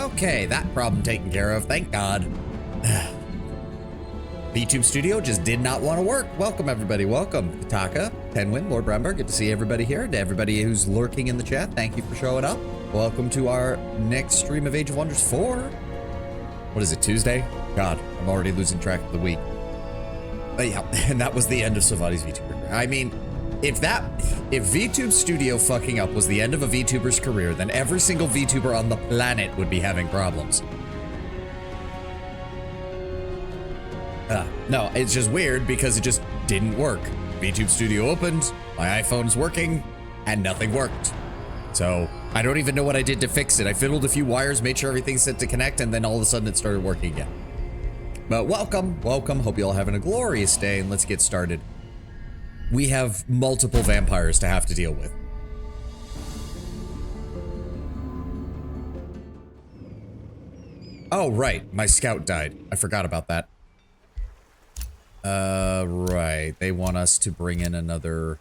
Okay, that problem taken care of, thank God. VTube Studio just did not want to work. Welcome, everybody. Welcome. Kataka, Penwin, Lord Bramber. Good to see everybody here. To everybody who's lurking in the chat, thank you for showing up. Welcome to our next stream of Age of Wonders 4. What is it, Tuesday? God, I'm already losing track of the week. But yeah, and that was the end of Savati's VTuber. I mean, if VTube Studio fucking up was the end of a VTuber's career, then every single VTuber on the planet would be having problems. No, it's just weird because it just didn't work. VTube Studio opened, my iPhone's working, and nothing worked. So I don't even know what I did to fix it. I fiddled a few wires, made sure everything's set to connect, and then all of a sudden it started working again. But welcome, welcome. Hope you all having a glorious day, and let's get started. We have multiple vampires to have to deal with. Oh, right. My scout died. I forgot about that. Right. They want us to bring in another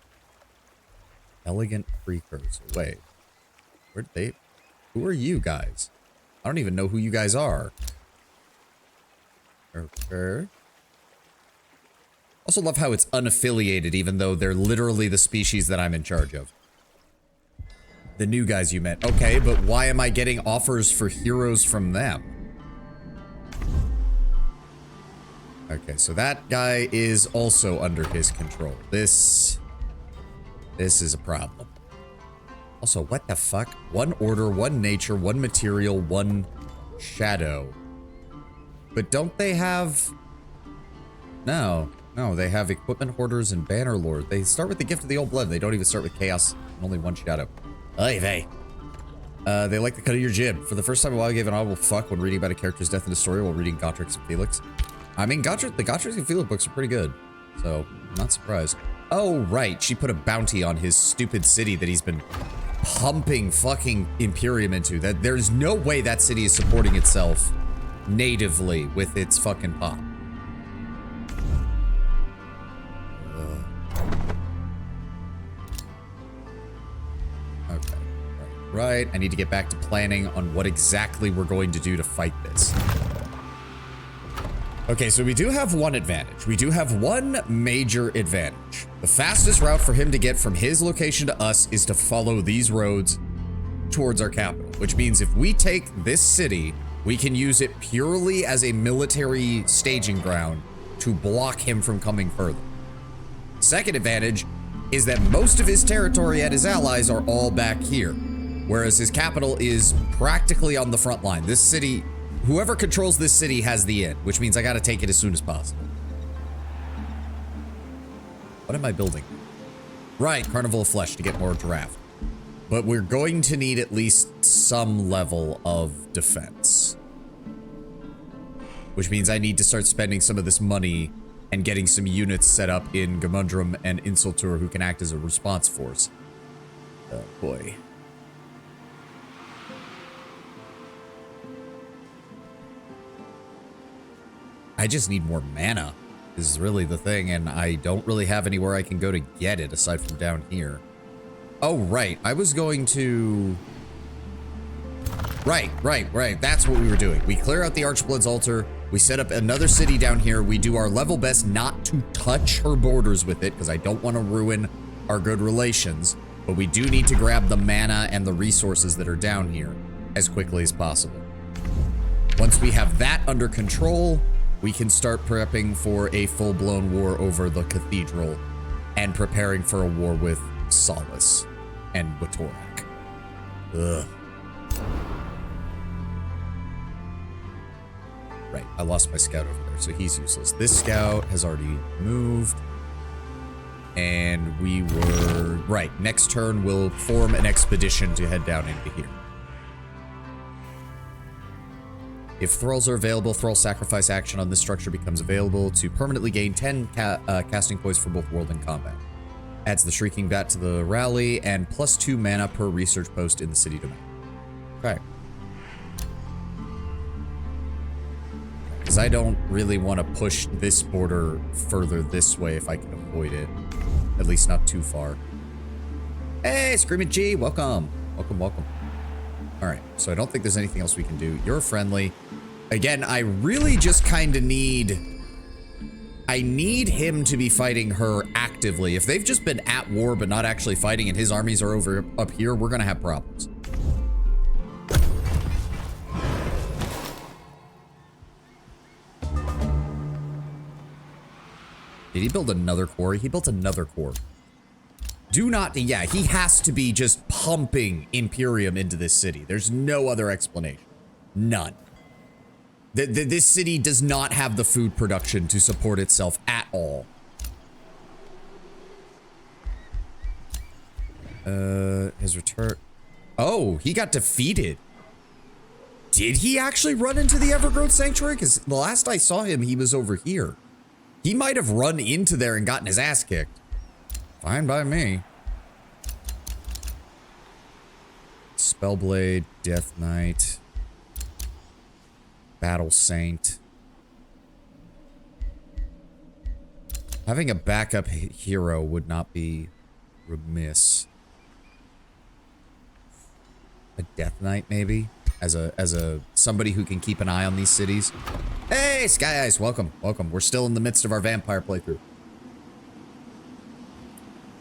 elegant precursor. Wait. Where'd they... Who are you guys? I don't even know who you guys are. Okay. Also love how it's unaffiliated, even though they're literally the species that I'm in charge of. The new guys you met. Okay, but why am I getting offers for heroes from them? Okay, so that guy is also under his control. This is a problem. Also, what the fuck? One order, one nature, one material, one shadow. But don't they have... No, they have equipment hoarders and banner lord. They start with the gift of the old blood. They don't even start with chaos and only one shadow. Oy vey. They like the cut of your jib. For the first time in a while, I gave an audible fuck when reading about a character's death in a story while reading Gotrix and Felix. I mean, the Gotrix and Felix books are pretty good, so I'm not surprised. Oh, right, she put a bounty on his stupid city that he's been pumping fucking Imperium into. That there's no way that city is supporting itself natively with its fucking pop. Okay, right. I need to get back to planning on what exactly we're going to do to fight this. Okay, so we do have one advantage. We do have one major advantage. The fastest route for him to get from his location to us is to follow these roads towards our capital, which means if we take this city, we can use it purely as a military staging ground to block him from coming further. Second advantage is that most of his territory and his allies are all back here, whereas his capital is practically on the front line. This city... Whoever controls this city has the inn, which means I gotta take it as soon as possible. What am I building? Right, Carnival of Flesh to get more draft. But we're going to need at least some level of defense. Which means I need to start spending some of this money and getting some units set up in Gamundrum and Insultur who can act as a response force. Oh boy. I just need more mana, is really the thing, and I don't really have anywhere I can go to get it aside from down here. Oh, right. I was going to... Right. That's what we were doing. We clear out the Archblood's altar. We set up another city down here. We do our level best not to touch her borders with it, because I don't want to ruin our good relations. But we do need to grab the mana and the resources that are down here as quickly as possible. Once we have that under control... we can start prepping for a full-blown war over the cathedral and preparing for a war with Solace and Watorak. Ugh. Right, I lost my scout over there, so he's useless. This scout has already moved. And we were... Right, next turn we'll form an expedition to head down into here. If thralls are available, thrall sacrifice action on this structure becomes available to permanently gain 10 casting points for both world and combat. Adds the Shrieking Bat to the rally and +2 mana per research post in the city domain. Okay. Because I don't really want to push this border further this way if I can avoid it. At least not too far. Hey, Screaming G, welcome. Welcome. All right, so I don't think there's anything else we can do. You're friendly. Again, I really just kind of need... I need him to be fighting her actively. If they've just been at war but not actually fighting and his armies are over up here, we're gonna have problems. Did he build another quarry? He built another core. Do not, yeah, he has to be just pumping Imperium into this city. There's no other explanation. None. This city does not have the food production to support itself at all. His return. Oh, he got defeated. Did he actually run into the Evergrowth Sanctuary? Because the last I saw him, he was over here. He might have run into there and gotten his ass kicked. Fine by me. Spellblade, Death Knight, Battle Saint. Having a backup hero would not be remiss. A Death Knight, maybe, as a somebody who can keep an eye on these cities. Hey, Sky Eyes, welcome, welcome. We're still in the midst of our vampire playthrough.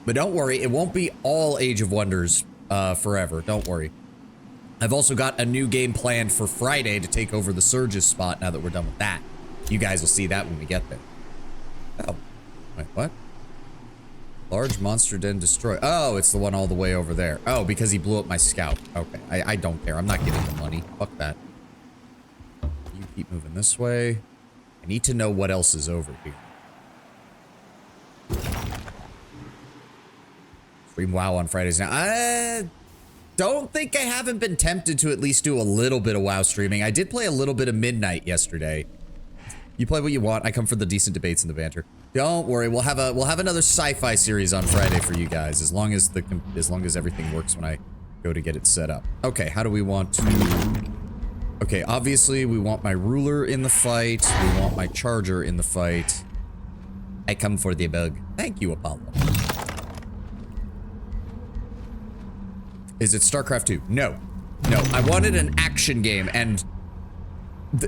But don't worry, it won't be all Age of Wonders forever. Don't worry. I've also got a new game planned for Friday to take over the Surge's spot now that we're done with that. You guys will see that when we get there. Oh, wait, what? Large monster den destroy. Oh, it's the one all the way over there. Oh, because he blew up my scout. Okay, I don't care. I'm not giving the money. Fuck that. You keep moving this way. I need to know what else is over here. Stream WoW on Fridays now. I don't think I haven't been tempted to at least do a little bit of WoW streaming. I did play a little bit of Midnight yesterday. You play what you want. I come for the decent debates and the banter. Don't worry. We'll have another sci-fi series on Friday for you guys as long as everything works when I go to get it set up. Okay, how do we want to... Okay, obviously we want my ruler in the fight. We want my charger in the fight. I come for the bug. Thank you, Apollo. Is it StarCraft 2? No. No, I wanted an action game, and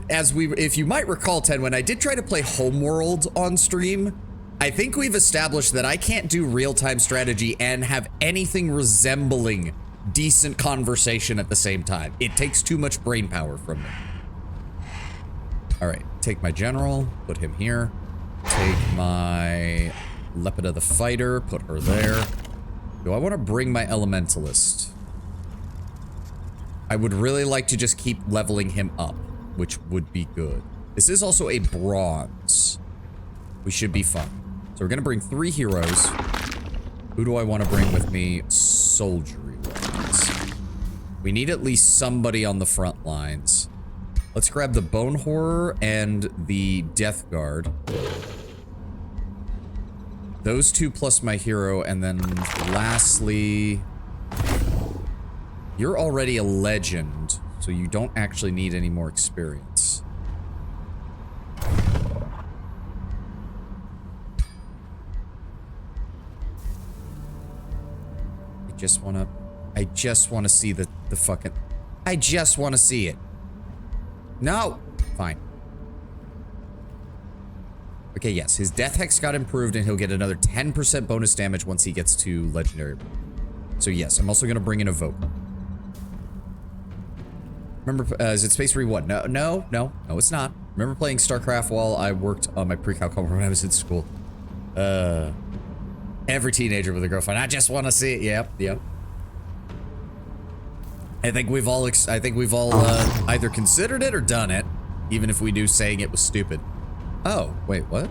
if you might recall, Ten, when I did try to play Homeworld on stream, I think we've established that I can't do real-time strategy and have anything resembling decent conversation at the same time. It takes too much brain power from me. All right, take my general, put him here. Take my Lepida the fighter, put her there. Do I want to bring my elementalist? I would really like to just keep leveling him up, which would be good. This is also a bronze. We should be fine. So we're gonna bring 3 heroes. Who do I want to bring with me? Soldiery ones. We need at least somebody on the front lines. Let's grab the Bone Horror and the Death Guard. Those 2 plus my hero, and then lastly... You're already a legend, so you don't actually need any more experience. I just wanna see the fucking... I just wanna see it. No! Fine. Okay, yes, his death hex got improved and he'll get another 10% bonus damage once he gets to legendary. So yes, I'm also gonna bring in a Evoker. Remember, is it Space Marine 1? No, it's not. Remember playing StarCraft while I worked on my pre-calc homework when I was in school? Every teenager with a girlfriend. I just want to see it. Yep. I think we've all either considered it or done it, even if we do saying it was stupid. Oh, wait, what?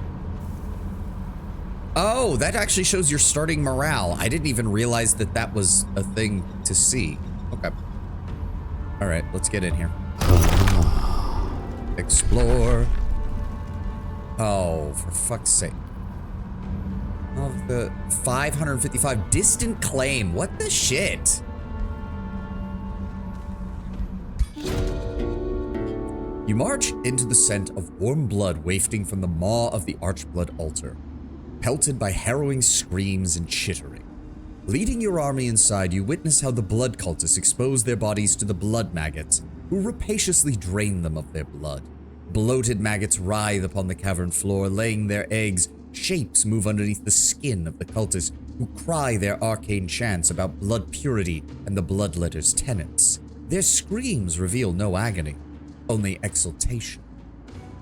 Oh, that actually shows your starting morale. I didn't even realize that that was a thing to see. Okay. All right, let's get in here. Explore. Oh, for fuck's sake. Oh, the 555 distant claim. What the shit? You march into the scent of warm blood wafting from the maw of the Archblood altar, pelted by harrowing screams and chittering. Leading your army inside, you witness how the blood cultists expose their bodies to the blood maggots, who rapaciously drain them of their blood. Bloated maggots writhe upon the cavern floor, laying their eggs. Shapes move underneath the skin of the cultists, who cry their arcane chants about blood purity and the bloodletter's tenets. Their screams reveal no agony, only exultation.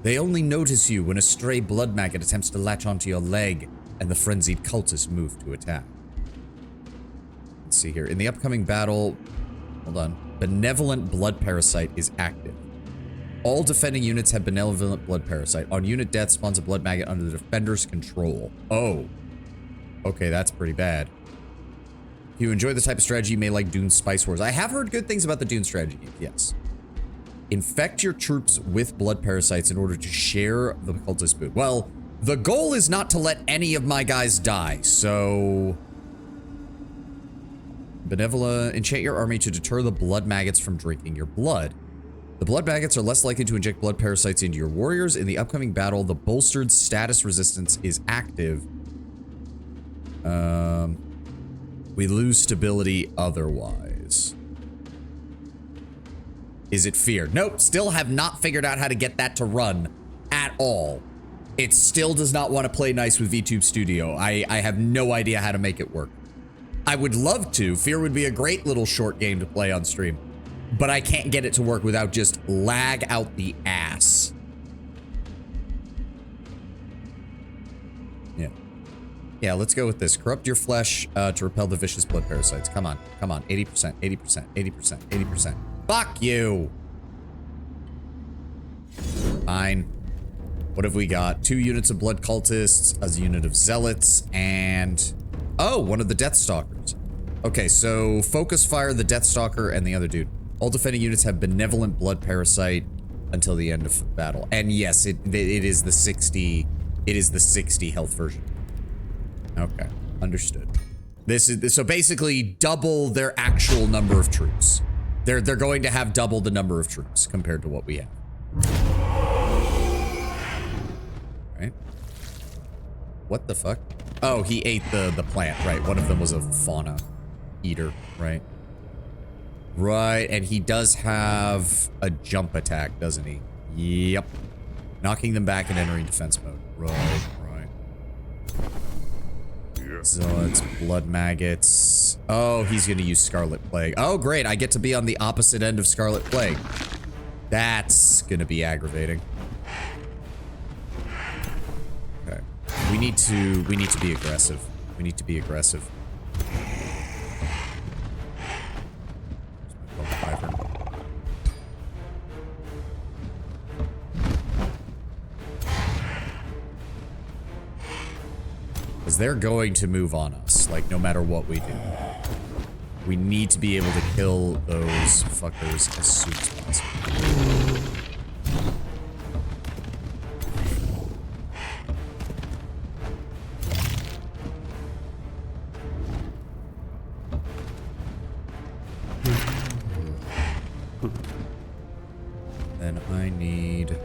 They only notice you when a stray blood maggot attempts to latch onto your leg, and the frenzied cultists move to attack. Let's see here. In the upcoming battle, hold on. Benevolent blood parasite is active. All defending units have benevolent blood parasite. On unit death, spawns a blood maggot under the defender's control. Oh. Okay, that's pretty bad. If you enjoy the type of strategy, you may like Dune's Spice Wars. I have heard good things about the Dune strategy game, yes. Infect your troops with blood parasites in order to share the cultist food. Well, the goal is not to let any of my guys die, so... Benevola, enchant your army to deter the blood maggots from drinking your blood. The blood maggots are less likely to inject blood parasites into your warriors. In the upcoming battle, the bolstered status resistance is active. We lose stability otherwise. Is it fear? Nope, still have not figured out how to get that to run at all. It still does not want to play nice with VTube Studio. I have no idea how to make it work. I would love to. Fear would be a great little short game to play on stream. But I can't get it to work without just lag out the ass. Yeah. Yeah, let's go with this. Corrupt your flesh to repel the vicious blood parasites. Come on. Come on. 80%, 80%, 80%, 80%. Fuck you! Fine. What have we got? 2 units of blood cultists, a unit of zealots, and... Oh, one of the Deathstalkers. Okay, so focus fire the Deathstalker and the other dude. All defending units have benevolent blood parasite until the end of battle. And yes, it is the 60. It is the 60 health version. Okay, understood. This is so basically double their actual number of troops. They're going to have double the number of troops compared to what we have. Right? What the fuck? Oh, he ate the plant, right? One of them was a fauna eater, right? Right, and he does have a jump attack, doesn't he? Yep. Knocking them back and entering defense mode. Right, right. So it's blood maggots. Oh, he's gonna use Scarlet Plague. Oh, great, I get to be on the opposite end of Scarlet Plague. That's gonna be aggravating. Okay. We need to be aggressive. We need to be aggressive. Because they're going to move on us, like, no matter what we do. We need to be able to kill those fuckers as soon as possible. Then I need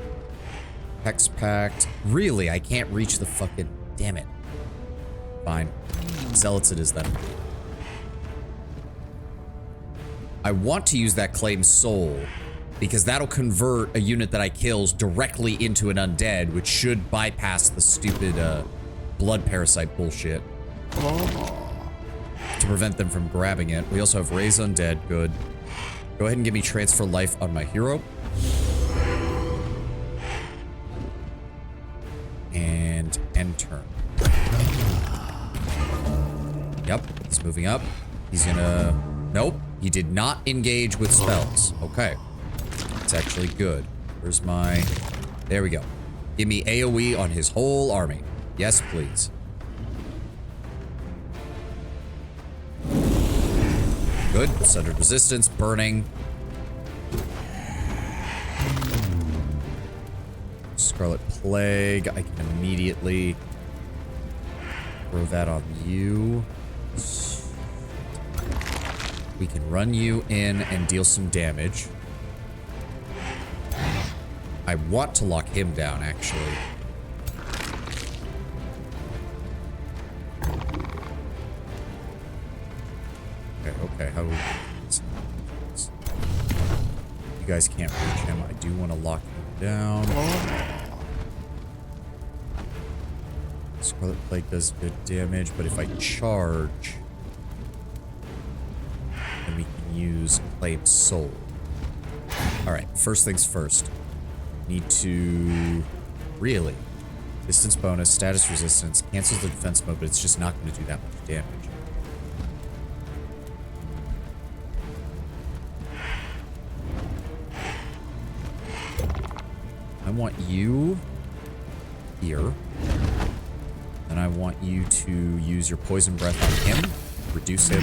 Hex Pact. Really, I can't reach the fucking... Damn it. Fine. Zealots it is then. I want to use that Claim Soul, because that'll convert a unit that I kills directly into an undead, which should bypass the stupid blood parasite bullshit. To prevent them from grabbing it. We also have Raise Undead, good. Go ahead and give me Transfer Life on my hero. And end turn. Yep, he's moving up. He's gonna... Nope, he did not engage with spells. Okay. It's actually good. Where's my... There we go. Give me AoE on his whole army. Yes, please. Good. Sundered resistance, burning. Scarlet Plague. I can immediately throw that on you. We can run you in and deal some damage. I want to lock him down, actually. Okay. How do we do this? You guys can't reach him. I do want to lock him down. Scarlet Plague does good damage, but if I charge, then we can use Claim Soul. Alright, first things first. Need to... Really? Distance bonus, status resistance, cancels the defense mode, but it's just not going to do that much damage. I want you here. And I want you to use your poison breath on him. Reduce him.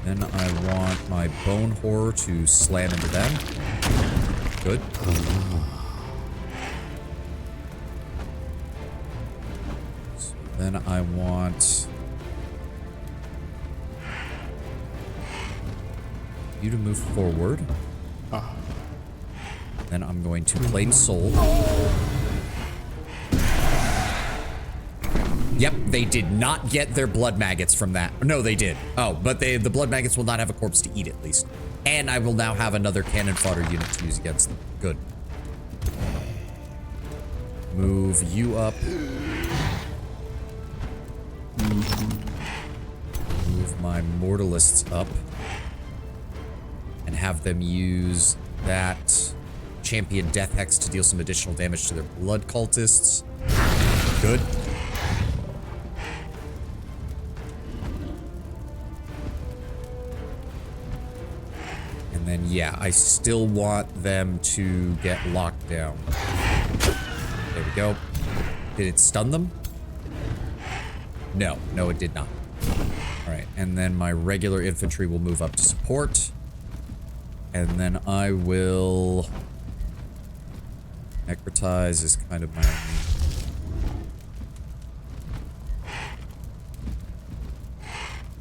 Then I want my bone horror to slam into them. Good. So then I want you to move forward. Then I'm going to claim soul. Yep, they did not get their blood maggots from that. No, they did. Oh, but the blood maggots will not have a corpse to eat at least. And I will now have another cannon fodder unit to use against them. Good. Move you up. Move my mortalists up. And have them use that champion death hex to deal some additional damage to their blood cultists. Good. And then, yeah, I still want them to get locked down. There we go. Did it stun them? No, it did not. All right, and then my regular infantry will move up to support. And then I will... Necrotize is kind of my only...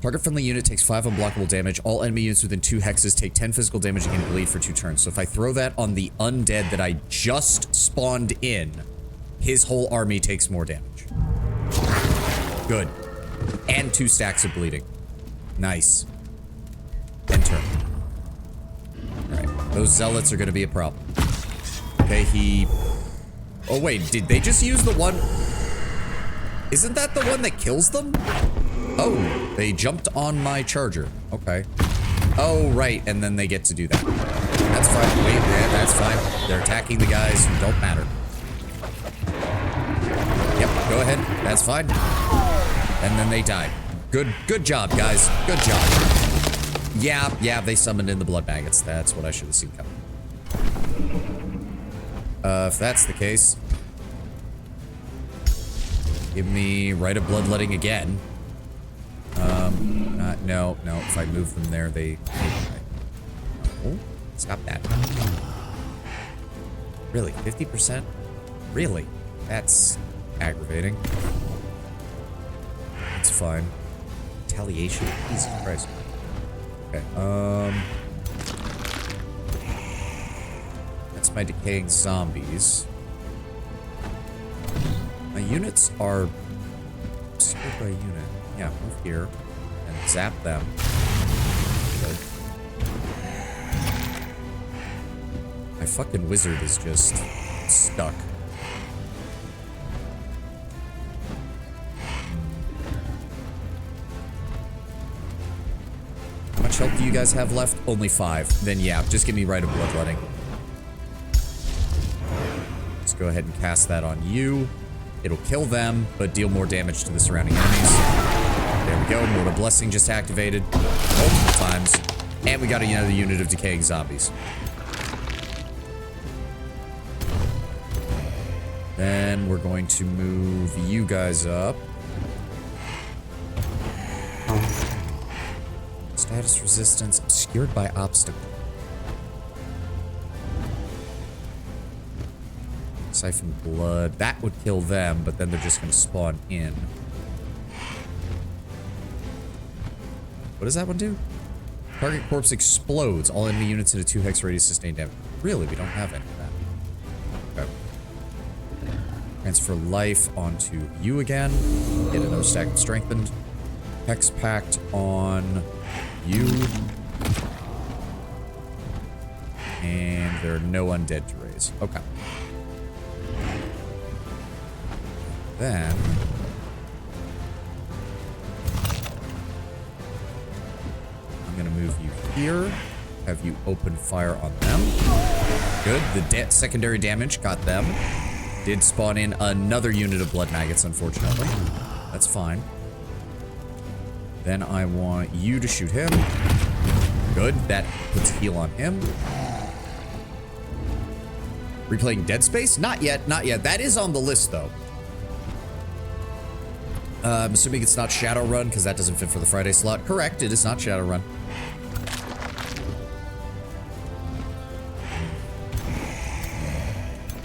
Target-friendly unit takes 5 unblockable damage. All enemy units within 2 hexes take 10 physical damage and can bleed for 2 turns. So if I throw that on the undead that I just spawned in, his whole army takes more damage. Good. And 2 stacks of bleeding. Nice. End turn. Alright, those zealots are going to be a problem. Okay, he... Oh, wait, did they just use the one... Isn't that the one that kills them? Oh, they jumped on my charger. Okay. Oh, right, and then they get to do that. That's fine. Wait, yeah, that's fine. They're attacking the guys who don't matter. Yep, go ahead. That's fine. And then they died. Good job, guys. Good job. Yeah, they summoned in the blood maggots. That's what I should have seen coming. If that's the case, give me Rite of Bloodletting again. No, if I move them there, they die. Oh, stop that. Really, 50%? Really? That's aggravating. It's fine. Retaliation? Jesus Christ. Okay, that's my decaying zombies. My units are scared by a unit. Yeah, move here and zap them. Good. My fucking wizard is just stuck. How much health do you guys have left? Only 5. Then yeah, just give me Rite of Bloodletting. Let's go ahead and cast that on you. It'll kill them, but deal more damage to the surrounding enemies. There we go. Mortal Blessing just activated multiple times. And we got another unit of decaying zombies. Then we're going to move you guys up. Status resistance obscured by obstacle. Siphon blood. That would kill them, but then they're just going to spawn in. What does that one do? Target corpse explodes. All enemy units in a 2 hex radius sustain damage. Really? We don't have any of that. Okay. Transfer life onto you again. Get another stack of strengthened. Hex pact on you. And there are no undead to raise. Okay. Then I'm gonna move you here. Have you open fire on them. Good. The secondary damage got them. Did spawn in another unit of blood maggots, unfortunately. That's fine. Then I want you to shoot him. Good. That puts heal on him. Replaying Dead Space? Not yet. Not yet. That is on the list, though. I'm assuming it's not Shadowrun, because that doesn't fit for the Friday slot. Correct. It is not Shadowrun.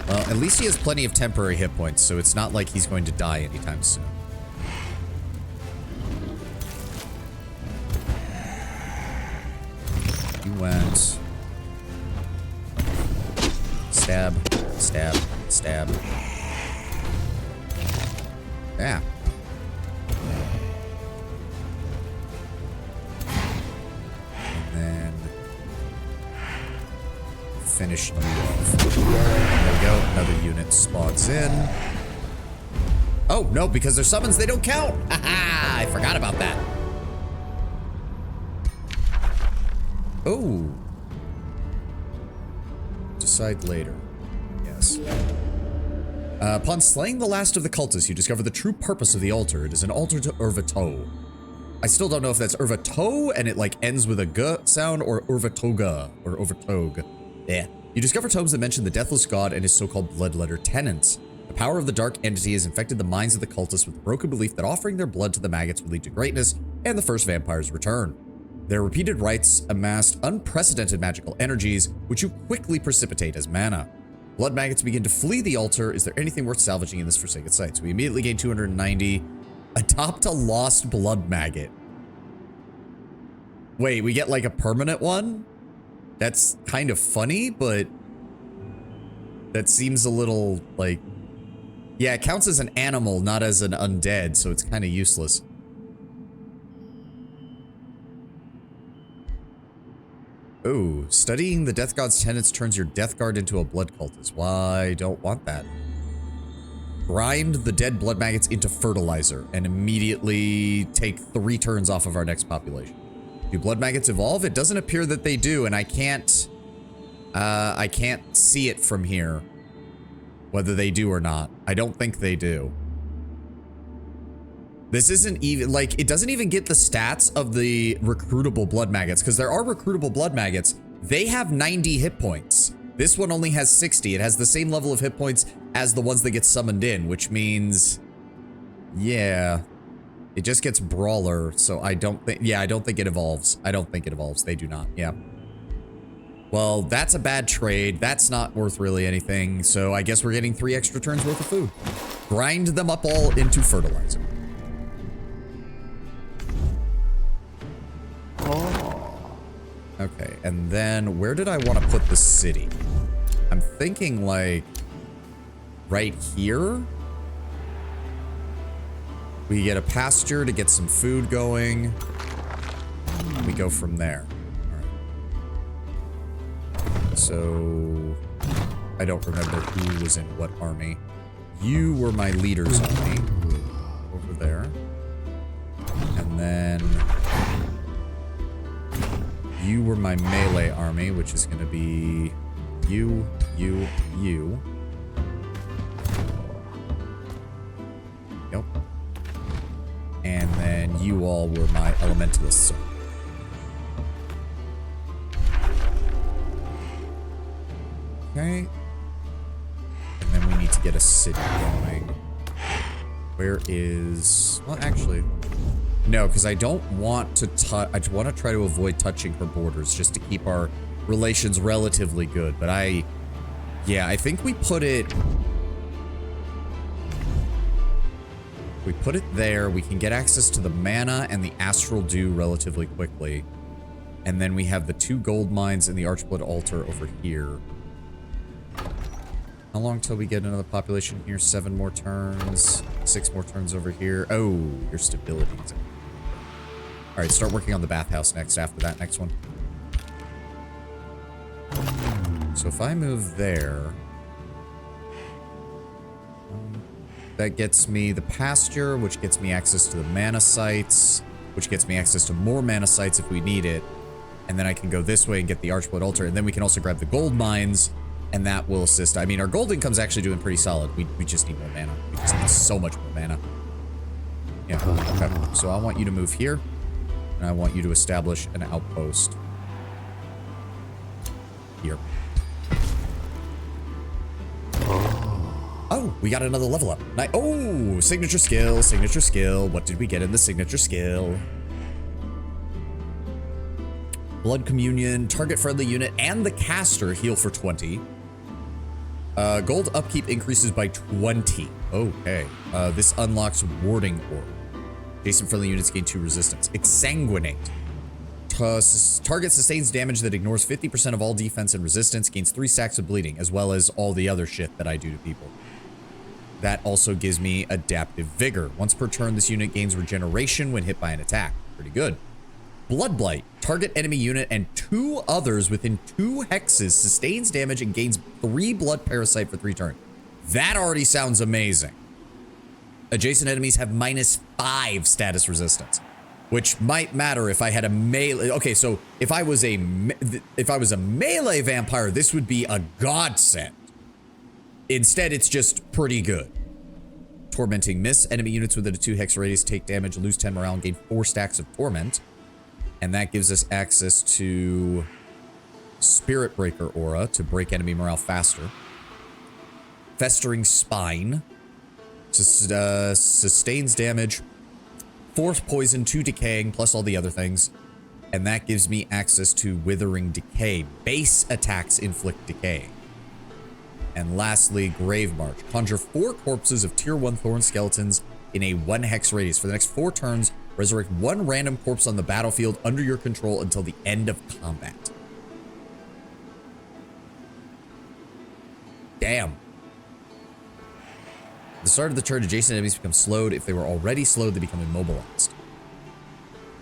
Well, at least he has plenty of temporary hit points, so it's not like he's going to die anytime soon. You went... Stab, stab, stab. Yeah. And then... finish you off. There we go. Another unit spawns in. Oh, no, because they're summons, they don't count. Haha, I forgot about that. Oh. Decide later. Yes. Upon slaying the last of the cultists, you discover the true purpose of the altar. It is an altar to Urvatoh. I still don't know if that's Urvatoh and it like ends with a g sound or Urvatoga or Overtog. Yeah. You discover tomes that mention the deathless god and his so-called bloodletter tenants. The power of the dark entity has infected the minds of the cultists with the broken belief that offering their blood to the maggots will lead to greatness and the first vampire's return. Their repeated rites amassed unprecedented magical energies, which you quickly precipitate as mana. Blood maggots begin to flee the altar. Is there anything worth salvaging in this forsaken site? So we immediately gain 290. Adopt a lost blood maggot. Wait, we get like a permanent one? That's kind of funny, but that seems a little like... Yeah, it counts as an animal, not as an undead, so it's kind of useless. Oh, studying the Death God's tenets turns your Death Guard into a blood cultist. Why, I don't want that. Grind the dead blood maggots into fertilizer and immediately take 3 turns off of our next population. Do blood maggots evolve? It doesn't appear that they do, and I can't see it from here whether they do or not. I don't think they do. This isn't even, like, it doesn't even get the stats of the recruitable blood maggots, because there are recruitable blood maggots. They have 90 hit points. This one only has 60. It has the same level of hit points as the ones that get summoned in, which means, yeah, it just gets brawler. So I don't think, yeah, I don't think it evolves. I don't think it evolves. They do not. Yeah. Well, that's a bad trade. That's not worth really anything. So I guess we're getting 3 extra turns worth of food. Grind them up all into fertilizer. Okay, and then where did I want to put the city? I'm thinking like right here. We get a pasture to get some food going. We go from there. All right. So I don't remember who was in what army. You were my leader's army over there. And then you were my melee army, which is going to be you. Yep. And then you all were my elementalists. Okay. And then we need to get a city going. Where is... Well, actually... No, because I don't want to touch... I want to try to avoid touching her borders just to keep our relations relatively good. But yeah, I think we put it... We put it there. We can get access to the mana and the astral dew relatively quickly. And then we have the 2 gold mines and the Archblood altar over here. How long till we get another population here? 7 more turns. 6 more turns over here. Oh, your stability. All right, start working on the bathhouse next after that next one. So if I move there, that gets me the pasture, which gets me access to the mana sites, which gets me access to more mana sites if we need it. And then I can go this way and get the Archblood altar. And then we can also grab the gold mines, and that will assist. I mean, our gold income's actually doing pretty solid. We just need more mana. We just need so much more mana. Yeah, okay. So I want you to move here, and I want you to establish an outpost here. Oh, we got another level up. Oh, signature skill, signature skill. What did we get in the signature skill? Blood Communion, target friendly unit, and the caster heal for 20. Gold upkeep increases by 20. Okay. This unlocks Warding Orb. Adjacent friendly units gain 2 resistance. Exsanguinate. Target sustains damage that ignores 50% of all defense and resistance, gains 3 stacks of bleeding, as well as all the other shit that I do to people. That also gives me Adaptive Vigor. Once per turn, this unit gains regeneration when hit by an attack. Pretty good. Blood Blight. Target enemy unit and 2 others within 2 hexes sustains damage and gains 3 blood parasite for 3 turns. That already sounds amazing. Adjacent enemies have -5 status resistance, which might matter if I had a melee. Okay, so if I was a melee vampire, this would be a godsend. Instead, it's just pretty good. Tormenting Miss. Enemy units within a 2 hex radius take damage, lose 10 morale, and gain 4 stacks of torment. And that gives us access to Spirit Breaker Aura to break enemy morale faster. Festering Spine. Sustains damage. Force Poison, 2 decaying, plus all the other things. And that gives me access to Withering Decay. Base attacks inflict decay. And lastly, Grave March. Conjure 4 corpses of tier 1 Thorn Skeletons in a 1 hex radius. For the next 4 turns, resurrect 1 random corpse on the battlefield under your control until the end of combat. Damn. At the start of the turn, adjacent enemies become slowed. If they were already slowed, they become immobilized.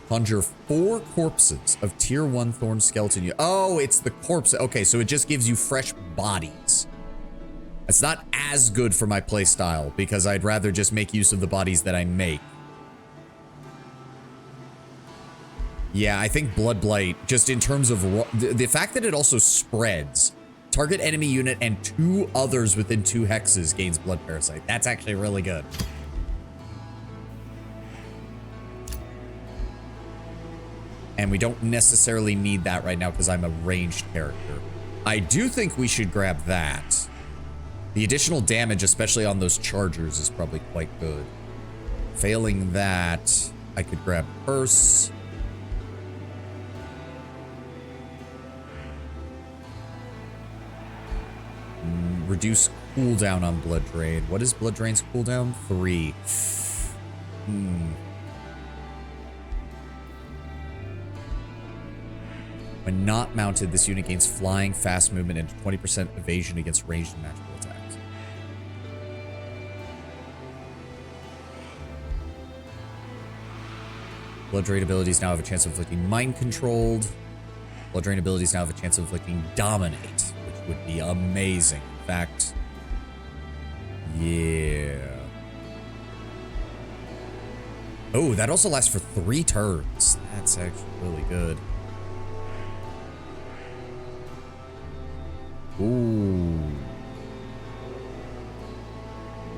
Conjure 4 corpses of tier 1 Thorn Skeleton. Oh, it's the corpse. Okay, so it just gives you fresh bodies. It's not as good for my playstyle because I'd rather just make use of the bodies that I make. Yeah, I think Blood Blight, just in terms of the fact that it also spreads. Target enemy unit and 2 others within 2 hexes gains Blood Parasite. That's actually really good. And we don't necessarily need that right now because I'm a ranged character. I do think we should grab that. The additional damage, especially on those chargers, is probably quite good. Failing that, I could grab Purse. Reduce cooldown on Blood Drain. What is Blood Drain's cooldown? 3. When not mounted, this unit gains flying, fast movement, and 20% evasion against ranged and magical attacks. Blood Drain abilities now have a chance of inflicting Mind Controlled. Blood Drain abilities now have a chance of inflicting Dominate, which would be amazing. In fact, yeah. Oh, that also lasts for 3 turns. That's actually really good. Ooh.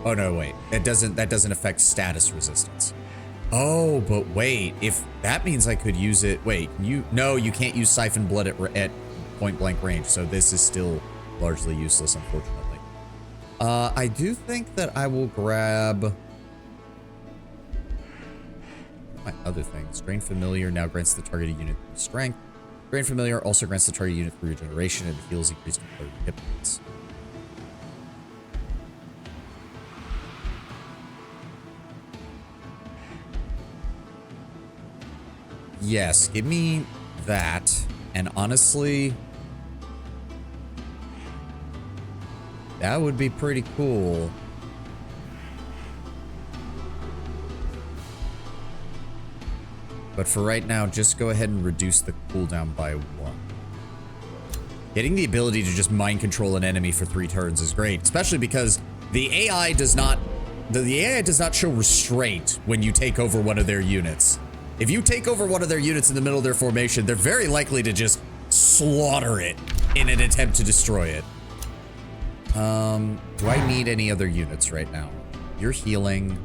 Oh no, wait. That doesn't affect status resistance. Oh, but wait. If that means I could use it. Wait, no, you can't use Siphon Blood at point blank range, so this is still largely useless, unfortunately. I do think that I will grab my other thing. Strain Familiar now grants the targeted unit strength. Strain Familiar also grants the target unit through regeneration and heals increased hit points. Yes, give me that. And honestly, That would be pretty cool. But for right now, just go ahead and reduce the cooldown by 1. Getting the ability to just mind control an enemy for 3 turns is great, especially because the AI does not show restraint when you take over one of their units. If you take over one of their units in the middle of their formation, they're very likely to just slaughter it in an attempt to destroy it. Do I need any other units right now? You're healing.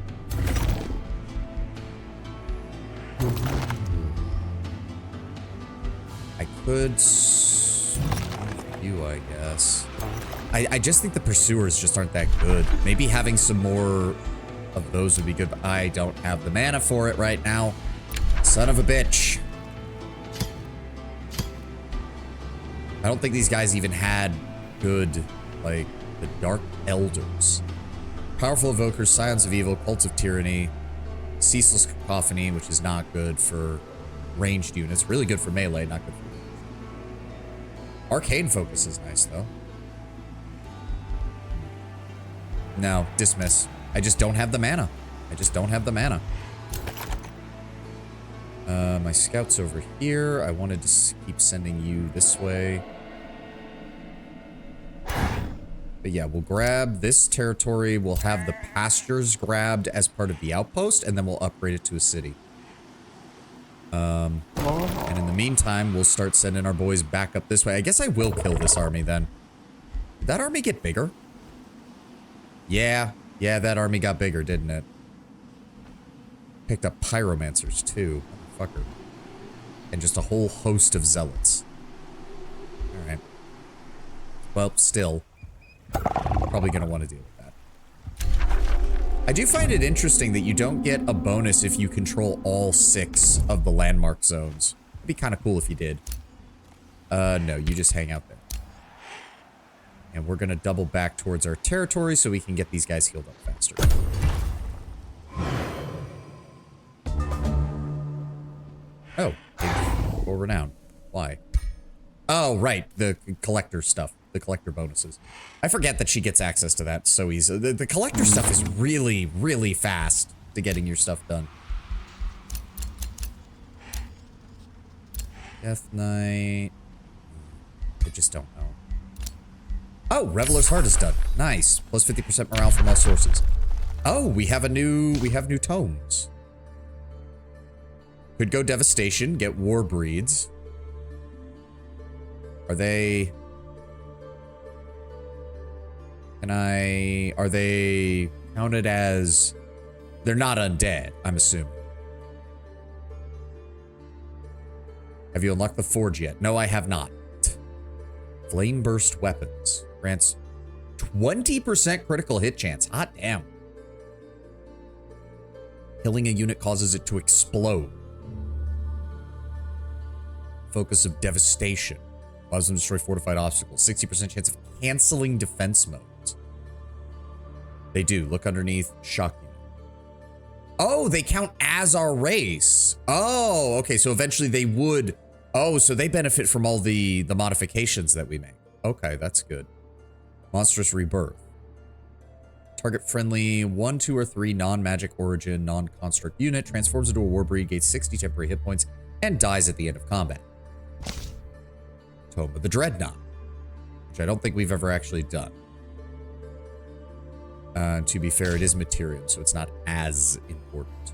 I could... you, I guess. I just think the pursuers just aren't that good. Maybe having some more of those would be good, but I don't have the mana for it right now. Son of a bitch. I don't think these guys even had good, like, the Dark Elders. Powerful Evokers, Scions of Evil, Cults of Tyranny, Ceaseless Cacophony, which is not good for ranged units. Really good for melee, not good for... Arcane Focus is nice, though. No, dismiss. I just don't have the mana. I just don't have the mana. My scout's over here. I wanted to keep sending you this way. But yeah, we'll grab this territory. We'll have the pastures grabbed as part of the outpost, and then we'll upgrade it to a city. And in the meantime, we'll start sending our boys back up this way. I guess I will kill this army then. Did that army get bigger? Yeah, that army got bigger, didn't it? Picked up pyromancers too. Fucker. And just a whole host of zealots. Alright. Well, still. Probably gonna want to deal with that. I do find it interesting that you don't get a bonus if you control all 6 of the landmark zones. It'd be kind of cool if you did. No, you just hang out there. And we're gonna double back towards our territory so we can get these guys healed up faster. Oh, for renown. Why? Oh, right. The collector stuff. The collector bonuses. I forget that she gets access to that so easy. The collector stuff is really, really fast to getting your stuff done. Death Knight. I just don't know. Oh, Reveler's Heart is done. Nice. Plus 50% morale from all sources. Oh, we have new tomes. Could go Devastation, get War Breeds. Are they... Are they counted as... They're not undead, I'm assuming. Have you unlocked the Forge yet? No, I have not. Flame Burst Weapons. Grants 20% critical hit chance. Hot damn. Killing a unit causes it to explode. Focus of Devastation. Allows them to destroy fortified obstacles. 60% chance of canceling defense modes. They do. Look underneath. Shock unit. Oh, they count as our race. Oh, okay. So eventually they would. Oh, so they benefit from all the modifications that we make. Okay, that's good. Monstrous Rebirth. Target friendly 1, 2, or 3 non-magic origin, non-construct unit transforms into a war breed, gains 60 temporary hit points, and dies at the end of combat. Tome of the Dreadnought, which I don't think we've ever actually done. To be fair, it is material, so it's not as important.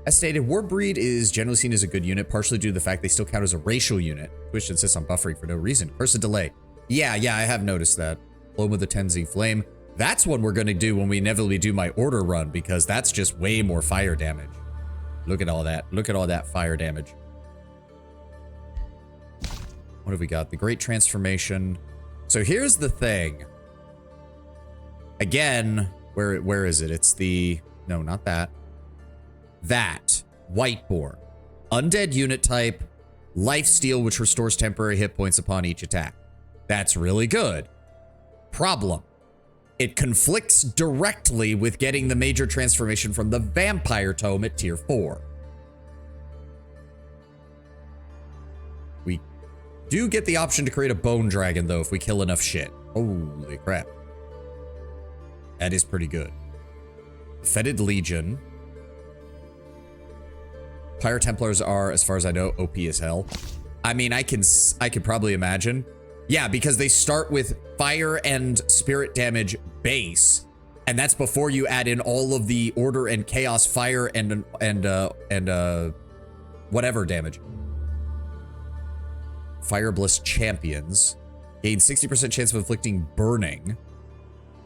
As stated, Warbreed is generally seen as a good unit, partially due to the fact they still count as a racial unit. Twitch insists on buffering for no reason. Curse of Delay. Yeah, I have noticed that. Flame of the Tenzing Flame. That's what we're going to do when we inevitably do my order run, because that's just way more fire damage. Look at all that. Look at all that fire damage. What have we got? The Great Transformation. So here's the thing. Again, where is it? It's the... No, not that. That. Whiteborn. Undead unit type. Lifesteal, which restores temporary hit points upon each attack. That's really good. Problem. It conflicts directly with getting the major transformation from the Vampire Tome at tier 4. do get the option to create a bone dragon, though, if we kill enough shit. Holy crap. That is pretty good. Fetid Legion. Pyre Templars are, as far as I know, OP as hell. I mean, I could probably imagine. Yeah, because they start with fire and spirit damage base, and that's before you add in all of the order and chaos fire and whatever damage. Fire Bliss Champions gain 60% chance of inflicting burning.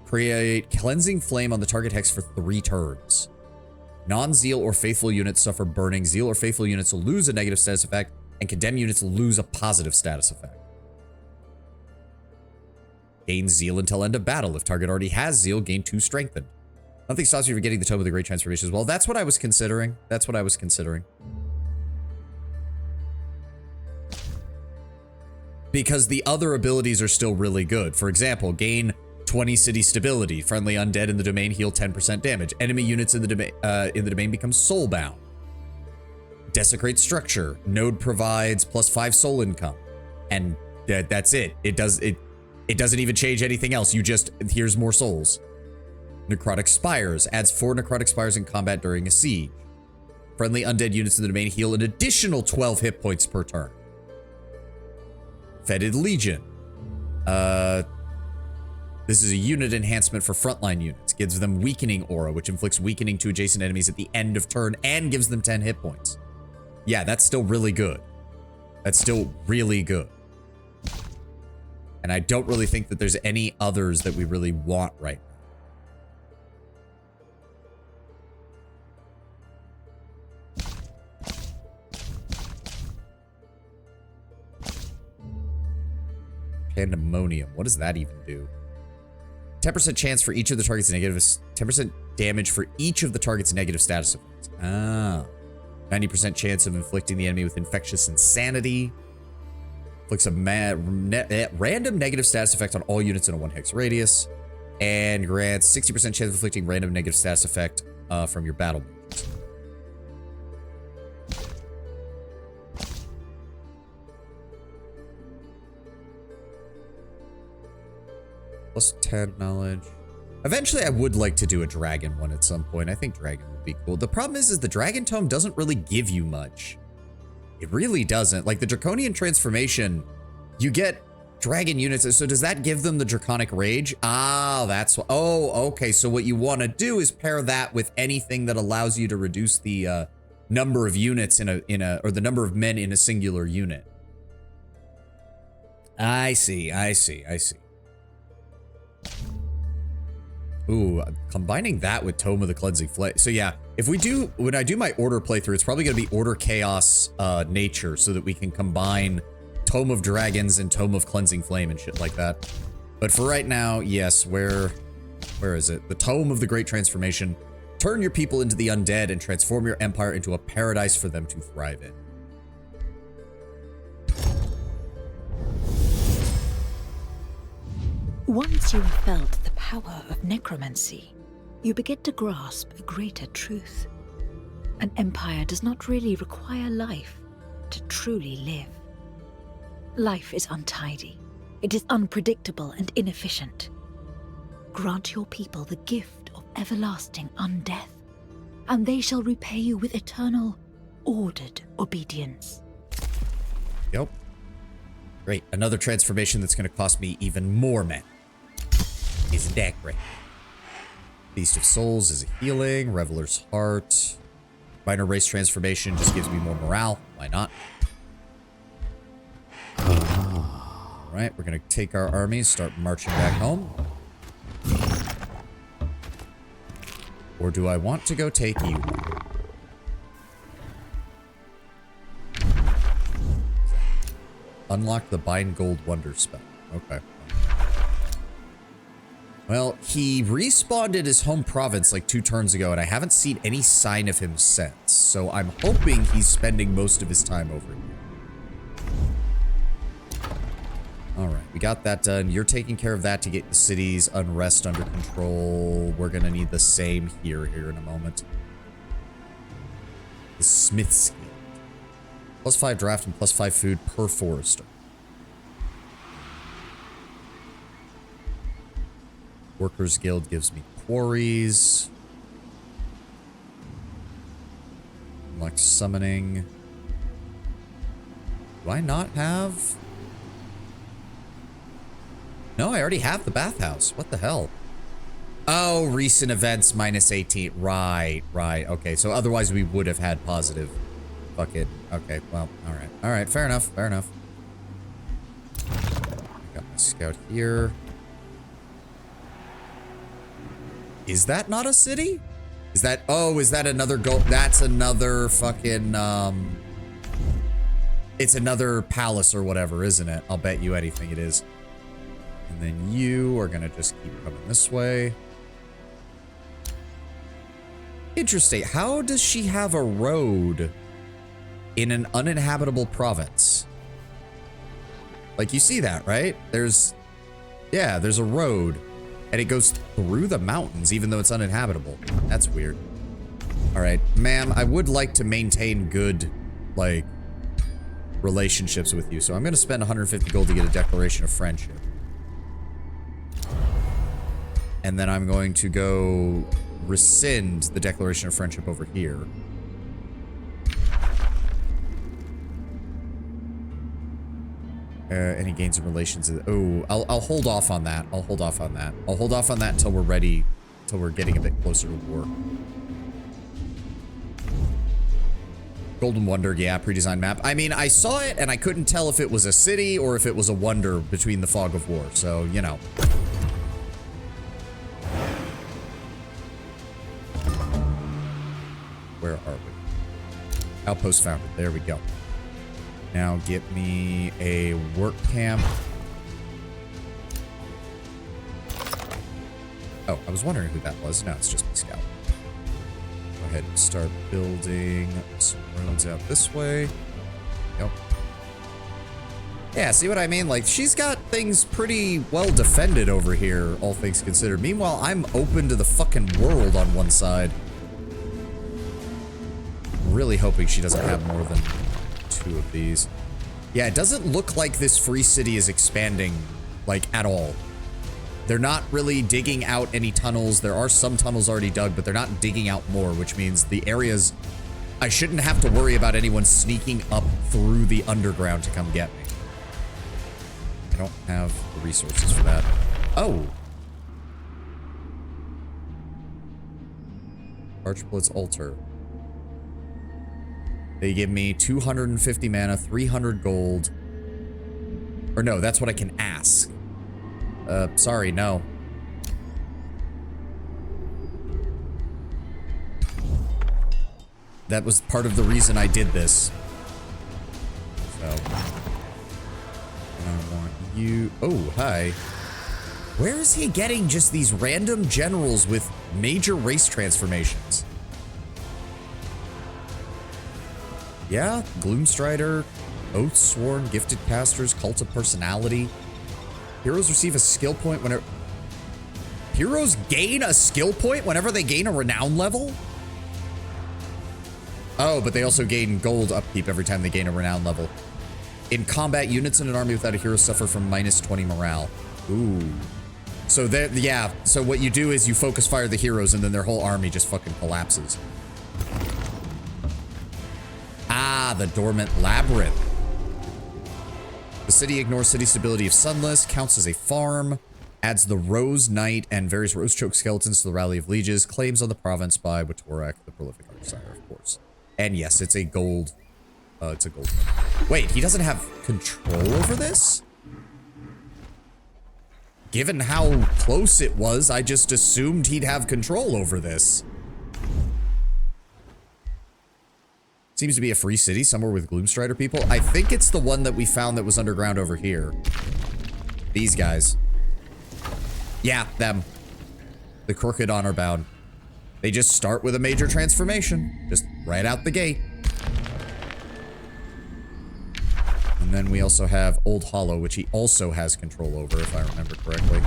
Create cleansing flame on the target hex for 3 turns. Non-zeal or faithful units suffer burning. Zeal or faithful units lose a negative status effect, and condemned units lose a positive status effect. Gain zeal until end of battle. If target already has zeal, gain 2 strengthened. Nothing stops you from getting the Tome of the Great Transformation as well. That's what I was considering. That's what I was considering. Because the other abilities are still really good. For example, gain 20 city stability. Friendly undead in the domain heal 10% damage. Enemy units in the domain become soulbound. Desecrate structure. Node provides +5 soul income. And that's it. It doesn't even change anything else. You just, here's more souls. Necrotic Spires. Adds 4 Necrotic Spires in combat during a siege. Friendly undead units in the domain heal an additional 12 hit points per turn. Fetid Legion. This is a unit enhancement for frontline units. Gives them Weakening Aura, which inflicts weakening to adjacent enemies at the end of turn and gives them 10 hit points. Yeah, that's still really good. That's still really good. And I don't really think that there's any others that we really want right now. Pandemonium. What does that even do? 10% chance for each of the target's negative... 10% damage for each of the target's negative status effects. Ah. 90% chance of inflicting the enemy with infectious insanity. Inflicts a random negative status effect on all units in a 1 hex radius. And grants 60% chance of inflicting random negative status effect from your battle mages. +10 knowledge. Eventually, I would like to do a dragon one at some point. I think dragon would be cool. The problem is the dragon tome doesn't really give you much. It really doesn't. Like the draconian transformation, you get dragon units. So does that give them the draconic rage? Ah, that's what. Oh, okay. So what you want to do is pair that with anything that allows you to reduce the number of units or the number of men in a singular unit. I see. Ooh, combining that with Tome of the Cleansing Flame. So yeah, when I do my Order playthrough, it's probably going to be Order Chaos nature so that we can combine Tome of Dragons and Tome of Cleansing Flame and shit like that. But for right now, yes, where is it? The Tome of the Great Transformation. Turn your people into the undead and transform your empire into a paradise for them to thrive in. Once you have felt the power of necromancy, you begin to grasp a greater truth. An empire does not really require life to truly live. Life is untidy. It is unpredictable and inefficient. Grant your people the gift of everlasting undeath, and they shall repay you with eternal, ordered obedience. Yep. Great. Another transformation that's going to cost me even more men. Isn't that great? Feast of Souls is a healing. Reveler's Heart. Minor race transformation just gives me more morale. Why not? Alright, we're going to take our armies, start marching back home. Or do I want to go take you? Unlock the Bind Gold Wonder spell. Okay. Well, he respawned in his home province like 2 turns ago, and I haven't seen any sign of him since. So I'm hoping he's spending most of his time over here. Alright, we got that done. You're taking care of that to get the city's unrest under control. We're gonna need the same here in a moment. The Smith's Guild. +5 draft and +5 food per forester. Workers Guild gives me quarries. Like summoning. Do I not have? No, I already have the bathhouse. What the hell? Oh, recent events minus 18. Right, right. Okay, so otherwise we would have had positive. Fuck it. Okay, well, alright. Alright, fair enough, fair enough. I got my scout here. Is that not a city? Is that, oh, is that another gold? That's another fucking, it's another palace or whatever, isn't it? I'll bet you anything it is. And then you are gonna just keep coming this way. Interesting. How does she have a road in an uninhabitable province? Like, you see that, right? There's, yeah, there's a road. And it goes through the mountains, even though it's uninhabitable. That's weird. All right, ma'am, I would like to maintain good, like, relationships with you. So I'm going to spend 150 gold to get a declaration of friendship. And then I'm going to go rescind the declaration of friendship over here. Any gains in relations? Oh, I'll hold off on that. I'll hold off on that. I'll hold off on that until we're ready, until we're getting a bit closer to war. Golden Wonder, yeah, pre-designed map. I mean, I saw it and I couldn't tell if it was a city or if it was a wonder between the fog of war. So, you know. Where are we? Outpost founded. There we go. Now get me a work camp. Oh, I was wondering who that was. No, it's just my scout. Go ahead and start building some roads out this way. Yep. Yeah, see what I mean? Like, she's got things pretty well defended over here, all things considered. Meanwhile, I'm open to the fucking world on one side. Really hoping she doesn't have more than 2 of these. Yeah, it doesn't look like this free city is expanding, like, at all. They're not really digging out any tunnels. There are some tunnels already dug, but they're not digging out more, which means the areas... I shouldn't have to worry about anyone sneaking up through the underground to come get me. I don't have the resources for that. Oh! Archblade's Altar. They give me 250 mana, 300 gold. Or no, that's what I can ask. Sorry, no. That was part of the reason I did this. So. And I want you... Oh, hi. Where is he getting just these random generals with major race transformations? Yeah, Gloomstrider, Oathsworn, Gifted Casters, Cult of Personality. Heroes receive a skill point whenever... Heroes gain a skill point whenever they gain a renown level? Oh, but they also gain gold upkeep every time they gain a renown level. In combat, units in an army without a hero suffer from minus 20 morale. Ooh. So there, yeah, so what you do is you focus fire the heroes and then their whole army just fucking collapses. Ah, the Dormant Labyrinth. The city ignores city stability if sunless, counts as a farm, adds the Rose Knight and various Rose Choke skeletons to the Rally of Lieges, claims on the province by Watorak, the prolific Archsire, of course. And yes, it's a gold, it's a gold. Wait, he doesn't have control over this? Given how close it was, I just assumed he'd have control over this. Seems to be a free city somewhere with Gloomstrider people. I think it's the one that we found that was underground over here. These guys. Yeah, them. The Crooked Honor Bound. They just start with a major transformation. Just right out the gate. And then we also have Old Hollow, which he also has control over, if I remember correctly.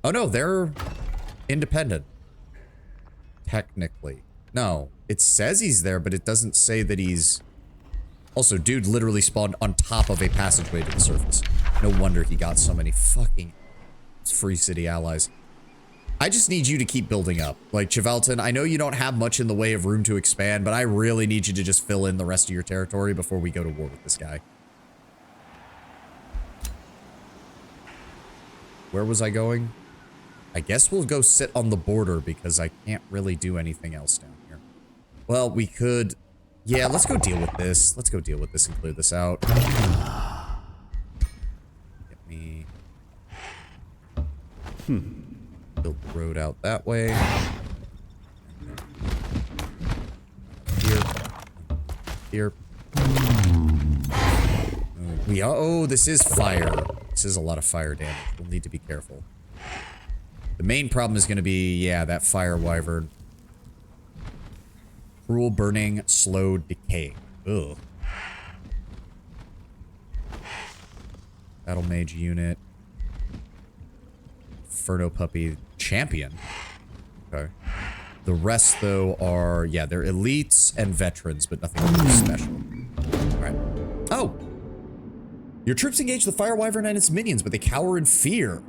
Oh no, they're independent. Technically. No, it says he's there, but it doesn't say that he's... Also, dude literally spawned on top of a passageway to the surface. No wonder he got so many fucking free city allies. I just need you to keep building up. Like, Chivalton, I know you don't have much in the way of room to expand, but I really need you to just fill in the rest of your territory before we go to war with this guy. Where was I going? I guess we'll go sit on the border because I can't really do anything else down here. Well, we could... Yeah, let's go deal with this. Let's go deal with this and clear this out. Get me... Build the road out that way. Here. Oh, this is fire. This is a lot of fire damage. We'll need to be careful. The main problem is going to be, yeah, that fire wyvern. Cruel burning, slow decaying. Ugh. Battle mage unit. Inferno puppy champion. Okay. The rest, though, are, yeah, they're elites and veterans, but nothing really special. Alright. Oh! Your troops engage the fire wyvern and its minions, but they cower in fear.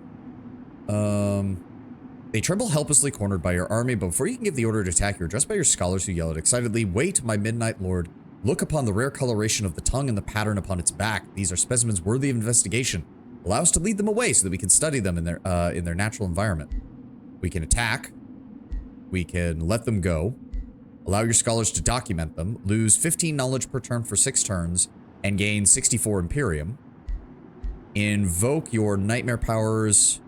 They tremble helplessly cornered by your army, but before you can give the order to attack, you're addressed by your scholars who yell out excitedly, "Wait, my midnight lord. Look upon the rare coloration of the tongue and the pattern upon its back. These are specimens worthy of investigation. Allow us to lead them away so that we can study them in their natural environment. We can attack. We can let them go. Allow your scholars to document them. Lose 15 knowledge per turn for 6 turns and gain 64 Imperium. Invoke your nightmare powers.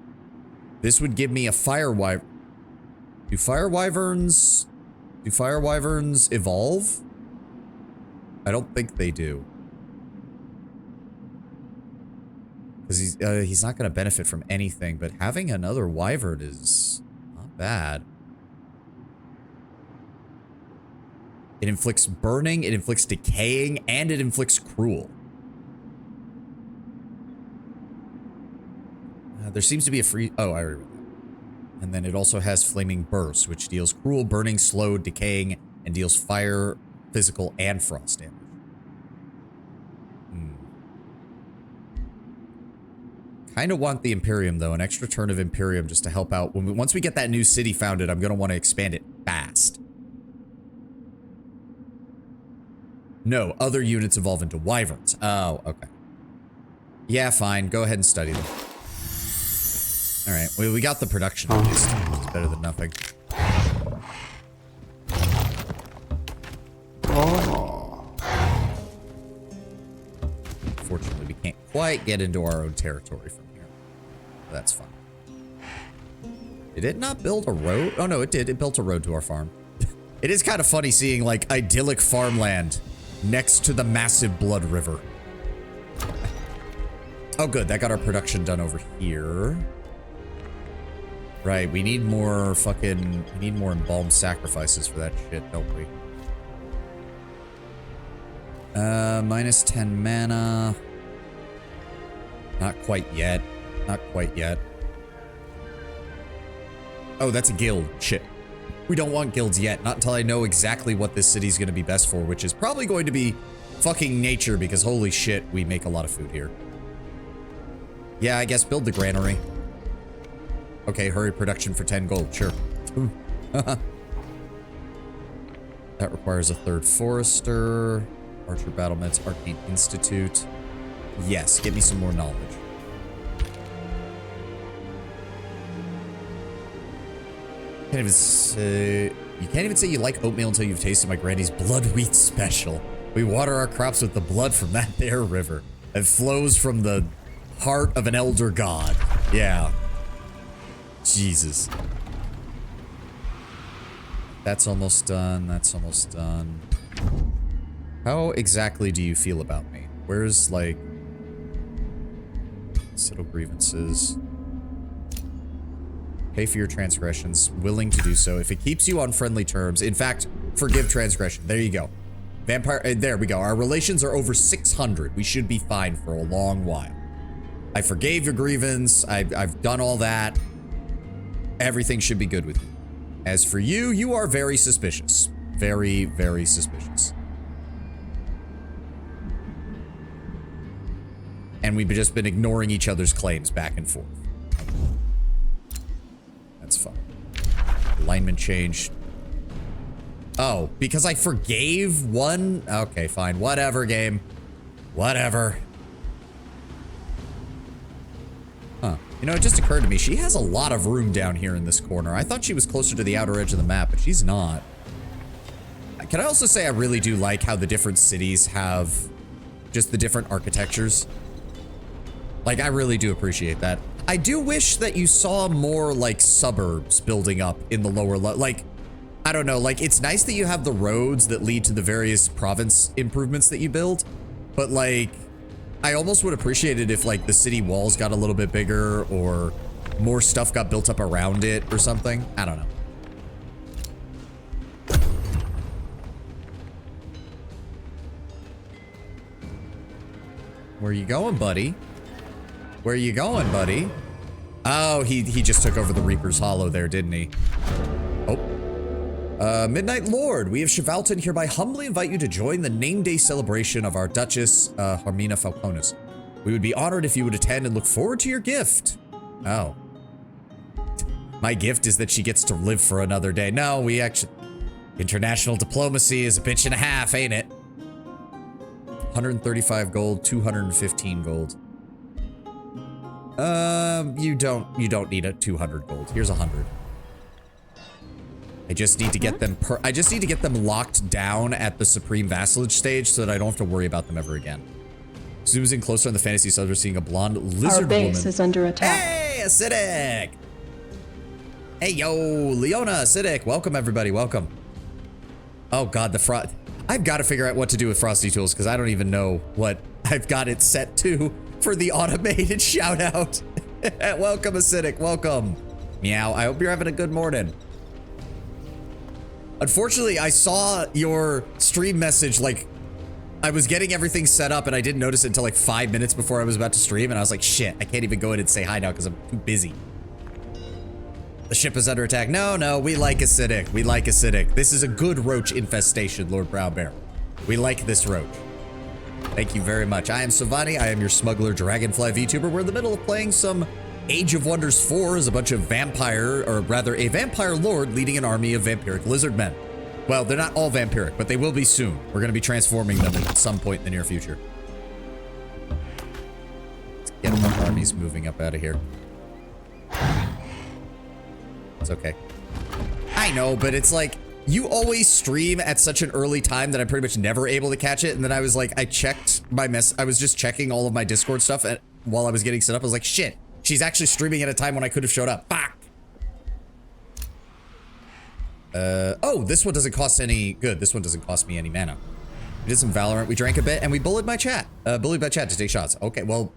This would give me a fire wyvern. Do fire wyverns evolve? I don't think they do. Because he's not going to benefit from anything, but having another wyvern is not bad. It inflicts burning, it inflicts decaying, and it inflicts cruel. There seems to be a free... Oh, I already read that. And then it also has Flaming Burst, which deals cruel, burning, slow, decaying, and deals fire, physical, and frost damage. Kind of want the Imperium, though. An extra turn of Imperium just to help out. Once we get that new city founded, I'm going to want to expand it fast. No, other units evolve into wyverns. Oh, okay. Yeah, fine. Go ahead and study them. Alright, well, we got the production at least. It's better than nothing. Fortunately, we can't quite get into our own territory from here. That's fine. Did it not build a road? Oh, no, it did. It built a road to our farm. It is kind of funny seeing, like, idyllic farmland next to the massive blood river. Oh, good. That got our production done over here. Right, we need more fucking... We need more embalmed sacrifices for that shit, don't we? Minus 10 mana. Not quite yet. Not quite yet. Oh, that's a guild. Shit. We don't want guilds yet. Not until I know exactly what this city's gonna be best for, which is probably going to be fucking nature, because holy shit, we make a lot of food here. Yeah, I guess build the granary. Okay, hurry production for 10 gold, sure. That requires a 3rd forester. Archer battlements, Arcane Institute. Yes, get me some more knowledge. You can't even say you like oatmeal until you've tasted my granny's blood wheat special. We water our crops with the blood from that there river. It flows from the heart of an elder god. Yeah. Jesus. That's almost done. That's almost done. How exactly do you feel about me? Where's, like... settle grievances. Pay for your transgressions. Willing to do so. If it keeps you on friendly terms. In fact, forgive transgression. There you go. Vampire... there we go. Our relations are over 600. We should be fine for a long while. I forgave your grievance. I've done all that. Everything should be good with you. As for you, you are very suspicious. Very, very suspicious. And we've just been ignoring each other's claims back and forth. That's fine. Alignment changed. Oh, because I forgave one? Okay, fine. Whatever, game. Whatever. Huh. You know, it just occurred to me, she has a lot of room down here in this corner. I thought she was closer to the outer edge of the map, but she's not. Can I also say I really do like how the different cities have just the different architectures? Like, I really do appreciate that. I do wish that you saw more, like, suburbs building up in the lower, like, I don't know, like, it's nice that you have the roads that lead to the various province improvements that you build, but, like, I almost would appreciate it if, like, the city walls got a little bit bigger or more stuff got built up around it or something. I don't know. Where you going, buddy? Where you going, buddy? Oh, he just took over the Reaper's Hollow there, didn't he? Oh. Midnight Lord, we of Chevalton hereby humbly invite you to join the name day celebration of our Duchess, Hermina Falconis. We would be honored if you would attend and look forward to your gift. Oh. My gift is that she gets to live for another day. No, we actually... International diplomacy is a bitch and a half, ain't it? 135 gold, 215 gold. You don't need a 200 gold. Here's 100. I just need to get them locked down at the Supreme Vassalage stage so that I don't have to worry about them ever again. Zooms in closer on the fantasy sub, we're seeing a blonde lizard woman. Our base is under attack. Hey, Acidic! Hey, yo, Leona, Acidic. Welcome, everybody. Welcome. Oh, God, the Frost. I've got to figure out what to do with Frosty Tools because I don't even know what I've got it set to for the automated shout out. Welcome, Acidic. Welcome. Meow. I hope you're having a good morning. Unfortunately, I saw your stream message, like, I was getting everything set up and I didn't notice it until like 5 minutes before I was about to stream, and I was like, shit, I can't even go in and say hi now because I'm too busy. The ship is under attack. No, we like Acidic. We like Acidic. This is a good roach infestation, Lord Brown Bear. We like this roach. Thank you very much. I am Savani. I am your smuggler dragonfly VTuber. We're in the middle of playing some Age of Wonders 4 as a bunch of vampire, or rather a vampire lord leading an army of vampiric lizard men. Well, they're not all vampiric, but they will be soon. We're going to be transforming them at some point in the near future. Let's get our armies moving up out of here. It's okay. I know, but it's like, you always stream at such an early time that I'm pretty much never able to catch it. And then I was like, I checked my I was just checking all of my Discord stuff while I was getting set up. I was like, shit, she's actually streaming at a time when I could have showed up. Fuck. Oh, this one doesn't cost any, good. This one doesn't cost me any mana. We did some Valorant, we drank a bit, and we bullied my chat. Bullied my chat to take shots. Okay, well,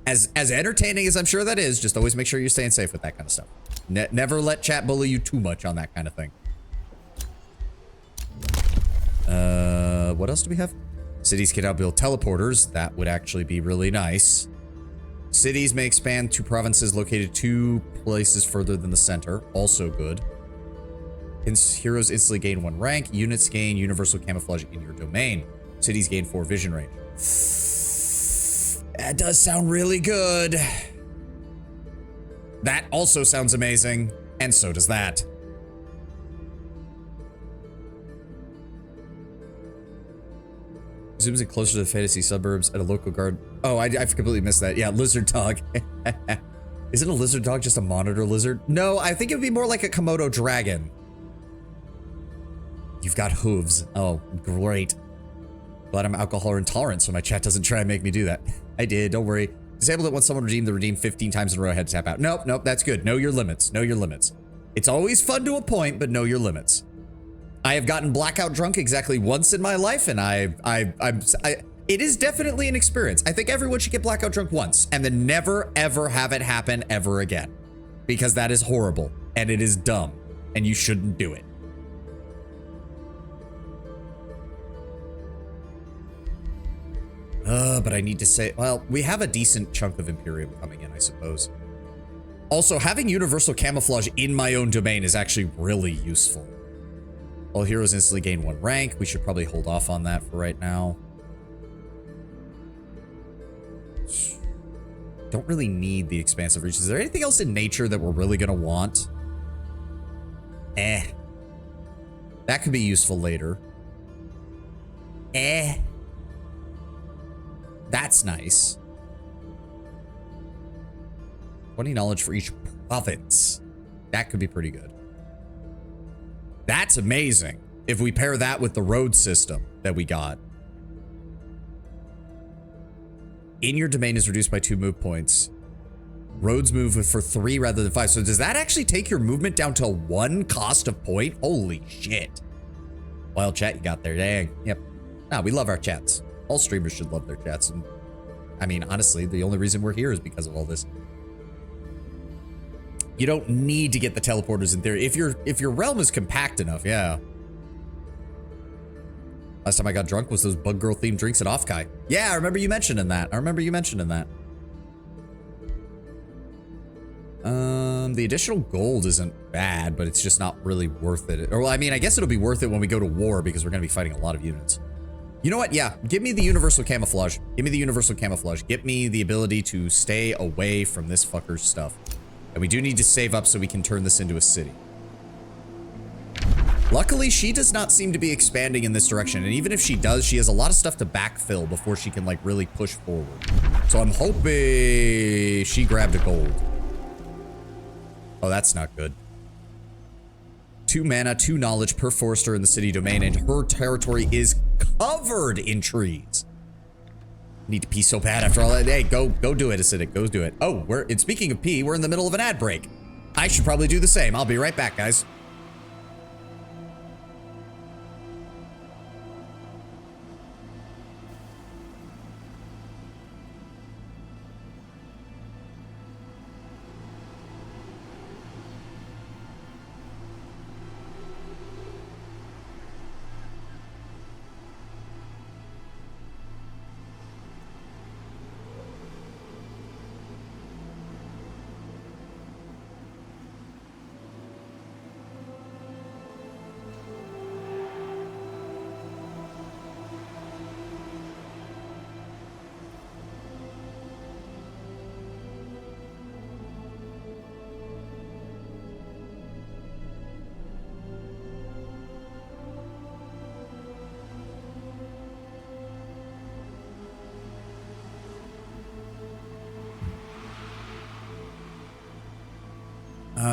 as entertaining as I'm sure that is, just always make sure you're staying safe with that kind of stuff. Never let chat bully you too much on that kind of thing. What else do we have? Cities can now build teleporters. That would actually be really nice. Cities may expand to provinces located 2 places further than the center. Also good. Heroes instantly gain 1 rank. Units gain universal camouflage in your domain. Cities gain 4 vision range. That does sound really good. That also sounds amazing. And so does that. Zooms in closer to the fantasy suburbs at a local guard. Oh, I completely missed that. Yeah, lizard dog. Isn't a lizard dog just a monitor lizard? No, I think it would be more like a Komodo dragon. You've got hooves. Oh, great. Glad I'm alcohol intolerant so my chat doesn't try and make me do that. I did, don't worry. Disabled it once someone redeemed the redeem 15 times in a row. I had to tap out. Nope, that's good. Know your limits. Know your limits. It's always fun to a point, but know your limits. I have gotten blackout drunk exactly once in my life, and it is definitely an experience. I think everyone should get blackout drunk once, and then never, ever have it happen ever again. Because that is horrible, and it is dumb, and you shouldn't do it. But I need to say, well, we have a decent chunk of Imperium coming in, I suppose. Also, having universal camouflage in my own domain is actually really useful. All heroes instantly gain 1 rank. We should probably hold off on that for right now. Don't really need the expansive reach. Is there anything else in nature that we're really going to want? That could be useful later. That's nice. 20 knowledge for each province. That could be pretty good. That's amazing. If we pair that with the road system that we got. In your domain is reduced by 2 move points. Roads move for 3 rather than 5. So does that actually take your movement down to 1 cost of point? Holy shit. Wild chat you got there. Dang. Yep. Nah, we love our chats. All streamers should love their chats. And I mean, honestly, the only reason we're here is because of all this. You don't need to get the teleporters in theory. If your realm is compact enough, yeah. Last time I got drunk was those bug girl themed drinks at Offkai. Yeah, I remember you mentioning that. The additional gold isn't bad, but it's just not really worth it. Or, well, I mean, I guess it'll be worth it when we go to war because we're going to be fighting a lot of units. You know what? Yeah, give me the universal camouflage. Give me the universal camouflage. Get me the ability to stay away from this fucker's stuff. And we do need to save up so we can turn this into a city. Luckily, she does not seem to be expanding in this direction. And even if she does, she has a lot of stuff to backfill before she can, like, really push forward. So I'm hoping she grabbed a gold. Oh, that's not good. 2 mana, 2 knowledge per forester in the city domain, and her territory is covered in trees. Need to pee so bad after all that. Hey, go do it, Acidic. Go do it. Oh, and speaking of pee, we're in the middle of an ad break. I should probably do the same. I'll be right back, guys.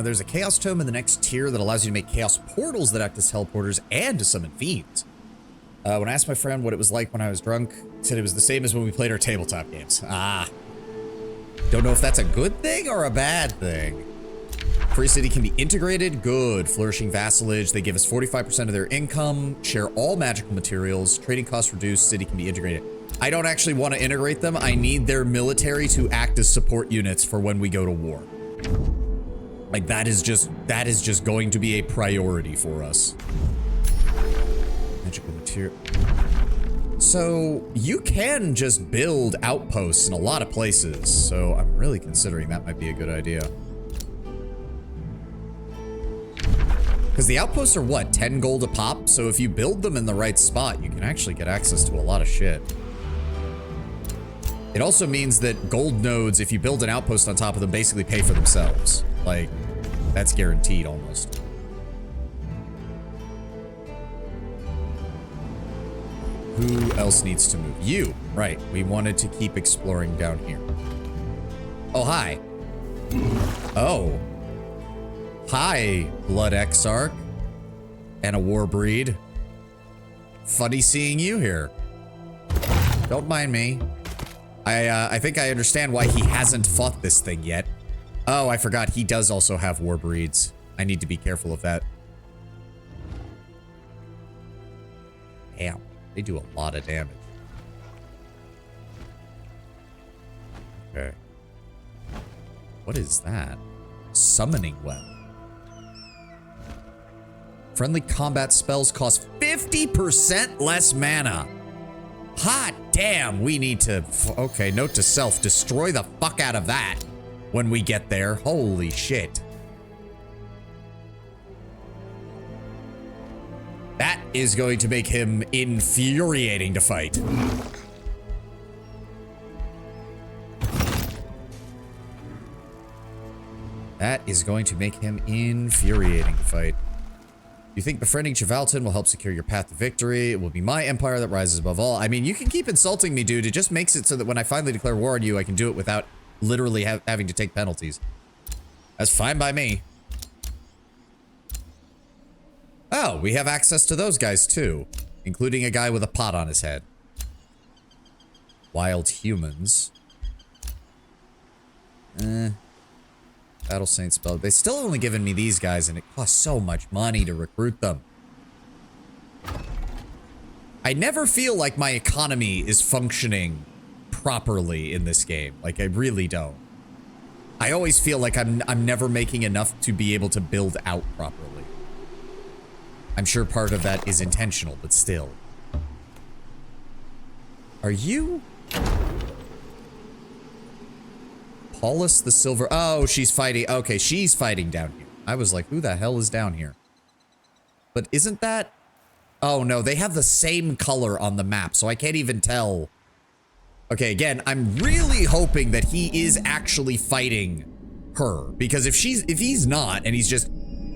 There's a Chaos Tome in the next tier that allows you to make Chaos Portals that act as teleporters and to summon fiends. When I asked my friend what it was like when I was drunk, he said it was the same as when we played our tabletop games. Don't know if that's a good thing or a bad thing. Free City can be integrated. Good. Flourishing Vassalage. They give us 45% of their income. Share all magical materials. Trading costs reduced. City can be integrated. I don't actually want to integrate them. I need their military to act as support units for when we go to war. Like, that is just going to be a priority for us. Magical material. So, you can just build outposts in a lot of places. So, I'm really considering that might be a good idea. Because the outposts are what, 10 gold a pop? So if you build them in the right spot, you can actually get access to a lot of shit. It also means that gold nodes, if you build an outpost on top of them, basically pay for themselves. Like, that's guaranteed almost. Who else needs to move? You. Right. We wanted to keep exploring down here. Oh, hi. Oh. Hi, Blood Exarch. And a Warbreed. Funny seeing you here. Don't mind me. I think I understand why he hasn't fought this thing yet. Oh, I forgot. He does also have Warbreeds. I need to be careful of that. Damn. They do a lot of damage. Okay. What is that? Summoning Well. Friendly combat spells cost 50% less mana. Hot damn, we need to... Okay, note to self, destroy the fuck out of that when we get there. Holy shit. That is going to make him infuriating to fight. That is going to make him infuriating to fight. You think befriending Chivalton will help secure your path to victory? It will be my empire that rises above all. I mean, you can keep insulting me, dude. It just makes it so that when I finally declare war on you, I can do it without literally having to take penalties. That's fine by me. Oh, we have access to those guys too, including a guy with a pot on his head. Wild humans. Battle Saint spell. They still only given me these guys, and it costs so much money to recruit them. I never feel like my economy is functioning properly in this game. Like, I really don't. I always feel like I'm never making enough to be able to build out properly. I'm sure part of that is intentional, but still. Are you? Paulus the Silver. Oh, she's fighting. Okay, she's fighting down here. I was like, who the hell is down here? But isn't that? Oh, no, they have the same color on the map, so I can't even tell. Okay, again, I'm really hoping that he is actually fighting her, because if he's not, and he's just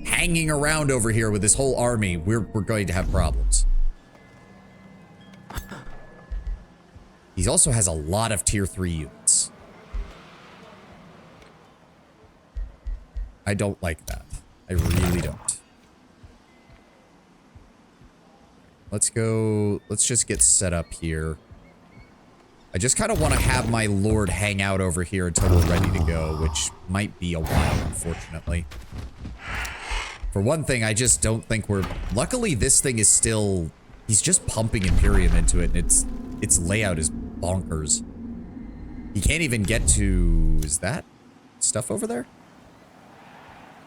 hanging around over here with this whole army, we're going to have problems. He also has a lot of tier 3 units. I don't like that. I really don't. Let's go. Let's just get set up here. I just kind of want to have my lord hang out over here until we're ready to go, which might be a while, unfortunately. For one thing, I just don't think we're... Luckily, this thing is still... He's just pumping Imperium into it, and its layout is bonkers. He can't even get to... Is that stuff over there?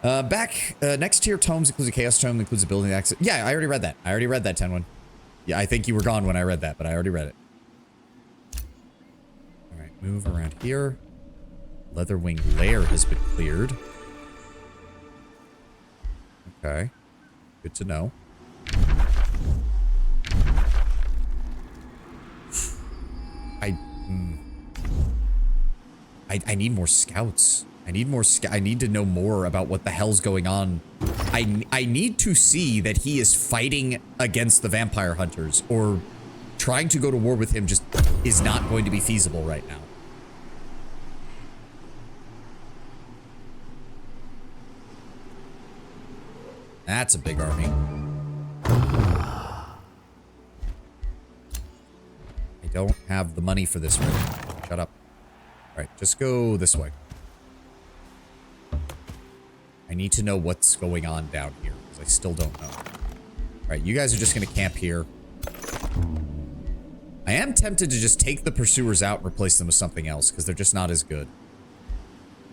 Next tier tomes includes a Chaos Tome, includes a building access. Yeah, I already read that. I already read that, 10-1. Yeah, I think you were gone when I read that, but I already read it. Alright, move around here. Leatherwing Lair has been cleared. Okay. Good to know. I need more scouts. I need to know more about what the hell's going on. I need to see that he is fighting against the vampire hunters, or trying to go to war with him just is not going to be feasible right now. That's a big army. I don't have the money for this right now. Shut up. Alright, just go this way. I need to know what's going on down here, because I still don't know. Alright, you guys are just going to camp here. I am tempted to just take the pursuers out and replace them with something else, because they're just not as good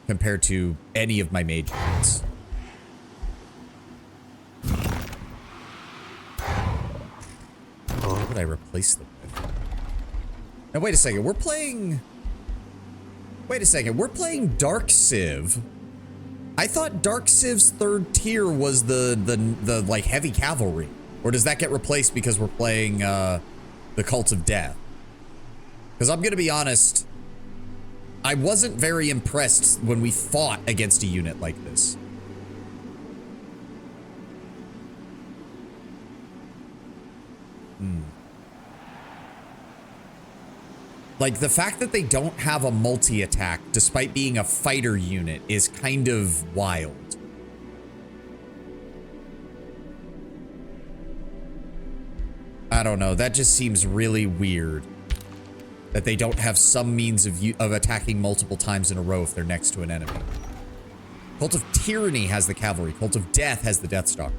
compared to any of my mage units. What would I replace them with? Now, wait a second. We're playing... Wait a second. We're playing Dark Civ. I thought Dark Civ's 3rd tier was the like, heavy cavalry. Or does that get replaced because we're playing, the Cult of Death? Because I'm gonna be honest, I wasn't very impressed when we fought against a unit like this. Like, the fact that they don't have a multi-attack, despite being a fighter unit, is kind of wild. I don't know, that just seems really weird. That they don't have some means of attacking multiple times in a row if they're next to an enemy. Cult of Tyranny has the cavalry. Cult of Death has the Deathstalker.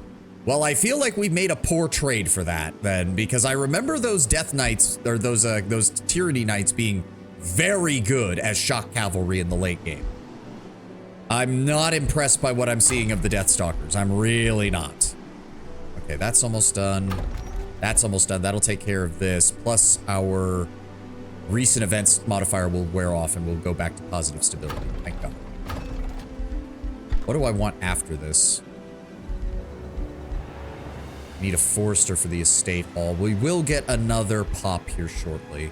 Well, I feel like we made a poor trade for that, then, because I remember those Death Knights, or those Tyranny Knights being very good as shock cavalry in the late game. I'm not impressed by what I'm seeing of the Deathstalkers. I'm really not. Okay, that's almost done. That's almost done. That'll take care of this. Plus, our recent events modifier will wear off and we'll go back to positive stability. Thank God. What do I want after this? Need a forester for the estate hall. We will get another pop here shortly.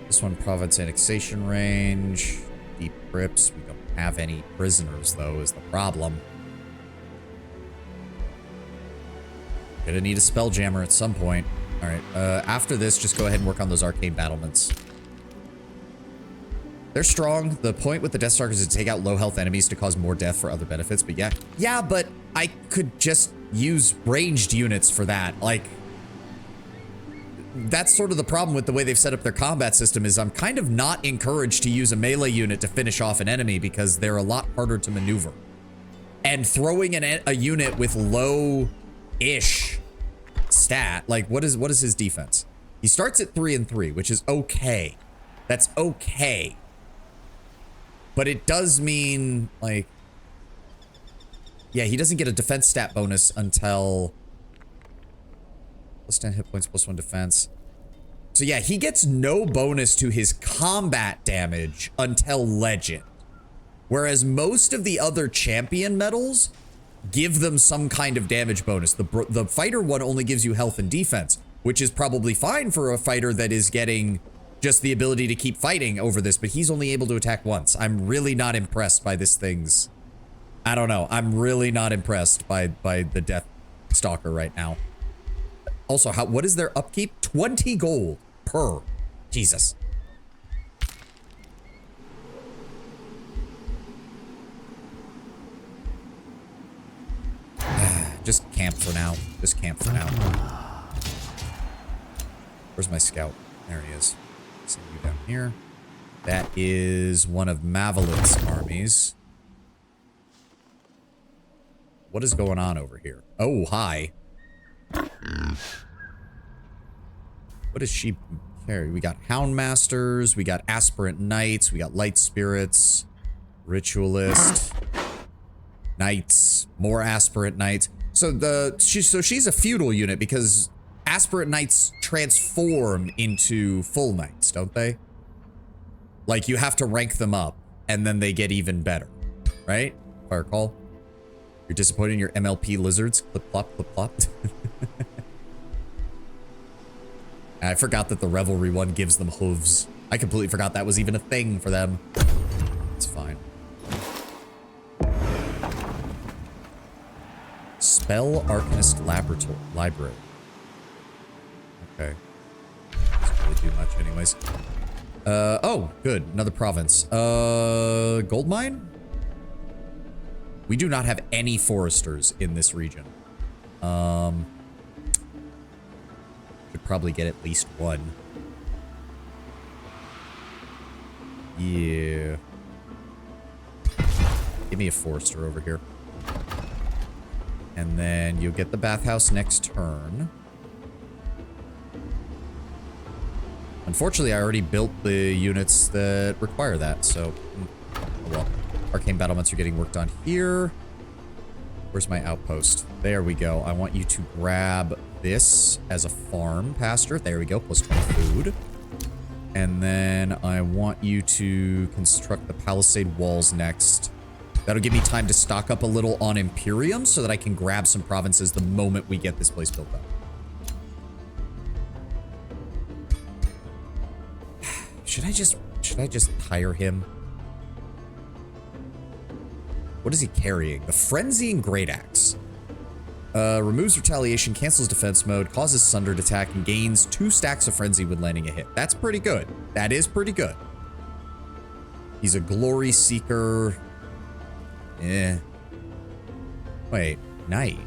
This one, province annexation range. deep crypts. We don't have any prisoners, though, is the problem. Gonna need a Spelljammer at some point. All right, after this, just go ahead and work on those arcane battlements. They're strong. The point with the Death Stalkers is to take out low health enemies to cause more death for other benefits, but yeah. Yeah, but I could just use ranged units for that. Like, that's sort of the problem with the way they've set up their combat system is I'm kind of not encouraged to use a melee unit to finish off an enemy because they're a lot harder to maneuver. And throwing a unit with low-ish stat, like what is his defense? He starts at 3 and 3, which is okay. That's okay. But it does mean, like, yeah, he doesn't get a defense stat bonus until plus 10 hit points, plus 1 defense. So yeah, he gets no bonus to his combat damage until legend. Whereas most of the other champion medals give them some kind of damage bonus. The fighter one only gives you health and defense, which is probably fine for a fighter that is getting just the ability to keep fighting over this, but he's only able to attack once. I'm really not impressed by this thing's... I don't know. I'm really not impressed by the Death Stalker right now. Also, what is their upkeep? 20 gold per. Jesus. Just camp for now. Just camp for now. Where's my scout? There he is. See you down here. That is one of Mavelit's armies. What is going on over here? Oh, hi. What does she carry? We got Houndmasters, we got Aspirant Knights, we got Light Spirits, Ritualist, Knights, more Aspirant Knights. So she's a feudal unit because Aspirant Knights transform into full Knights, don't they? Like, you have to rank them up, and then they get even better, right? Fire call. You're disappointed in your MLP lizards. Clip plop, clip plop. I forgot that the Revelry one gives them hooves. I completely forgot that was even a thing for them. It's fine. Spell Arcanist Library. Okay. Doesn't really do much anyways. Oh, good. Another province. Gold mine? We do not have any foresters in this region. Should probably get at least one. Yeah. Give me a forester over here. And then you'll get the bathhouse next turn. Unfortunately, I already built the units that require that, so... Oh well. Arcane battlements are getting worked on here. Where's my outpost? There we go. I want you to grab this as a farm pasture. There we go. Plus 20 food. And then I want you to construct the palisade walls next. That'll give me time to stock up a little on Imperium so that I can grab some provinces the moment we get this place built up. Should I just hire him? What is he carrying? The Frenzying Great Axe. Removes retaliation, cancels defense mode, causes sundered attack, and gains 2 stacks of frenzy when landing a hit. That's pretty good. That is pretty good. He's a glory seeker. Wait, knight.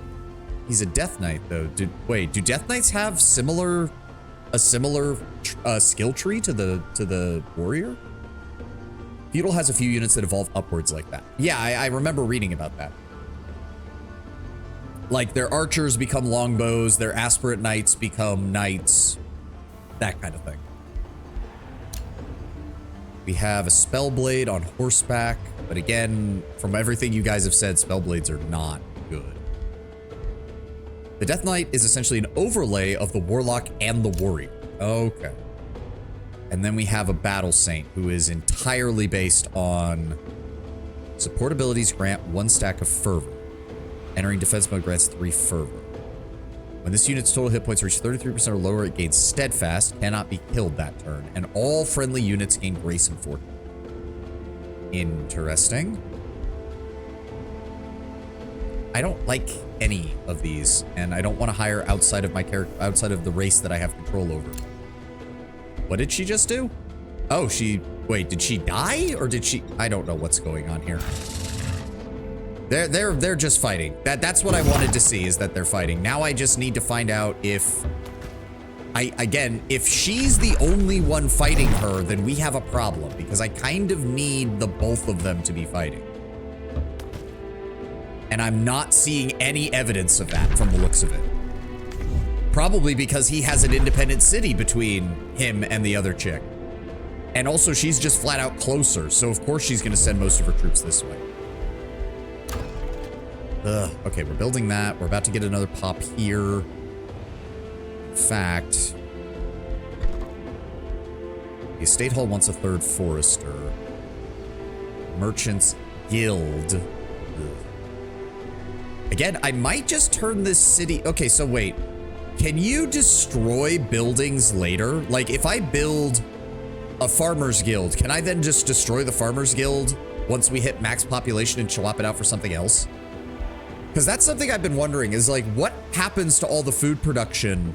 He's a death knight though. Do death knights have a similar skill tree to the warrior? Feudal has a few units that evolve upwards like that. Yeah, I remember reading about that. Like, their archers become longbows, their aspirant knights become knights. That kind of thing. We have a Spellblade on horseback, but again, from everything you guys have said, Spellblades are not good. The Death Knight is essentially an overlay of the Warlock and the Warrior. Okay. And then we have a Battle Saint, who is entirely based on support abilities grant 1 stack of fervor. Entering defense mode grants 3 fervor. When this unit's total hit points reach 33% or lower, it gains steadfast, cannot be killed that turn, and all friendly units gain grace and fortune. Interesting. I don't like any of these, and I don't want to hire outside of my character, outside of the race that I have control over. What did she just do? Oh, wait, did she die or did she? I don't know what's going on here. They're just fighting. That's what I wanted to see, is that they're fighting. Now I just need to find out if again, if she's the only one fighting her, then we have a problem, because I kind of need the both of them to be fighting. And I'm not seeing any evidence of that from the looks of it. Probably because he has an independent city between him and the other chick. And also she's just flat out closer, so of course she's gonna send most of her troops this way. Ugh, okay, we're building that. We're about to get another pop here. In fact, the estate hall wants a third forester. Merchants Guild. Ugh. Again, I might just turn this city. Okay, so wait. Can you destroy buildings later? Like, if I build a farmer's guild, can I then just destroy the farmer's guild once we hit max population and swap it out for something else? Because that's something I've been wondering, is like, what happens to all the food production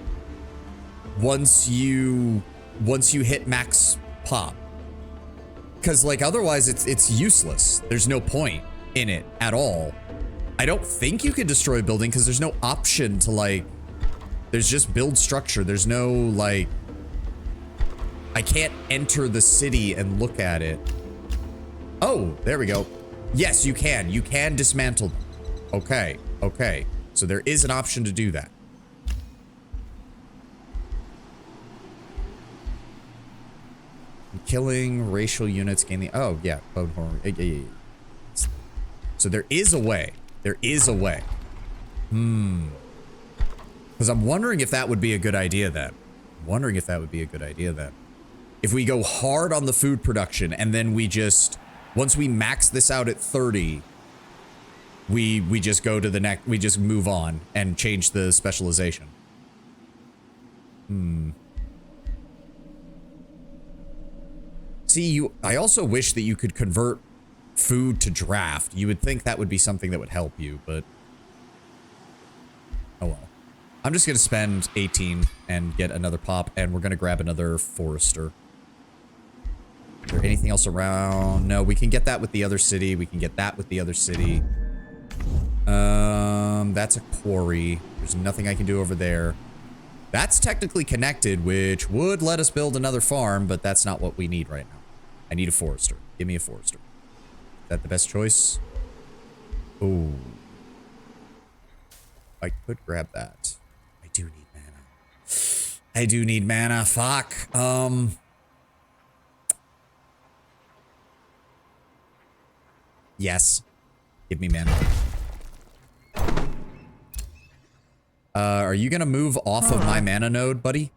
once you hit max pop? Because like, otherwise it's useless. There's no point in it at all. I don't think you can destroy a building because there's no option to like, there's just build structure. There's no like, I can't enter the city and look at it. Oh, there we go. Yes, you can. You can dismantle them. Okay, okay. So there is an option to do that. Killing racial units gain the... Oh, yeah. So there is a way. There is a way. Because I'm wondering if that would be a good idea then. If we go hard on the food production and then we just... Once we max this out at 30... We just go to the next, we just move on and change the specialization. See, I also wish that you could convert food to draft. You would think that would be something that would help you, but oh well. I'm just gonna spend 18 and get another pop, and we're gonna grab another forester. Is there anything else around? No, we can get that with the other city. We can get that with the other city. That's a quarry. There's nothing I can do over there. That's technically connected, which would let us build another farm, but that's not what we need right now. I need a forester. Give me a forester. Is that the best choice? Ooh. I could grab that. I do need mana. I do need mana. Fuck. Yes. Give me mana. Are you gonna move off of my mana node, buddy?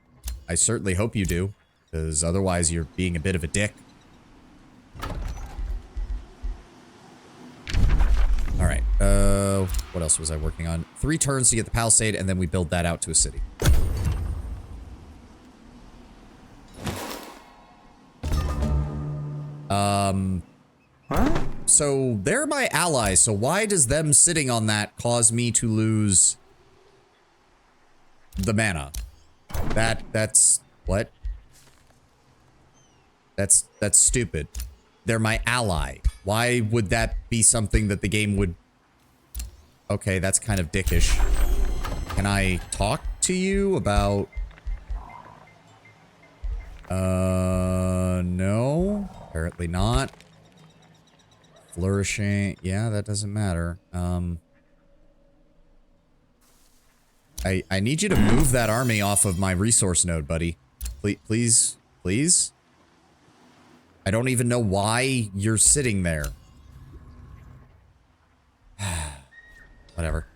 I certainly hope you do, because otherwise you're being a bit of a dick. Alright, what else was I working on? 3 turns to get the palisade, and then we build that out to a city. So they're my allies, so why does them sitting on that cause me to lose the mana? That's what? That's stupid. They're my ally. Why would that be something that the game would... Okay, that's kind of dickish. Can I talk to you about... No. Apparently not. Flourishing. Yeah, that doesn't matter. I need you to move that army off of my resource node, buddy. Please, please. I don't even know why you're sitting there. Whatever.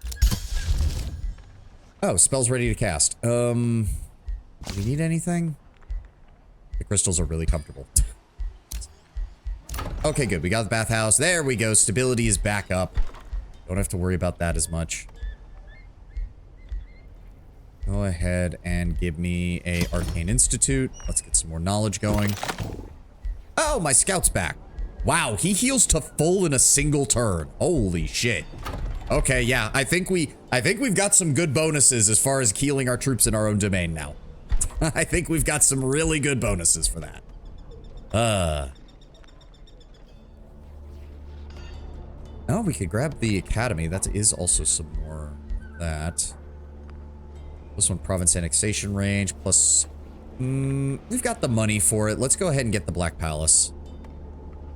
Oh, spell's ready to cast. Do we need anything? The crystals are really comfortable. Okay, good. We got the bathhouse. There we go. Stability is back up. Don't have to worry about that as much. Go ahead and give me a Arcane Institute. Let's get some more knowledge going. Oh, my scout's back. Wow, he heals to full in a single turn. Holy shit. Okay, yeah, I think we've got some good bonuses as far as healing our troops in our own domain now. I think we've got some really good bonuses for that. Oh, we could grab the academy. That is also some more of that. This one, province annexation range, plus... we've got the money for it. Let's go ahead and get the Black Palace.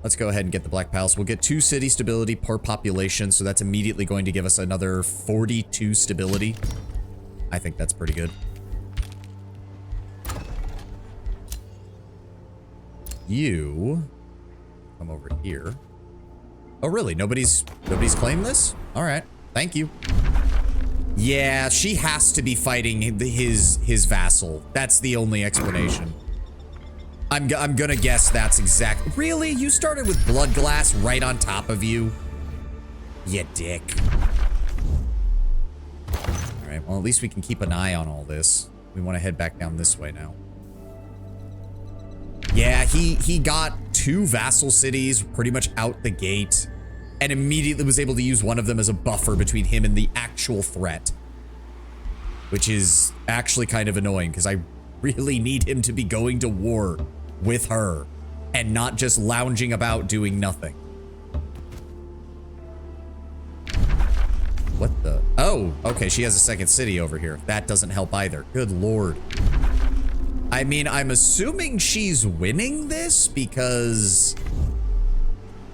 Let's go ahead and get the Black Palace. We'll get 2 city stability per population, so that's immediately going to give us another 42 stability. I think that's pretty good. You come over here. Oh, really? Nobody's claimed this? All right. Thank you. Yeah, she has to be fighting his vassal. That's the only explanation. I'm gonna guess that's exact. Really? You started with blood glass right on top of you? You dick. All right. Well, at least we can keep an eye on all this. We want to head back down this way now. Yeah, he got 2 vassal cities pretty much out the gate and immediately was able to use one of them as a buffer between him and the actual threat, which is actually kind of annoying because I really need him to be going to war with her and not just lounging about doing nothing. What the? Oh, okay, she has a second city over here. That doesn't help either. Good lord. I mean, I'm assuming she's winning this because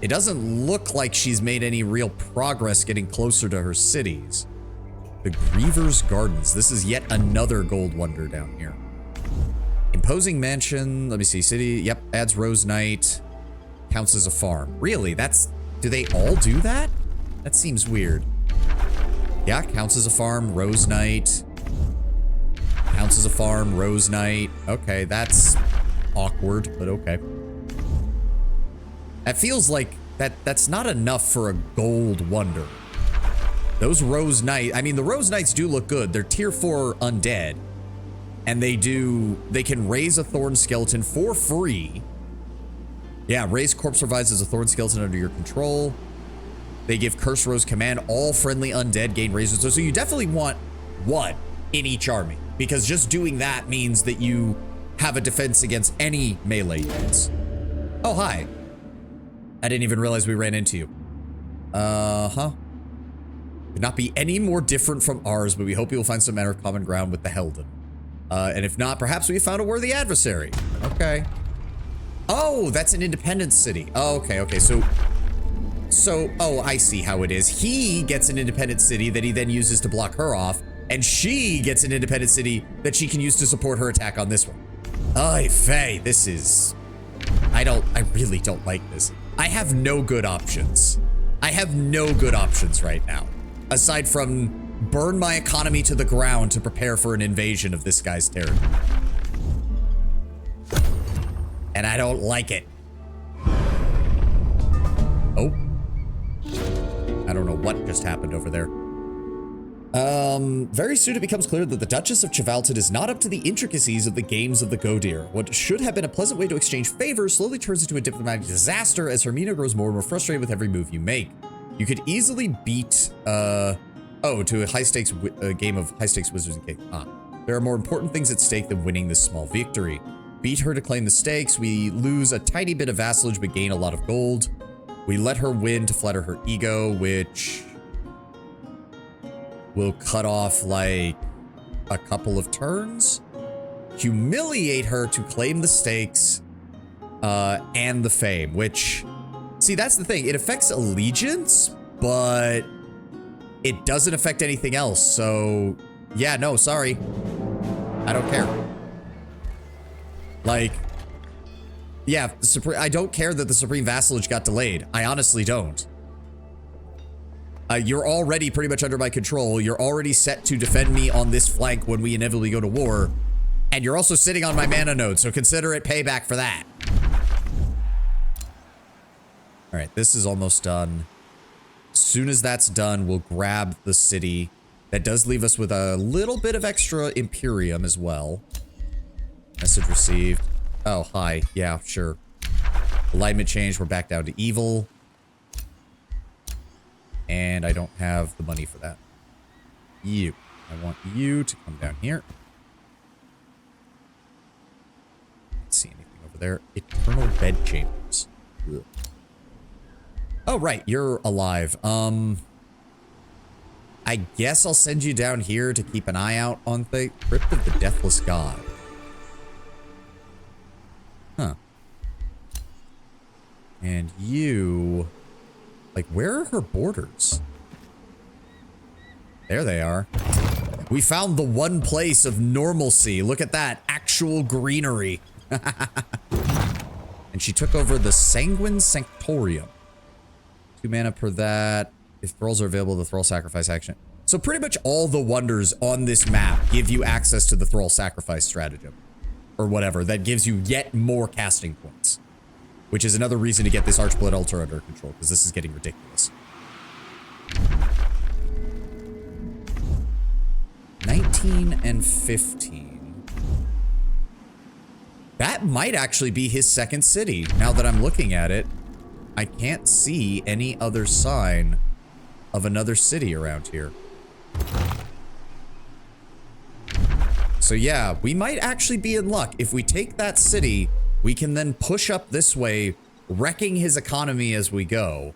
it doesn't look like she's made any real progress getting closer to her cities. The Griever's Gardens. This is yet another gold wonder down here. Imposing mansion. Let me see. City. Yep. Adds Rose Knight. Counts as a farm. Really? Do they all do that? That seems weird. Yeah. Counts as a farm. Rose Knight. Counts as a farm, Rose Knight. Okay, that's awkward, but okay. It feels like that's not enough for a gold wonder. Those Rose Knight, I mean, the Rose Knights do look good. They're tier 4 undead. And they can raise a thorn skeleton for free. Yeah, raise corpse revives as a thorn skeleton under your control. They give Curse Rose command. All friendly undead gain raises. So you definitely want 1 in each army. Because just doing that means that you have a defense against any melee units. Oh, hi. I didn't even realize we ran into you. Uh-huh. Could not be any more different from ours, but we hope you will find some manner of common ground with the Helden. And if not, perhaps we found a worthy adversary. Okay. Oh, that's an independent city. Oh, okay. So, oh, I see how it is. He gets an independent city that he then uses to block her off. And she gets an independent city that she can use to support her attack on this one. Ay, Faye, this is... I really don't like this. I have no good options. I have no good options right now. Aside from burn my economy to the ground to prepare for an invasion of this guy's territory. And I don't like it. Oh. I don't know what just happened over there. Very soon it becomes clear that the Duchess of Chevalton is not up to the intricacies of the games of the Godir. What should have been a pleasant way to exchange favors slowly turns into a diplomatic disaster as Hermina grows more and more frustrated with every move you make. You could easily beat, to a high-stakes game of high-stakes Wizards and Kings. There are more important things at stake than winning this small victory. Beat her to claim the stakes. We lose a tiny bit of vassalage but gain a lot of gold. We let her win to flatter her ego, which... we'll cut off, like, a couple of turns. Humiliate her to claim the stakes, and the fame, which... see, that's the thing. It affects allegiance, but it doesn't affect anything else, so... yeah, no, sorry. I don't care. Like... yeah, I don't care that the Supreme Vassalage got delayed. I honestly don't. You're already pretty much under my control. You're already set to defend me on this flank when we inevitably go to war. And you're also sitting on my mana node, so consider it payback for that. All right, this is almost done. As soon as that's done, we'll grab the city. That does leave us with a little bit of extra Imperium as well. Message received. Oh, hi. Yeah, sure. Alignment change, we're back down to evil. And I don't have the money for that. You. I want you to come down here. Can't see anything over there. Eternal bed chambers. Ugh. Oh, right. You're alive. I guess I'll send you down here to keep an eye out on the Crypt of the Deathless God. Huh. And you... Like, where are her borders? There they are. We found the one place of normalcy. Look at that. Actual greenery. And she took over the Sanguine Sanctorium. 2 mana per that. If thralls are available, the thrall sacrifice action. So pretty much all the wonders on this map give you access to the thrall sacrifice stratagem. Or whatever. That gives you yet more casting points. Which is another reason to get this Archblood altar under control. Because this is getting ridiculous. 19 and 15. That might actually be his second city. Now that I'm looking at it. I can't see any other sign of another city around here. So yeah, we might actually be in luck. If we take that city, we can then push up this way, wrecking his economy as we go.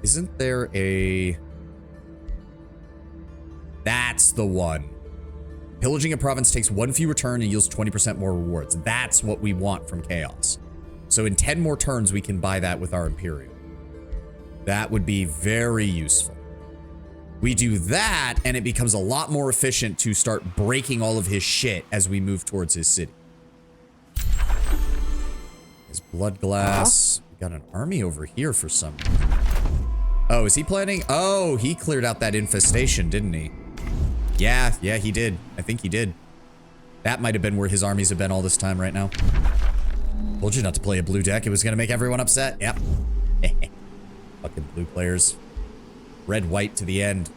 Isn't there a... That's the one. Pillaging a province takes 1 fewer turn and yields 20% more rewards. That's what we want from Chaos. So in 10 more turns, we can buy that with our Imperial. That would be very useful. We do that, and it becomes a lot more efficient to start breaking all of his shit as we move towards his city. His blood glass. We got an army over here for some reason. Oh, is he planning? Oh, he cleared out that infestation, didn't he? Yeah, he did. I think he did. That might have been where his armies have been all this time right now. Told you not to play a blue deck. It was going to make everyone upset. Yep. Fucking blue players. Red, white to the end.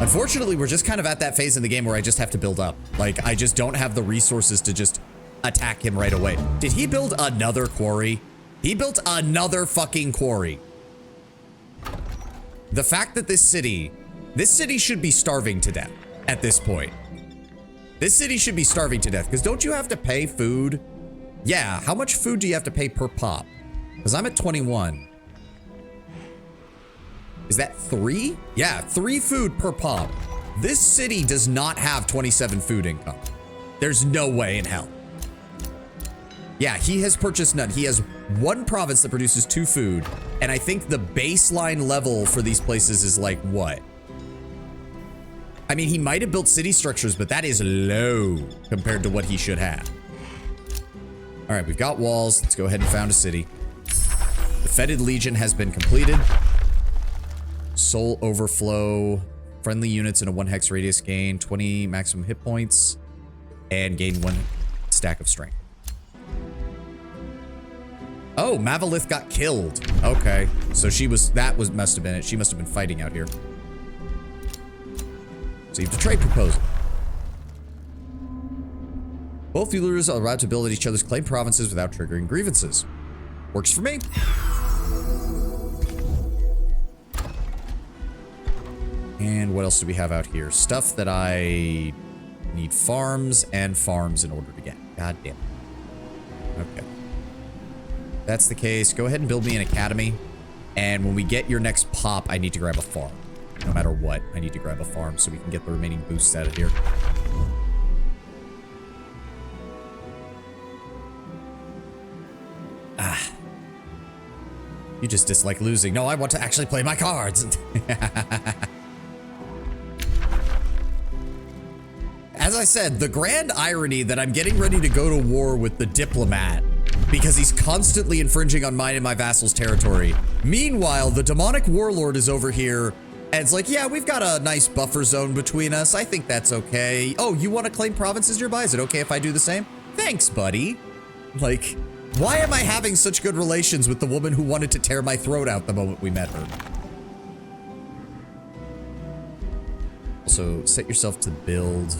Unfortunately, we're just kind of at that phase in the game where I just have to build up. Like, I just don't have the resources to just attack him right away. Did he build another quarry? He built another fucking quarry. The fact that this city should be starving to death at this point. This city should be starving to death, because don't you have to pay food? Yeah, how much food do you have to pay per pop? Because I'm at 21. Is that 3? Yeah, 3 food per pop. This city does not have 27 food income. There's no way in hell. Yeah, he has purchased none. He has 1 province that produces 2 food, and I think the baseline level for these places is like what? I mean, he might have built city structures, but that is low compared to what he should have. All right, we've got walls. Let's go ahead and found a city. The Fetid Legion has been completed. Soul Overflow. Friendly units in a 1 hex radius gain 20 maximum hit points and gain 1 stack of strength. Oh, Mavalith got killed. Okay, so must have been it. She must have been fighting out here. Received a trade proposal. Both rulers are allowed to build at each other's claimed provinces without triggering grievances. Works for me. And what else do we have out here? Stuff that I need farms and farms in order to get. God damn it. Okay. That's the case. Go ahead and build me an academy. And when we get your next pop, I need to grab a farm. No matter what, I need to grab a farm so we can get the remaining boosts out of here. Ah. You just dislike losing. No, I want to actually play my cards. As I said, the grand irony that I'm getting ready to go to war with the diplomat because he's constantly infringing on mine and my vassal's territory. Meanwhile, the demonic warlord is over here and it's like, yeah, we've got a nice buffer zone between us. I think that's okay. Oh, you want to claim provinces nearby? Is it okay if I do the same? Thanks, buddy. Like, why am I having such good relations with the woman who wanted to tear my throat out the moment we met her? Also, set yourself to build.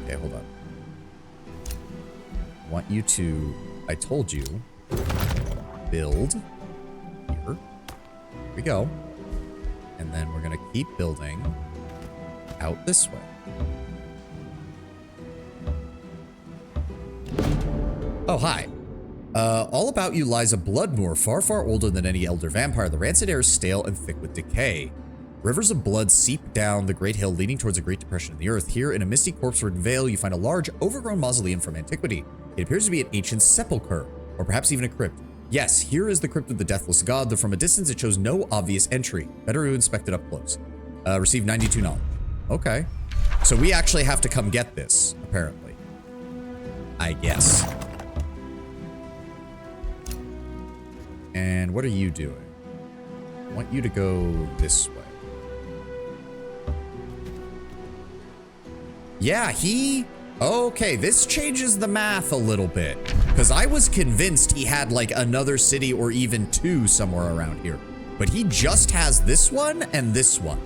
Okay, hold on. I want you to, I told you, build here. Here we go. And then we're gonna keep building out this way. Oh, hi. All about you lies a blood moor far, far older than any elder vampire. The rancid air is stale and thick with decay. Rivers of blood seep down the great hill leading towards a great depression in the earth. Here, in a misty corpse-ridden vale, you find a large, overgrown mausoleum from antiquity. It appears to be an ancient sepulchre, or perhaps even a crypt. Yes, here is the crypt of the deathless god, though from a distance it shows no obvious entry. Better to inspect it up close. Receive 92 knowledge. Okay. So we actually have to come get this, apparently. I guess. And what are you doing? I want you to go this way. Yeah, okay, this changes the math a little bit. Because I was convinced he had like another city or even two somewhere around here. But he just has this one and this one.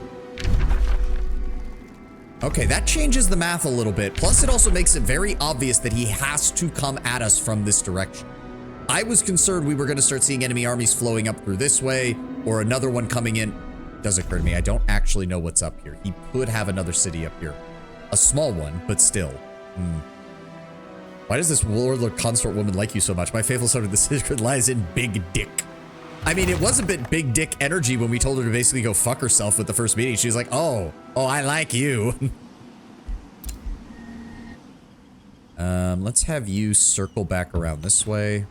Okay, that changes the math a little bit. Plus, it also makes it very obvious that he has to come at us from this direction. I was concerned we were going to start seeing enemy armies flowing up through this way, or another one coming in. Does occur to me, I don't actually know what's up here. He could have another city up here. A small one, but still. Why does this warlord consort woman like you so much? My faithful son of the secret lies in Big Dick. I mean, it was a bit Big Dick energy when we told her to basically go fuck herself with the first meeting. She was like, oh, I like you. Let's have you circle back around this way.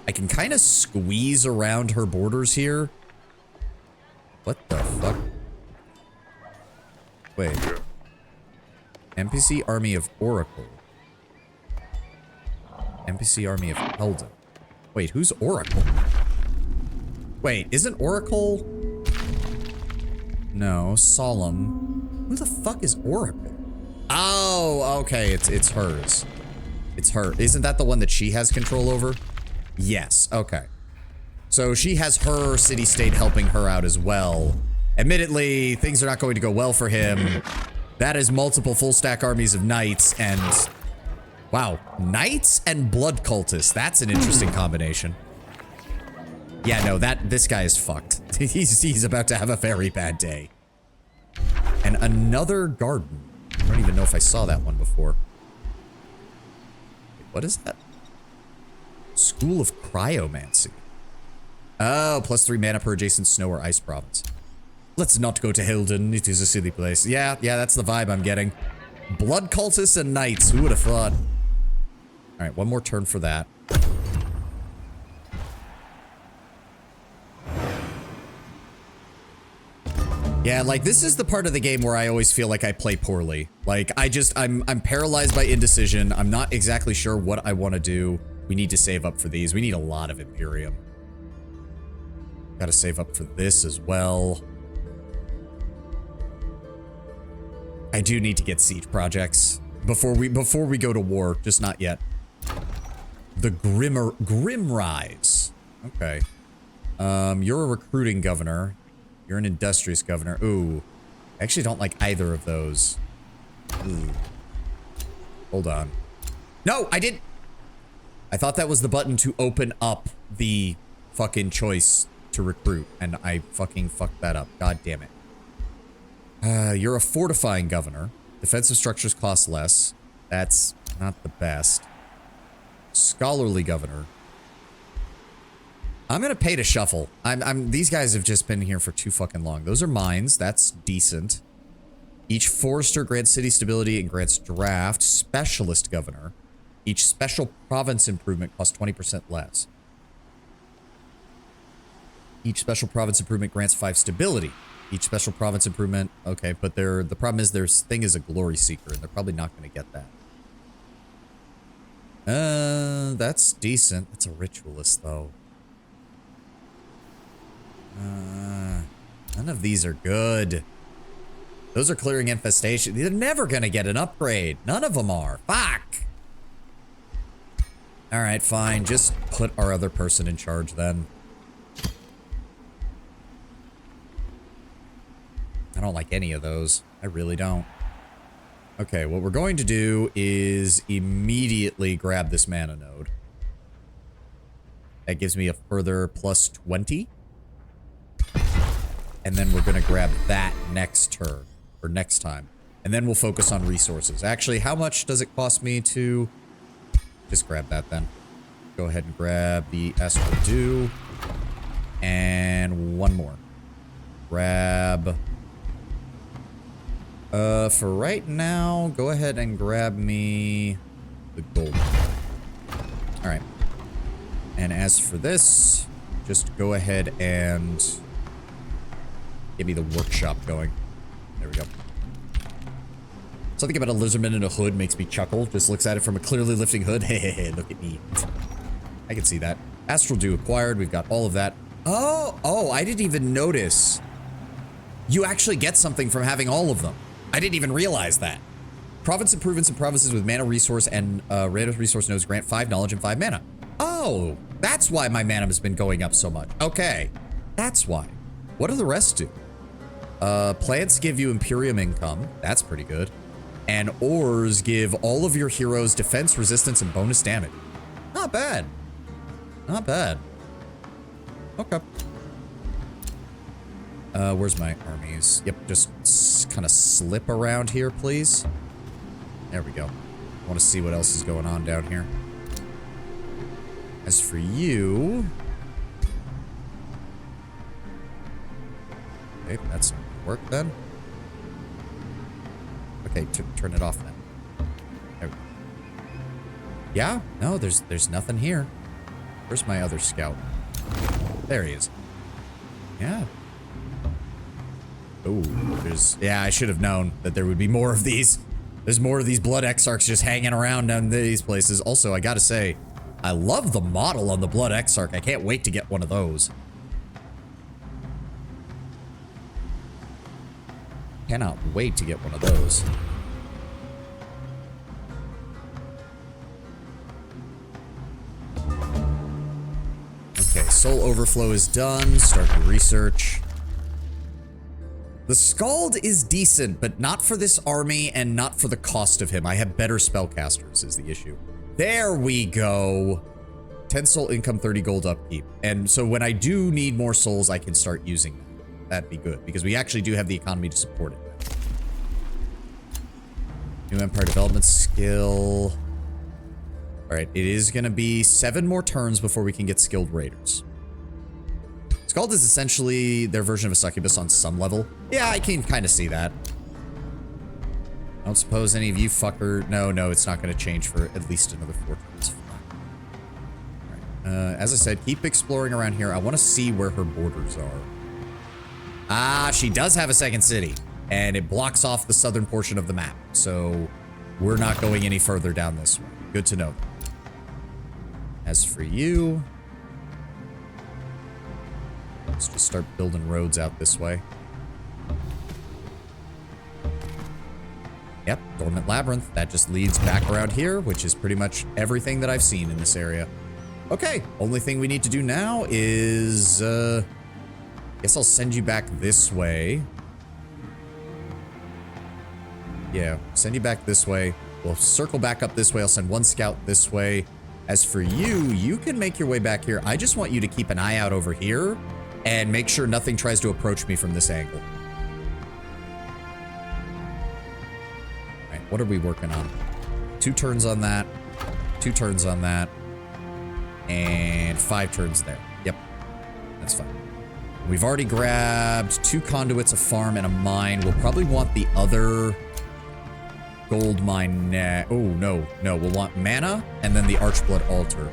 I can kind of squeeze around her borders here. What the fuck? Wait. NPC Army of Oracle. NPC Army of Eldon. Wait, who's Oracle? Wait, isn't Oracle? No, Solemn. Who the fuck is Oracle? Oh, okay, it's hers. It's her. Isn't that the one that she has control over? Yes, okay. So she has her city-state helping her out as well. Admittedly, things are not going to go well for him. That is multiple full-stack armies of knights and... Wow, knights and blood cultists. That's an interesting combination. Yeah, no, this guy is fucked. He's about to have a very bad day. And another garden. I don't even know if I saw that one before. Wait, what is that? School of Cryomancy. Oh, +3 mana per adjacent snow or ice province. Let's not go to Hilden. It is a silly place. Yeah, that's the vibe I'm getting. Blood cultists and knights. Who would have thought? All right, one more turn for that. Yeah, like this is the part of the game where I always feel like I play poorly. Like I'm paralyzed by indecision. I'm not exactly sure what I want to do. We need to save up for these. We need a lot of Imperium. Got to save up for this as well. I do need to get siege projects before we go to war, just not yet. The Grim Rise. Okay. You're a recruiting governor. You're an industrious governor. Ooh. I actually don't like either of those. Ooh. Hold on. No, I didn't. I thought that was the button to open up the fucking choice to recruit, and I fucking fucked that up. God damn it. You're a fortifying governor. Defensive structures cost less. That's not the best. Scholarly governor. I'm gonna pay to shuffle. These guys have just been here for too fucking long. Those are mines. That's decent. Each forester grants city stability and grants draft. Specialist governor. Each special province improvement costs 20% less. Each special province improvement grants 5 stability. Each special province improvement, okay, but the problem is their thing is a glory seeker, and they're probably not going to get that. That's decent. It's a ritualist, though. None of these are good. Those are clearing infestation. They're never going to get an upgrade. None of them are. Fuck. All right, fine. Just put our other person in charge then. don't like any of those. I really don't. Okay, what we're going to do is immediately grab this mana node. That gives me a further plus 20. And then we're going to grab that next turn, or next time. And then we'll focus on resources. Actually, how much does it cost me to... Just grab that then. Go ahead and grab the Astral Dew. And one more. Grab... for right now, go ahead and grab me the gold. Alright. And as for this, just go ahead and get me the workshop going. There we go. Something about a lizardman in a hood makes me chuckle. Just looks at it from a clearly lifting hood. Hey, look at me. I can see that. Astral Dew acquired. We've got all of that. Oh, I didn't even notice. You actually get something from having all of them. I didn't even realize that. Province improvements and provinces with mana resource and random resource nodes grant 5 knowledge and 5 mana. Oh, that's why my mana has been going up so much. Okay, that's why. What do the rest do? Plants give you Imperium income. That's pretty good. And ores give all of your heroes defense, resistance, and bonus damage. Not bad. Not bad. Okay. Where's my armies? Yep, just kind of slip around here, please. There we go. I want to see what else is going on down here. As for you... Okay, that's not gonna work then. Okay, turn it off then. There we go. Yeah? No, there's nothing here. Where's my other scout? There he is. Yeah. Oh, yeah, I should have known that there would be more of these. There's more of these Blood Exarchs just hanging around down these places. Also, I gotta say, I love the model on the Blood Exarch. I can't wait to get one of those. Cannot wait to get one of those. Okay, Soul Overflow is done. Start the research. The Scald is decent, but not for this army and not for the cost of him. I have better spellcasters is the issue. There we go. 10 soul income, 30 gold upkeep. And so when I do need more souls, I can start using them. That'd be good, because we actually do have the economy to support it. New Empire Development Skill. Alright, it is going to be 7 more turns before we can get Skilled Raiders. Scald is essentially their version of a succubus on some level. Yeah, I can kind of see that. I don't suppose any of you fucker... No, it's not going to change for at least another 4 turns. Alright, as I said, keep exploring around here. I want to see where her borders are. Ah, she does have a second city. And it blocks off the southern portion of the map. So, we're not going any further down this way. Good to know. As for you... let's just start building roads out this way. Yep, Dormant Labyrinth. That just leads back around here, which is pretty much everything that I've seen in this area. Okay, only thing we need to do now is, guess I'll send you back this way. Yeah, send you back this way. We'll circle back up this way. I'll send 1 scout this way. As for you, you can make your way back here. I just want you to keep an eye out over here and make sure nothing tries to approach me from this angle. All right, what are we working on? 2 turns on that, 2 turns on that, and 5 turns there. Yep, that's fine. We've already grabbed 2 conduits, a farm, and a mine. We'll probably want the other gold mine. Oh, no. We'll want mana and then the Archblood Altar.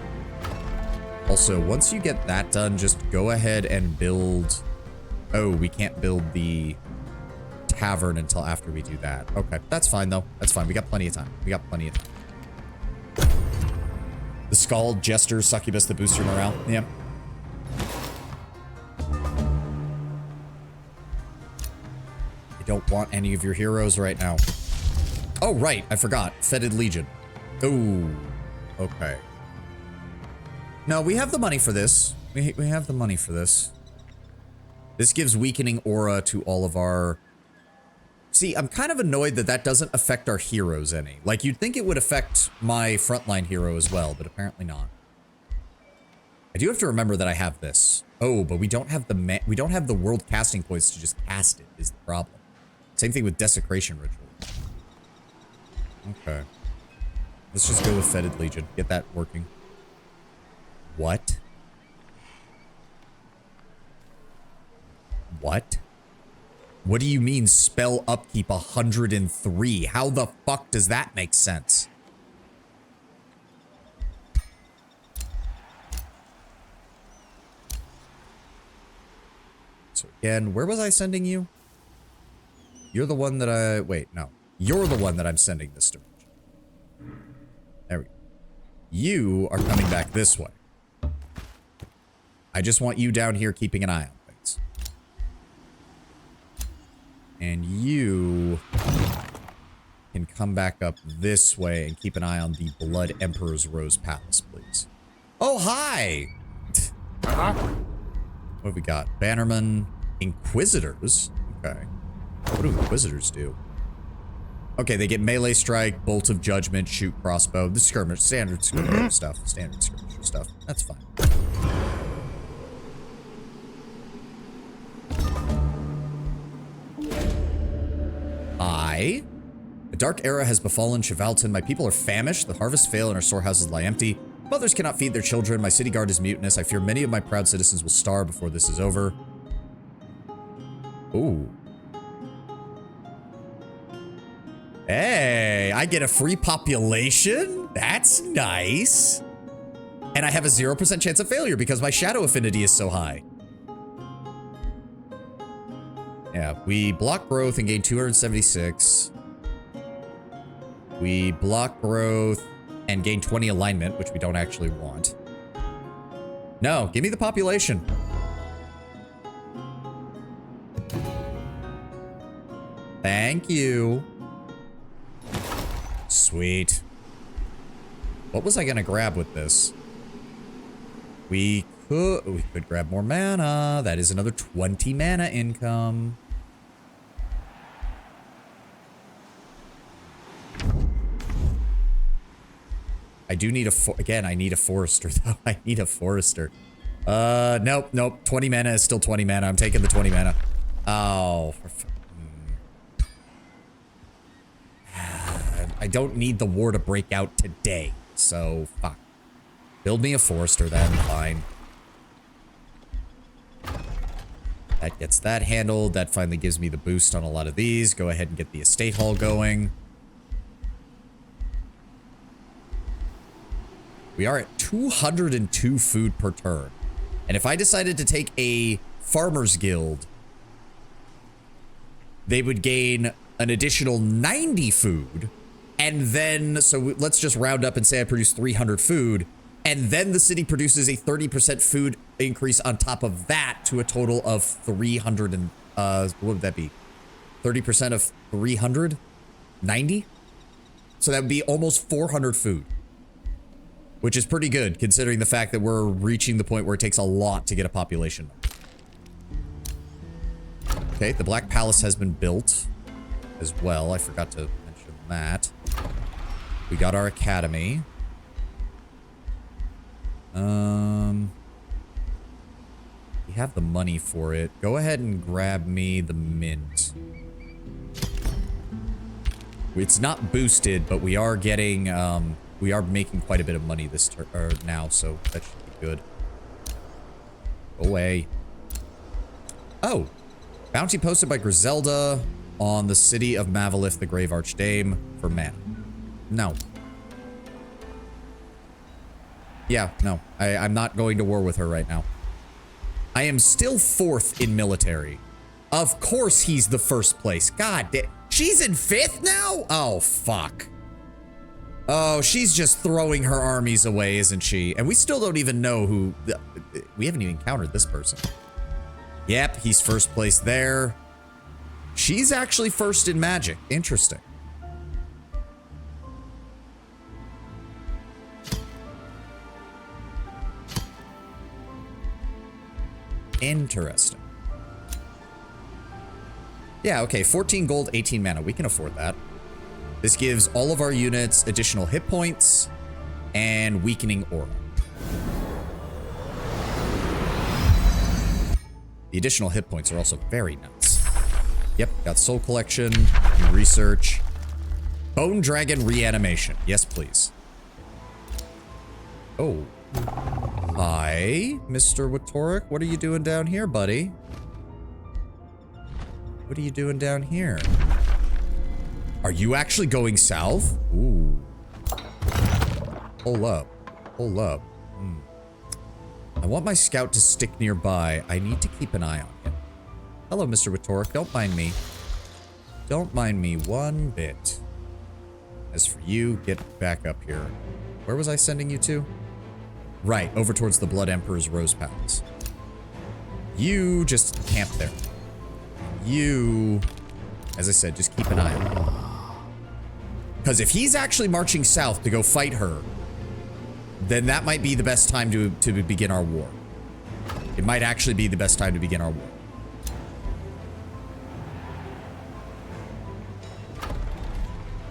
Also, once you get that done, just go ahead and build... oh, we can't build the tavern until after we do that. Okay, that's fine, though. That's fine. We got plenty of time. The Scald, Jester, Succubus, the booster morale. Yeah. I don't want any of your heroes right now. Oh, right. I forgot. Fetid Legion. Oh, okay. No, we have the money for this. We have the money for this. This gives weakening aura to all of our See, I'm kind of annoyed that that doesn't affect our heroes any. Like, you'd think it would affect my frontline hero as well, but apparently not. I do have to remember that I have this. Oh, but we don't have the world casting points to just cast it, is the problem. Same thing with Desecration Ritual. Okay. Let's just go with Fetid Legion. Get that working. What? What? What do you mean spell upkeep 103? How the fuck does that make sense? So again, where was I sending you? You're the one that I... Wait, no. You're the one that I'm sending this direction. There we go. You are coming back this way. I just want you down here keeping an eye on things. And you can come back up this way and keep an eye on the Blood Emperor's Rose Palace, please. Oh, hi! What have we got? Bannerman, Inquisitors. Okay. What do Inquisitors do? Okay, they get melee strike, bolt of judgment, shoot crossbow, the skirmish, standard skirmish stuff. Standard skirmish stuff. That's fine. A dark era has befallen Chevalton. My people are famished, the harvests fail, and our storehouses lie empty. Mothers cannot feed their children. My city guard is mutinous. I fear many of my proud citizens will starve before this is over. Ooh. Hey, I get a free population? That's nice. And I have a 0% chance of failure because my shadow affinity is so high. Yeah, we block growth and gain 276. We block growth and gain 20 alignment, which we don't actually want. No, give me the population. Thank you. Sweet. What was I gonna grab with this? We could grab more mana. That is another 20 mana income. I do need again, I need a forester though. I need a forester. Nope. 20 mana is still 20 mana. I'm taking the 20 mana. Oh. I don't need the war to break out today. So, fuck. Build me a forester then, fine. That gets that handled. That finally gives me the boost on a lot of these. Go ahead and get the estate hall going. We are at 202 food per turn. And if I decided to take a farmer's guild, they would gain an additional 90 food. And then, so let's just round up and say I produce 300 food. And then the city produces a 30% food increase on top of that to a total of 300 and, what would that be? 30% of 300? 90? So that would be almost 400 food. Which is pretty good, considering the fact that we're reaching the point where it takes a lot to get a population. Okay, the Black Palace has been built as well. I forgot to mention that. We got our academy. We have the money for it. Go ahead and grab me the mint. It's not boosted, but we are getting, we are making quite a bit of money this now, so that should be good. Go away. Oh. Bounty posted by Griselda on the city of Mavalith, the Grave Archdame, for mana. No. Yeah, no. I'm not going to war with her right now. I am still 4th in military. Of course he's the first place. God damn. She's in 5th now? Oh, fuck. Oh, she's just throwing her armies away, isn't she? And we still don't even know who... We haven't even encountered this person. Yep, he's first place there. She's actually first in magic. Interesting. Interesting. Yeah, okay, 14 gold, 18 mana. We can afford that. This gives all of our units additional hit points and weakening aura. The additional hit points are also very nice. Yep, got soul collection, new research. Bone dragon reanimation. Yes, please. Oh. Hi, Mr. Watoric. What are you doing down here, buddy? What are you doing down here? Are you actually going south? Ooh. Hold up. Hold up. I want my scout to stick nearby. I need to keep an eye on him. Hello, Mr. Watoric. Don't mind me. Don't mind me one bit. As for you, get back up here. Where was I sending you to? Right, over towards the Blood Emperor's Rose Palace. You just camp there. You, as I said, just keep an eye on him. Because if he's actually marching south to go fight her, then that might be the best time to begin our war. It might actually be the best time to begin our war.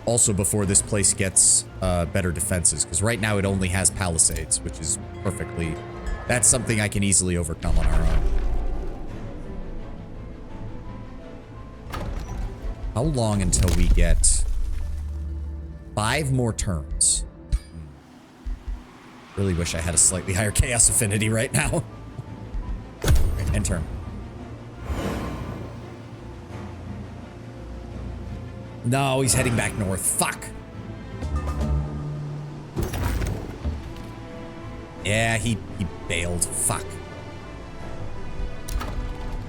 Also before this place gets better defenses, because right now it only has palisades, which is perfectly... That's something I can easily overcome on our own. How long until we get 5 more turns? Really wish I had a slightly higher chaos affinity right now. Right, end turn. No, he's heading back north. Fuck. Yeah, he bailed. Fuck.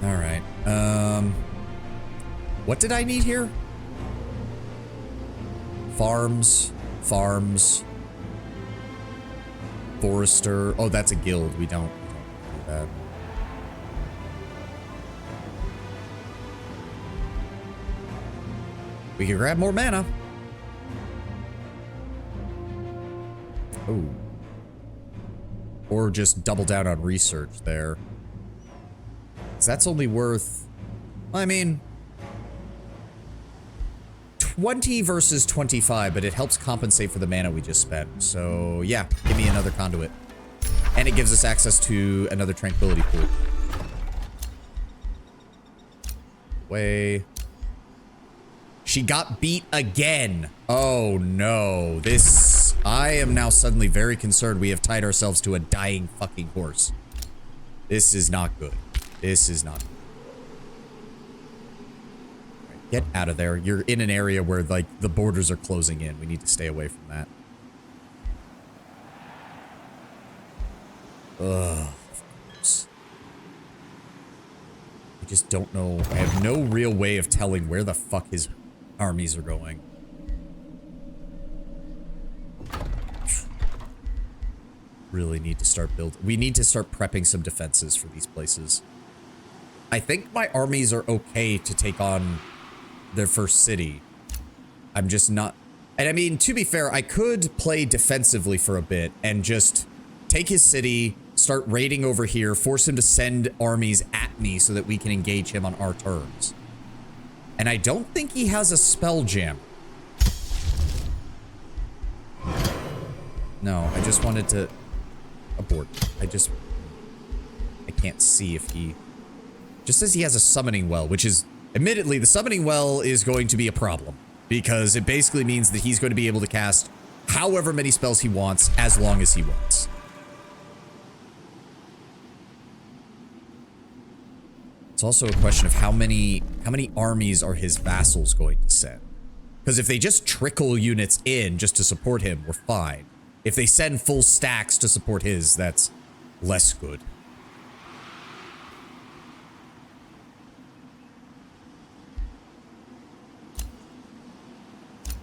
All right. What did I need here? Farms. Forester. Oh, that's a guild. We don't do that. We can grab more mana. Oh. Or just double down on research there. 'Cause that's only worth... I mean... 20 versus 25, but it helps compensate for the mana we just spent. So, yeah, give me another conduit. And it gives us access to another tranquility pool. Way. She got beat again. Oh, no. This... I am now suddenly very concerned we have tied ourselves to a dying fucking horse. This is not good. This is not good. Get out of there. You're in an area where, like, the borders are closing in. We need to stay away from that. Ugh. Of course. I just don't know. I have no real way of telling where the fuck his armies are going. Really need to start building. We need to start prepping some defenses for these places. I think my armies are okay to take on their first city. I'm just not... And I mean, to be fair, I could play defensively for a bit and just take his city, start raiding over here, force him to send armies at me so that we can engage him on our terms. And I don't think he has a spell jam. No, I just wanted to... abort. I can't see if he... Just says he has a summoning well, which is... Admittedly, the summoning well is going to be a problem, because it basically means that he's going to be able to cast however many spells he wants, as long as he wants. It's also a question of how many armies are his vassals going to send. Because if they just trickle units in just to support him, we're fine. If they send full stacks to support his, that's less good.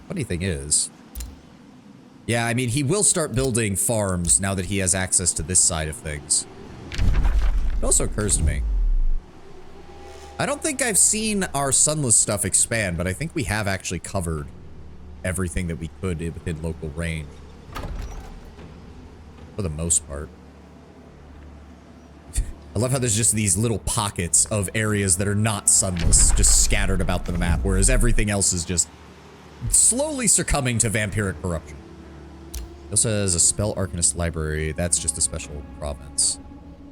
Funny thing is... Yeah, I mean, he will start building farms now that he has access to this side of things. It also occurs to me. I don't think I've seen our Sunless stuff expand, but I think we have actually covered everything that we could within local range. For the most part. I love how there's just these little pockets of areas that are not sunless, just scattered about the map, whereas everything else is just slowly succumbing to vampiric corruption. It also has a Spell Arcanist Library. That's just a special province.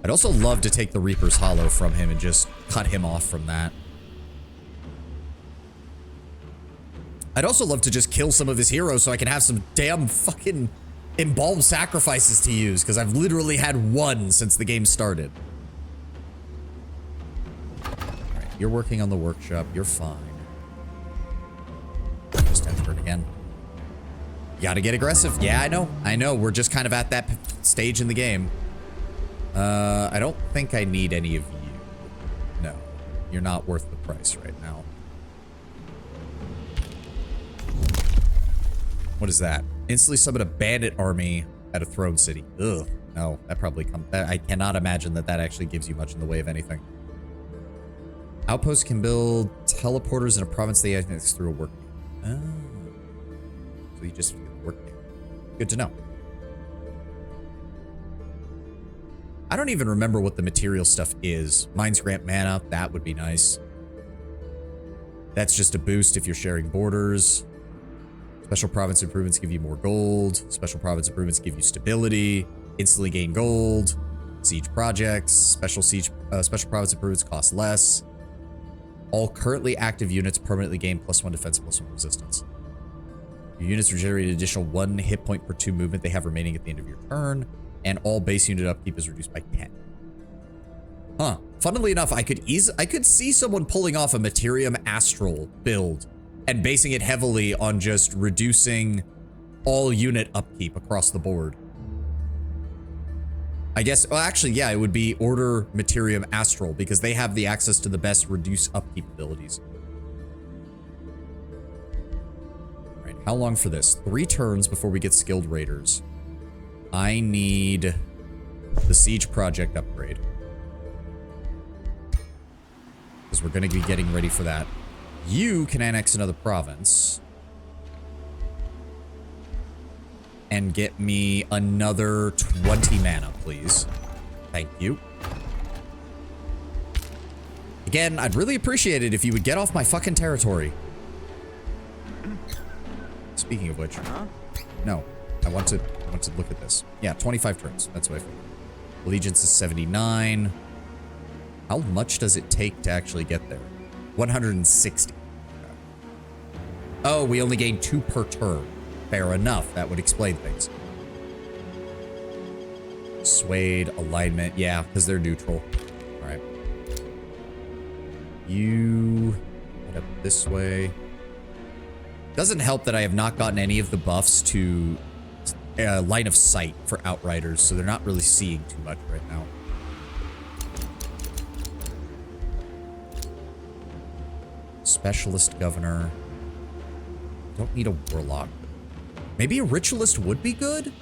I'd also love to take the Reaper's Hollow from him and just cut him off from that. I'd also love to just kill some of his heroes so I can have some damn fucking embalmed sacrifices to use, because I've literally had one since the game started. Alright, you're working on the workshop. You're fine. Just enter it again. You gotta get aggressive. Yeah, I know. I know. We're just kind of at that stage in the game. I don't think I need any of you. No. You're not worth the price right now. What is that? Instantly summon a bandit army at a throne city. Ugh. No, that probably comes... I cannot imagine that that actually gives you much in the way of anything. Outposts can build teleporters in a province they annex through a work game. Oh. So you just work game. Good to know. I don't even remember what the material stuff is. Mines grant mana. That would be nice. That's just a boost if you're sharing borders. Special province improvements give you more gold. Special province improvements give you stability. Instantly gain gold. Siege projects. Special province improvements cost less. All currently active units permanently gain +1 defense, +1 resistance. Your units regenerate an additional 1 hit point per 2 movement they have remaining at the end of your turn. And all base unit upkeep is reduced by 10. Huh. Funnily enough, I could see someone pulling off a Materium Astral build and basing it heavily on just reducing all unit upkeep across the board. I guess, well, actually, yeah, it would be Order Materium Astral because they have the access to the best reduce upkeep abilities. All right, how long for this? 3 turns before we get skilled raiders. I need the Siege Project upgrade. Because we're going to be getting ready for that. You can annex another province. And get me another 20 mana, please. Thank you. Again, I'd really appreciate it if you would get off my fucking territory. Speaking of which, no, I want to look at this. Yeah, 25 turns. That's what I figured. Allegiance is 79. How much does it take to actually get there? 160. Okay. Oh, we only gain 2 per turn. Fair enough. That would explain things. Swayed, alignment. Yeah, because they're neutral. All right. You head up this way. Doesn't help that I have not gotten any of the buffs to line of sight for Outriders, so they're not really seeing too much right now. Specialist Governor. Don't need a Warlock. Maybe a Ritualist would be good?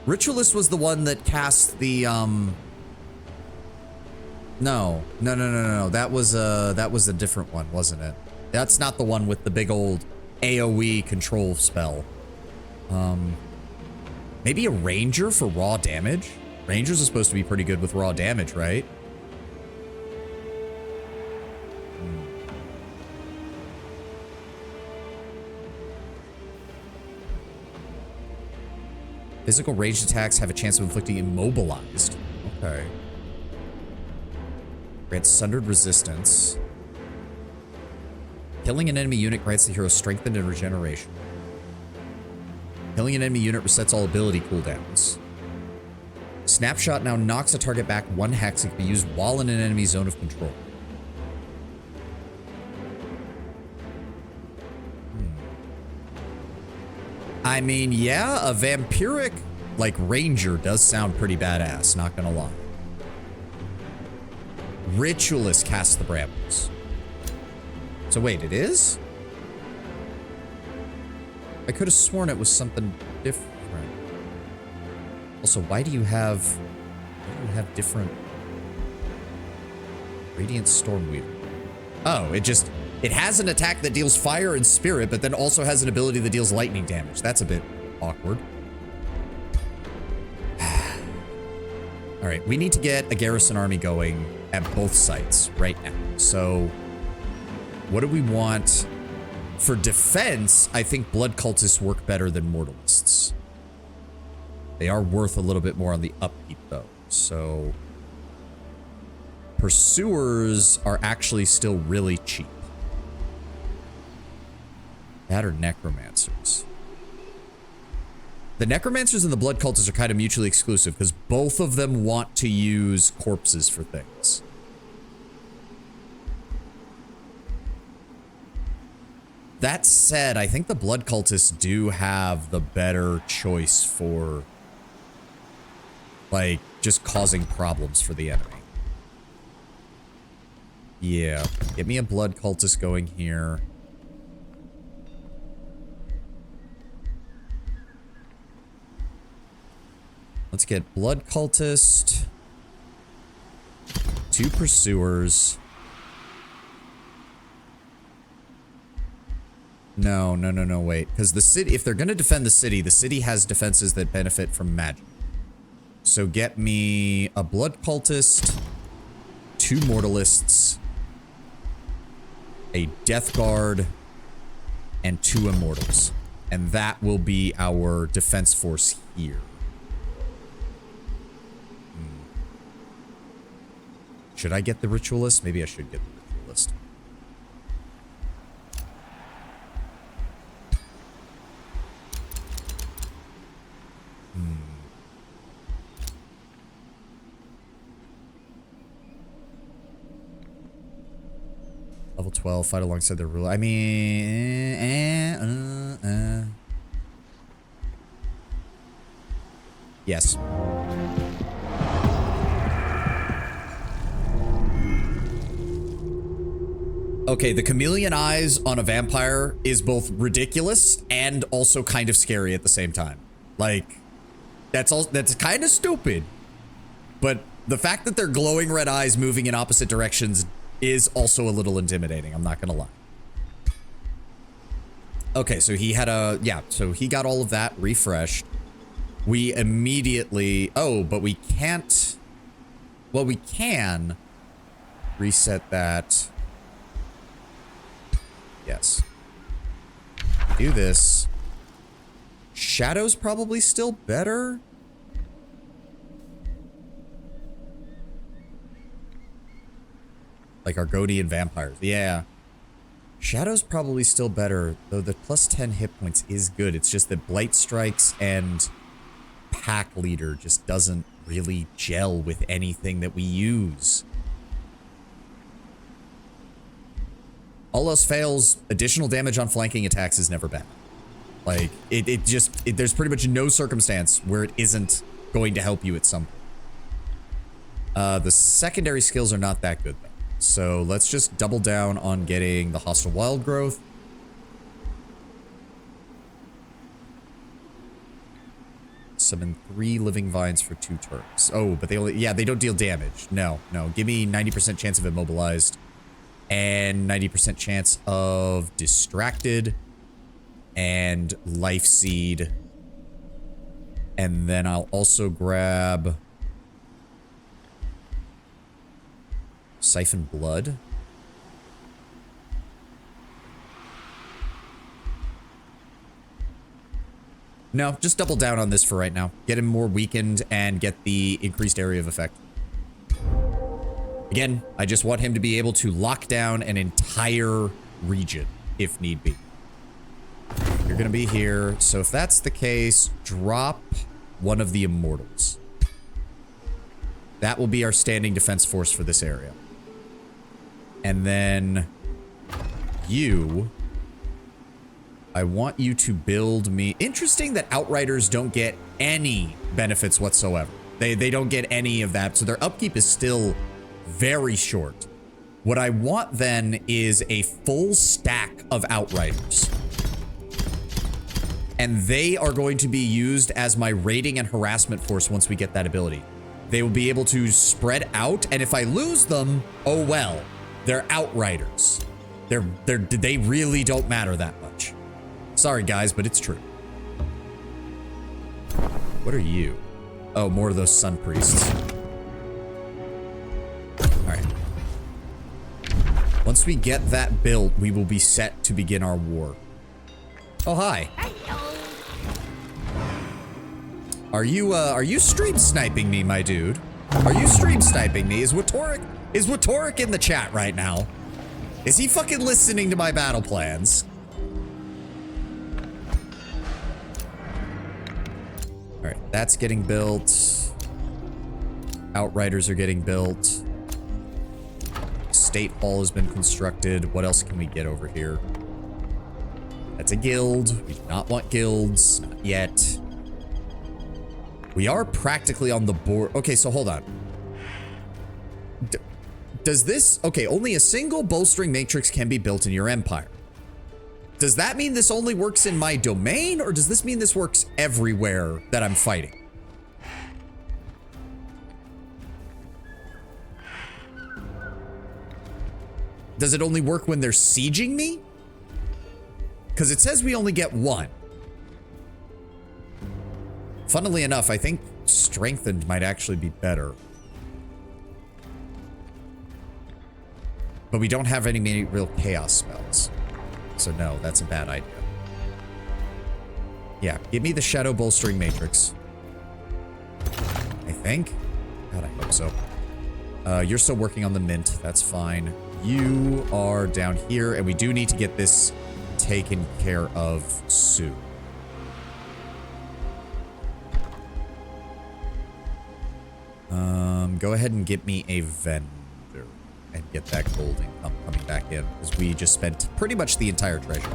Ritualist was the one that cast the, No. That was a different one, wasn't it? That's not the one with the big old AoE control spell. Maybe a Ranger for raw damage? Rangers are supposed to be pretty good with raw damage, right? Physical ranged attacks have a chance of inflicting immobilized. Okay. Grants sundered resistance. Killing an enemy unit grants the hero strengthened and regeneration. Killing an enemy unit resets all ability cooldowns. Snapshot now knocks a target back 1 hex and can be used while in an enemy zone of control. I mean, yeah, a vampiric, like, ranger does sound pretty badass, not gonna lie. Ritualist casts the brambles. So wait, it is? I could have sworn it was something different. Also, why do you have different... Radiant Stormweaver. Oh, it has an attack that deals fire and spirit, but then also has an ability that deals lightning damage. That's a bit awkward. All right, we need to get a garrison army going at both sites right now. So what do we want? For defense, I think blood cultists work better than mortalists. They are worth a little bit more on the upkeep though. So pursuers are actually still really cheap. That or necromancers. The necromancers and the blood cultists are kind of mutually exclusive because both of them want to use corpses for things. That said, I think the blood cultists do have the better choice for, like, just causing problems for the enemy. Yeah, get me a blood cultist going here. Let's get blood cultist, 2 pursuers. No, wait. Because the city, if they're going to defend the city has defenses that benefit from magic. So get me a blood cultist, 2 mortalists, a death guard, and 2 immortals. And that will be our defense force here. Should I get the ritualist? Maybe I should get the ritualist. Level 12, fight alongside the ruler. I mean... Yes. Okay, the chameleon eyes on a vampire is both ridiculous and also kind of scary at the same time. Like, that's kind of stupid. But the fact that they're glowing red eyes moving in opposite directions is also a little intimidating, I'm not gonna lie. Okay, so he had so he got all of that refreshed. We immediately, but we can't, well, we can reset that. Yes. Do this. Shadow's probably still better. Like Argonian vampires. Yeah. Shadow's probably still better, though the plus 10 hit points is good. It's just that Blight Strikes and Pack Leader just doesn't really gel with anything that we use. All else fails, additional damage on flanking attacks is never bad. Like, there's pretty much no circumstance where it isn't going to help you at some point. The secondary skills are not that good, though. So let's just double down on getting the hostile wild growth. Summon 3 living vines for 2 turns. Oh, but they don't deal damage. No. Give me 90% chance of immobilized and 90% chance of distracted and life seed. And then I'll also grab Siphon Blood. No, just double down on this for right now. Get him more weakened and get the increased area of effect. Again, I just want him to be able to lock down an entire region if need be. You're gonna be here, so if that's the case, drop one of the immortals. That will be our standing defense force for this area. And then you, I want you to build me. Interesting that Outriders don't get any benefits whatsoever. They don't get any of that, so their upkeep is still very short. What I want then is a full stack of Outriders. And they are going to be used as my raiding and harassment force once we get that ability. They will be able to spread out, and if I lose them, oh well. They're Outriders. They really don't matter that much. Sorry guys, but it's true. What are you? Oh, more of those Sun Priests. Once we get that built, we will be set to begin our war. Oh, hi. Are you stream sniping me, my dude? Are you stream sniping me? Is Watoric in the chat right now? Is he fucking listening to my battle plans? Alright, that's getting built. Outriders are getting built. State Hall has been constructed. What else can we get over here? That's a guild. We do not want guilds. Not yet. We are practically on the board. Okay, so hold on. Does this... Okay, only a single bolstering matrix can be built in your empire. Does that mean this only works in my domain, or does this mean this works everywhere that I'm fighting? Does it only work when they're sieging me? Because it says we only get one. Funnily enough, I think strengthened might actually be better. But we don't have any real chaos spells. So no, that's a bad idea. Yeah, give me the shadow bolstering matrix. I think. God, I hope so. You're still working on the mint. That's fine. You are down here, and we do need to get this taken care of soon. Go ahead and get me a vendor and get that gold income coming back in, because we just spent pretty much the entire treasure.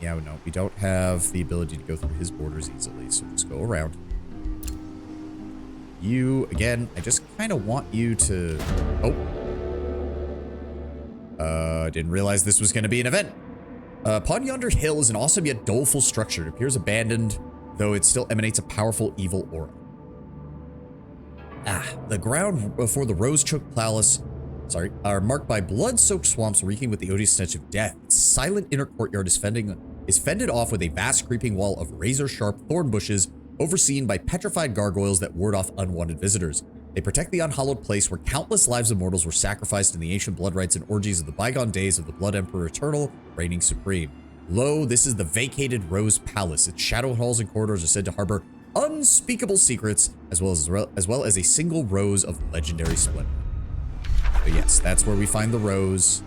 Yeah, no, we don't have the ability to go through his borders easily, so just go around. You, again, I just kind of want you to... Oh. Didn't realize this was going to be an event. Upon yonder hill is an awesome yet doleful structure. It appears abandoned, though it still emanates a powerful evil aura. The ground before the rose-choked palace, are marked by blood-soaked swamps reeking with the odious stench of death. Its silent inner courtyard is fended off with a vast creeping wall of razor-sharp thorn bushes, overseen by petrified gargoyles that ward off unwanted visitors. They protect the unhallowed place where countless lives of mortals were sacrificed in the ancient blood rites and orgies of the bygone days of the Blood Emperor Eternal, reigning supreme. Lo, this is the vacated Rose Palace. Its shadow halls and corridors are said to harbor unspeakable secrets, as well as a single rose of legendary splendor. But yes, that's where we find the rose.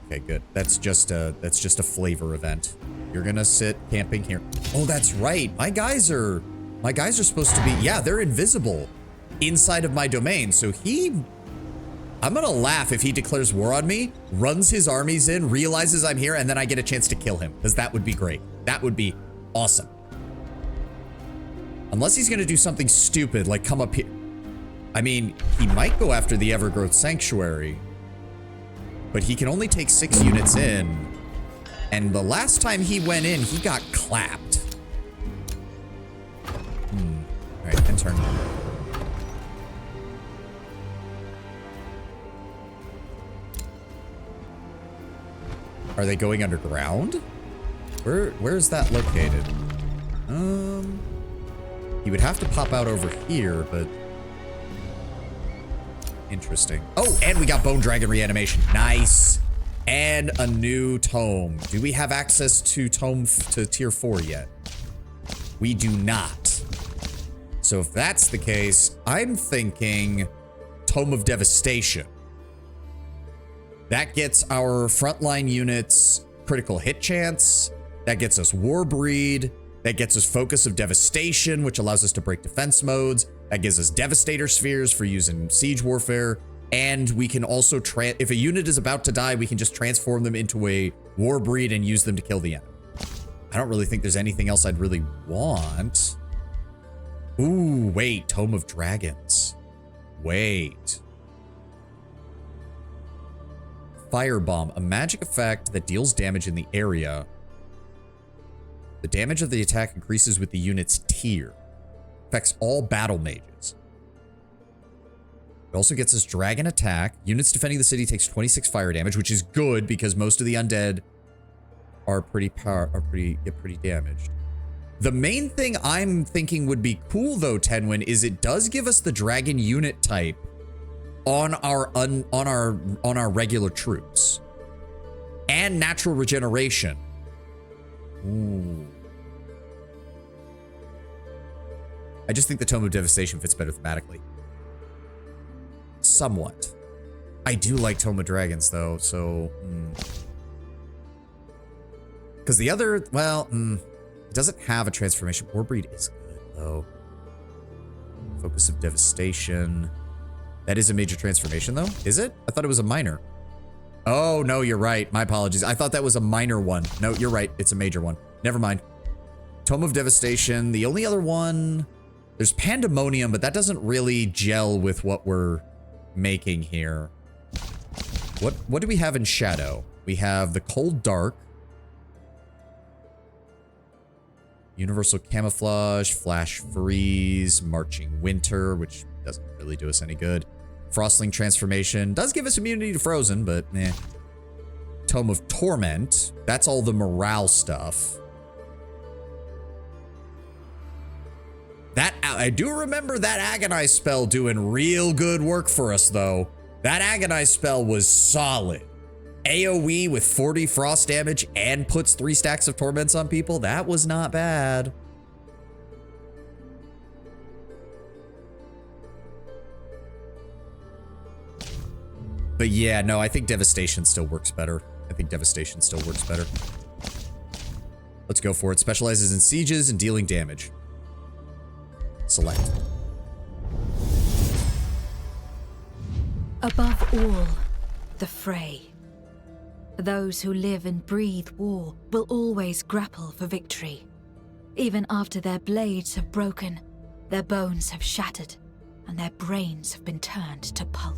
Okay, good. That's just a flavor event. You're gonna sit camping here. Oh, that's right. My guys are supposed to be, yeah, they're invisible inside of my domain. So I'm gonna laugh if he declares war on me, runs his armies in, realizes I'm here, and then I get a chance to kill him, because that would be great. That would be awesome. Unless he's gonna do something stupid, like come up here. I mean, he might go after the Evergrowth Sanctuary, but he can only take 6 units in. And the last time he went in, he got clapped. Alright, end turn. Are they going underground? Where is that located? He would have to pop out over here, but... Interesting. Oh, and we got Bone Dragon Reanimation. Nice. And a new tome. Do we have access to tome to tier 4 yet? We do not. So if that's the case, I'm thinking Tome of Devastation. That gets our frontline units critical hit chance. That gets us War Breed. That gets us Focus of Devastation, which allows us to break defense modes. That gives us Devastator Spheres for using siege warfare. And we can also, if a unit is about to die, we can just transform them into a War Breed and use them to kill the enemy. I don't really think there's anything else I'd really want. Ooh, wait, Tome of Dragons. Wait. Firebomb, a magic effect that deals damage in the area. The damage of the attack increases with the unit's tier. Affects all battle mages. It also gets us dragon attack. Units defending the city takes 26 fire damage, which is good because most of the undead are get pretty damaged. The main thing I'm thinking would be cool though, Tenwin, is it does give us the dragon unit type on our regular troops. And natural regeneration. Ooh. I just think the Tome of Devastation fits better thematically. Somewhat. I do like Tome of Dragons though, so because the other, well, it doesn't have a transformation. Warbreed is good though. Focus of Devastation. That is a major transformation though, is it? I thought it was a minor. Oh no, you're right. My apologies. I thought that was a minor one. No, you're right. It's a major one. Never mind. Tome of Devastation. The only other one, there's Pandemonium, but that doesn't really gel with what we're making here. What do we have in Shadow? We have the Cold Dark, Universal Camouflage, Flash Freeze, Marching Winter, which doesn't really do us any good. Frostling Transformation does give us immunity to Frozen, but eh. Tome of Torment, that's all the morale stuff. That, I do remember that Agonize spell doing real good work for us though. That Agonize spell was solid. AoE with 40 frost damage and puts 3 stacks of torments on people. That was not bad. But yeah, no, I think Devastation still works better. Let's go for it. Specializes in sieges and dealing damage. Select. Above all, the fray. Those who live and breathe war will always grapple for victory. Even after their blades have broken, their bones have shattered, and their brains have been turned to pulp.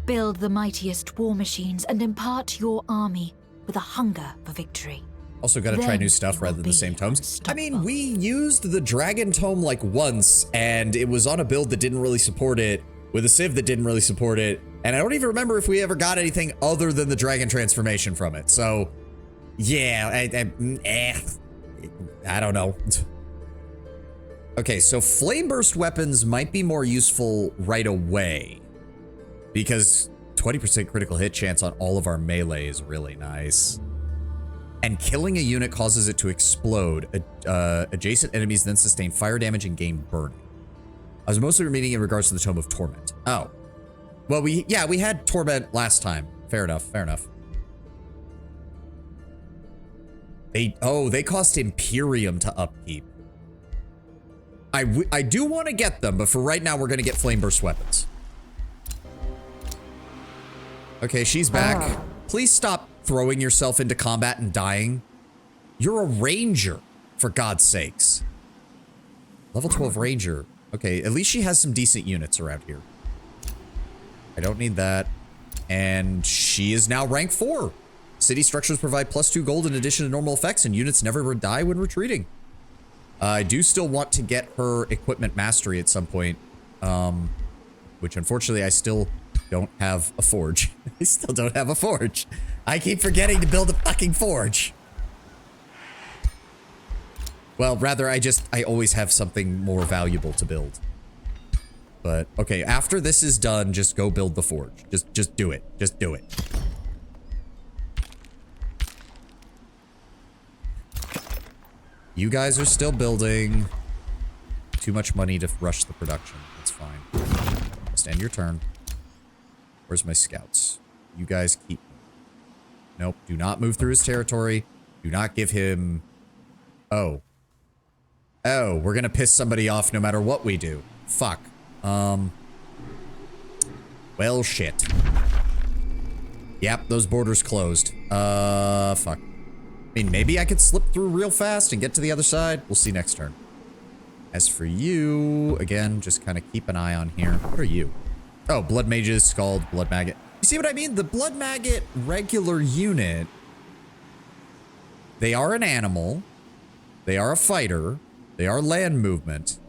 Build the mightiest war machines and impart your army with a hunger for victory. Also gotta try new stuff rather than the same tomes. I mean, we used the Dragon Tome like once, and it was on a build that didn't really support it, with a civ that didn't really support it, and I don't even remember if we ever got anything other than the Dragon Transformation from it. So, yeah, I don't know. Okay, so Flame Burst weapons might be more useful right away, because 20% critical hit chance on all of our melee is really nice. And killing a unit causes it to explode. Adjacent enemies then sustain fire damage and gain burning. I was mostly meaning in regards to the Tome of Torment. Oh. Well, we had Torment last time. Fair enough, fair enough. They cost Imperium to upkeep. I do want to get them, but for right now, we're going to get Flame Burst weapons. Okay, she's back. Please stop throwing yourself into combat and dying. You're a ranger, for God's sakes. Level 12 ranger. Okay, at least she has some decent units around here. I don't need that. And she is now rank 4. City structures provide +2 gold in addition to normal effects, and units never die when retreating. I do still want to get her equipment mastery at some point, which unfortunately I still don't have a forge. I still don't have a forge. I keep forgetting to build a fucking forge. Well, rather, I always have something more valuable to build. But, okay, after this is done, just go build the forge. Just do it. Just do it. You guys are still building. Too much money to rush the production. That's fine. Stand your turn. Where's my scouts? You guys keep... Nope, do not move through his territory. Do not give him... Oh. Oh, we're gonna piss somebody off no matter what we do. Fuck. Well, shit. Yep, those borders closed. Fuck. I mean, maybe I could slip through real fast and get to the other side. We'll see next turn. As for you, again, just kind of keep an eye on here. What are you? Oh, Blood Mages, Scald, Blood Maggot. You see what I mean? The Blood Maggot regular unit, they are an animal, they are a fighter, they are land movement,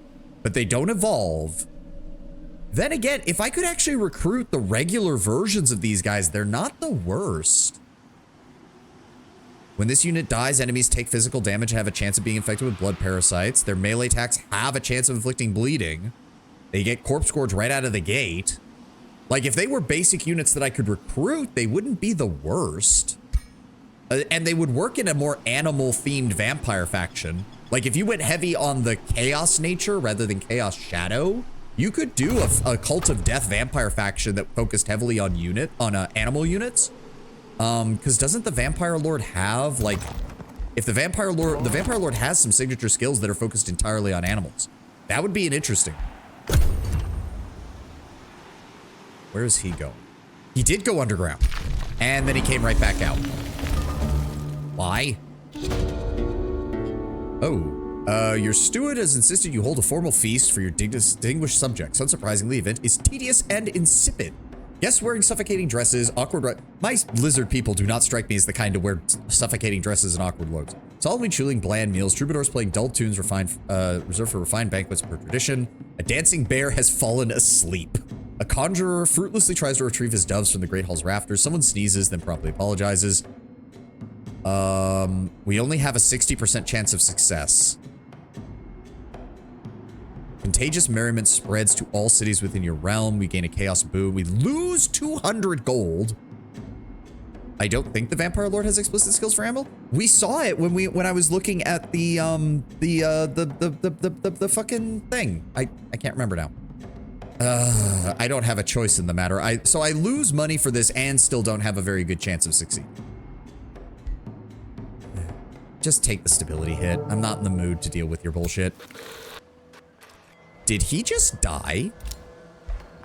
but they don't evolve. Then again, if I could actually recruit the regular versions of these guys, they're not the worst. When this unit dies, enemies take physical damage and have a chance of being infected with blood parasites. Their melee attacks have a chance of inflicting bleeding. They get corpse gorge right out of the gate. Like, if they were basic units that I could recruit, they wouldn't be the worst. And they would work in a more animal-themed vampire faction. Like, if you went heavy on the chaos nature rather than chaos shadow, you could do a cult of death vampire faction that focused heavily on animal units. Because doesn't the vampire lord have, like, if the vampire lord has some signature skills that are focused entirely on animals. That would be an interesting. Where is he going? He did go underground. And then he came right back out. Why? Oh, your steward has insisted you hold a formal feast for your distinguished subjects. Unsurprisingly, the event is tedious and insipid. Guests wearing suffocating dresses, my lizard people do not strike me as the kind to wear suffocating dresses and awkward looks. Solemnly chewing bland meals, troubadours playing dull tunes reserved for refined banquets per tradition. A dancing bear has fallen asleep. A conjurer fruitlessly tries to retrieve his doves from the Great Hall's rafters. Someone sneezes, then promptly apologizes. We only have a 60% chance of success. Contagious merriment spreads to all cities within your realm. We gain a chaos boon. We lose 200 gold. I don't think the vampire lord has explicit skills for ammo. We saw it when I was looking at the fucking thing. I can't remember now. I don't have a choice in the matter. So I lose money for this and still don't have a very good chance of succeeding. Just take the stability hit. I'm not in the mood to deal with your bullshit. Did he just die?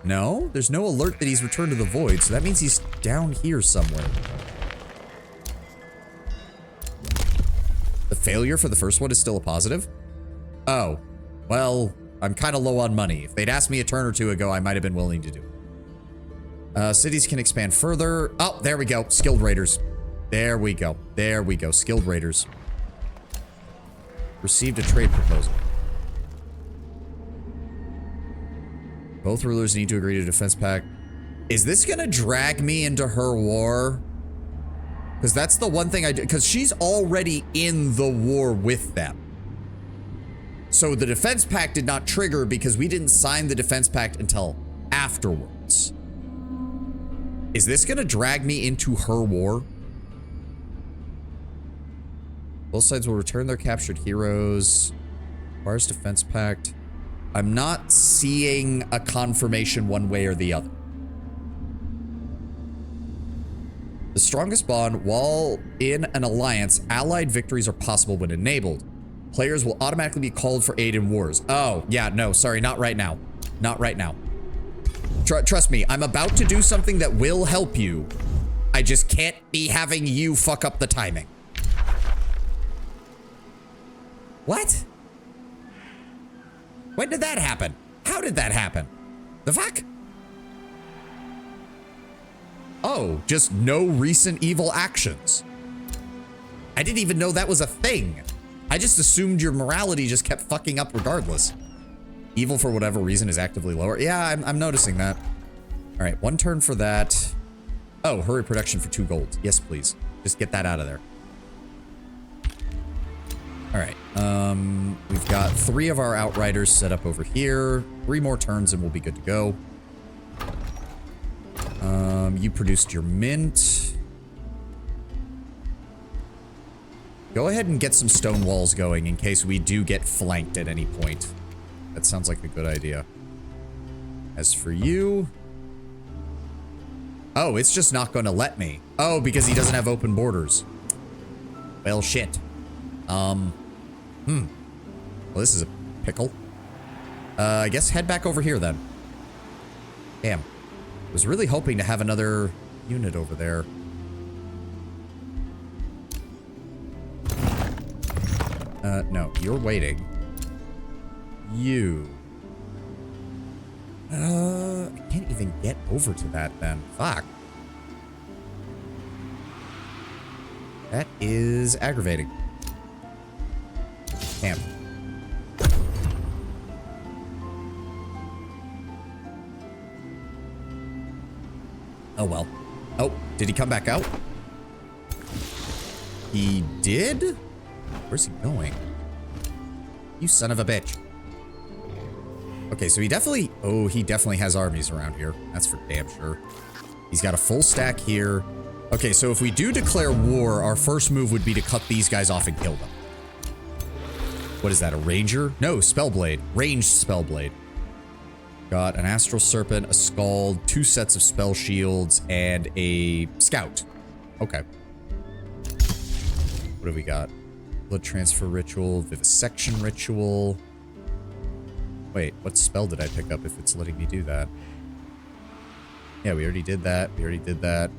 No, there's no alert that he's returned to the void, so that means he's down here somewhere. The failure for the first one is still a positive? Oh, well, I'm kind of low on money. If they'd asked me a turn or two ago, I might have been willing to do it. Cities can expand further. Oh, there we go. Skilled raiders. There we go. There we go. Skilled raiders. Received a trade proposal. Both rulers need to agree to a defense pact. Is this gonna drag me into her war? Because that's the one thing I do. Because she's already in the war with them. So the defense pact did not trigger because we didn't sign the defense pact until afterwards. Is this gonna drag me into her war? Both sides will return their captured heroes. Requires defense pact. I'm not seeing a confirmation one way or the other. The strongest bond, while in an alliance, allied victories are possible when enabled. Players will automatically be called for aid in wars. Oh, yeah, no, sorry, not right now. Not right now. Trust me, I'm about to do something that will help you. I just can't be having you fuck up the timing. What? When did that happen? How did that happen? The fuck? Oh, just no recent evil actions. I didn't even know that was a thing. I just assumed your morality just kept fucking up regardless. Evil for whatever reason is actively lower. Yeah, I'm noticing that. All right, one turn for that. Oh, hurry production for 2 gold. Yes, please. Just get that out of there. All right, we've got 3 of our outriders set up over here. 3 more turns and we'll be good to go. You produced your mint. Go ahead and get some stone walls going in case we do get flanked at any point. That sounds like a good idea. As for you... Oh, it's just not going to let me. Oh, because he doesn't have open borders. Well, shit. Well, this is a pickle. I guess head back over here then. Damn. I was really hoping to have another unit over there. No, you're waiting. You. I can't even get over to that then. Fuck. That is aggravating. Damn. Oh well. Oh, did he come back out? He did? Where's he going? You son of a bitch. Okay, so he definitely... Oh, he definitely has armies around here. That's for damn sure. He's got a full stack here. Okay, so if we do declare war, our first move would be to cut these guys off and kill them. What is that, a ranger? No, spellblade. Ranged spellblade. Got an astral serpent, a scald, 2 sets of spell shields, and a scout. Okay. What have we got? Blood transfer ritual, vivisection ritual. Wait, what spell did I pick up if it's letting me do that? Yeah, we already did that. We already did that.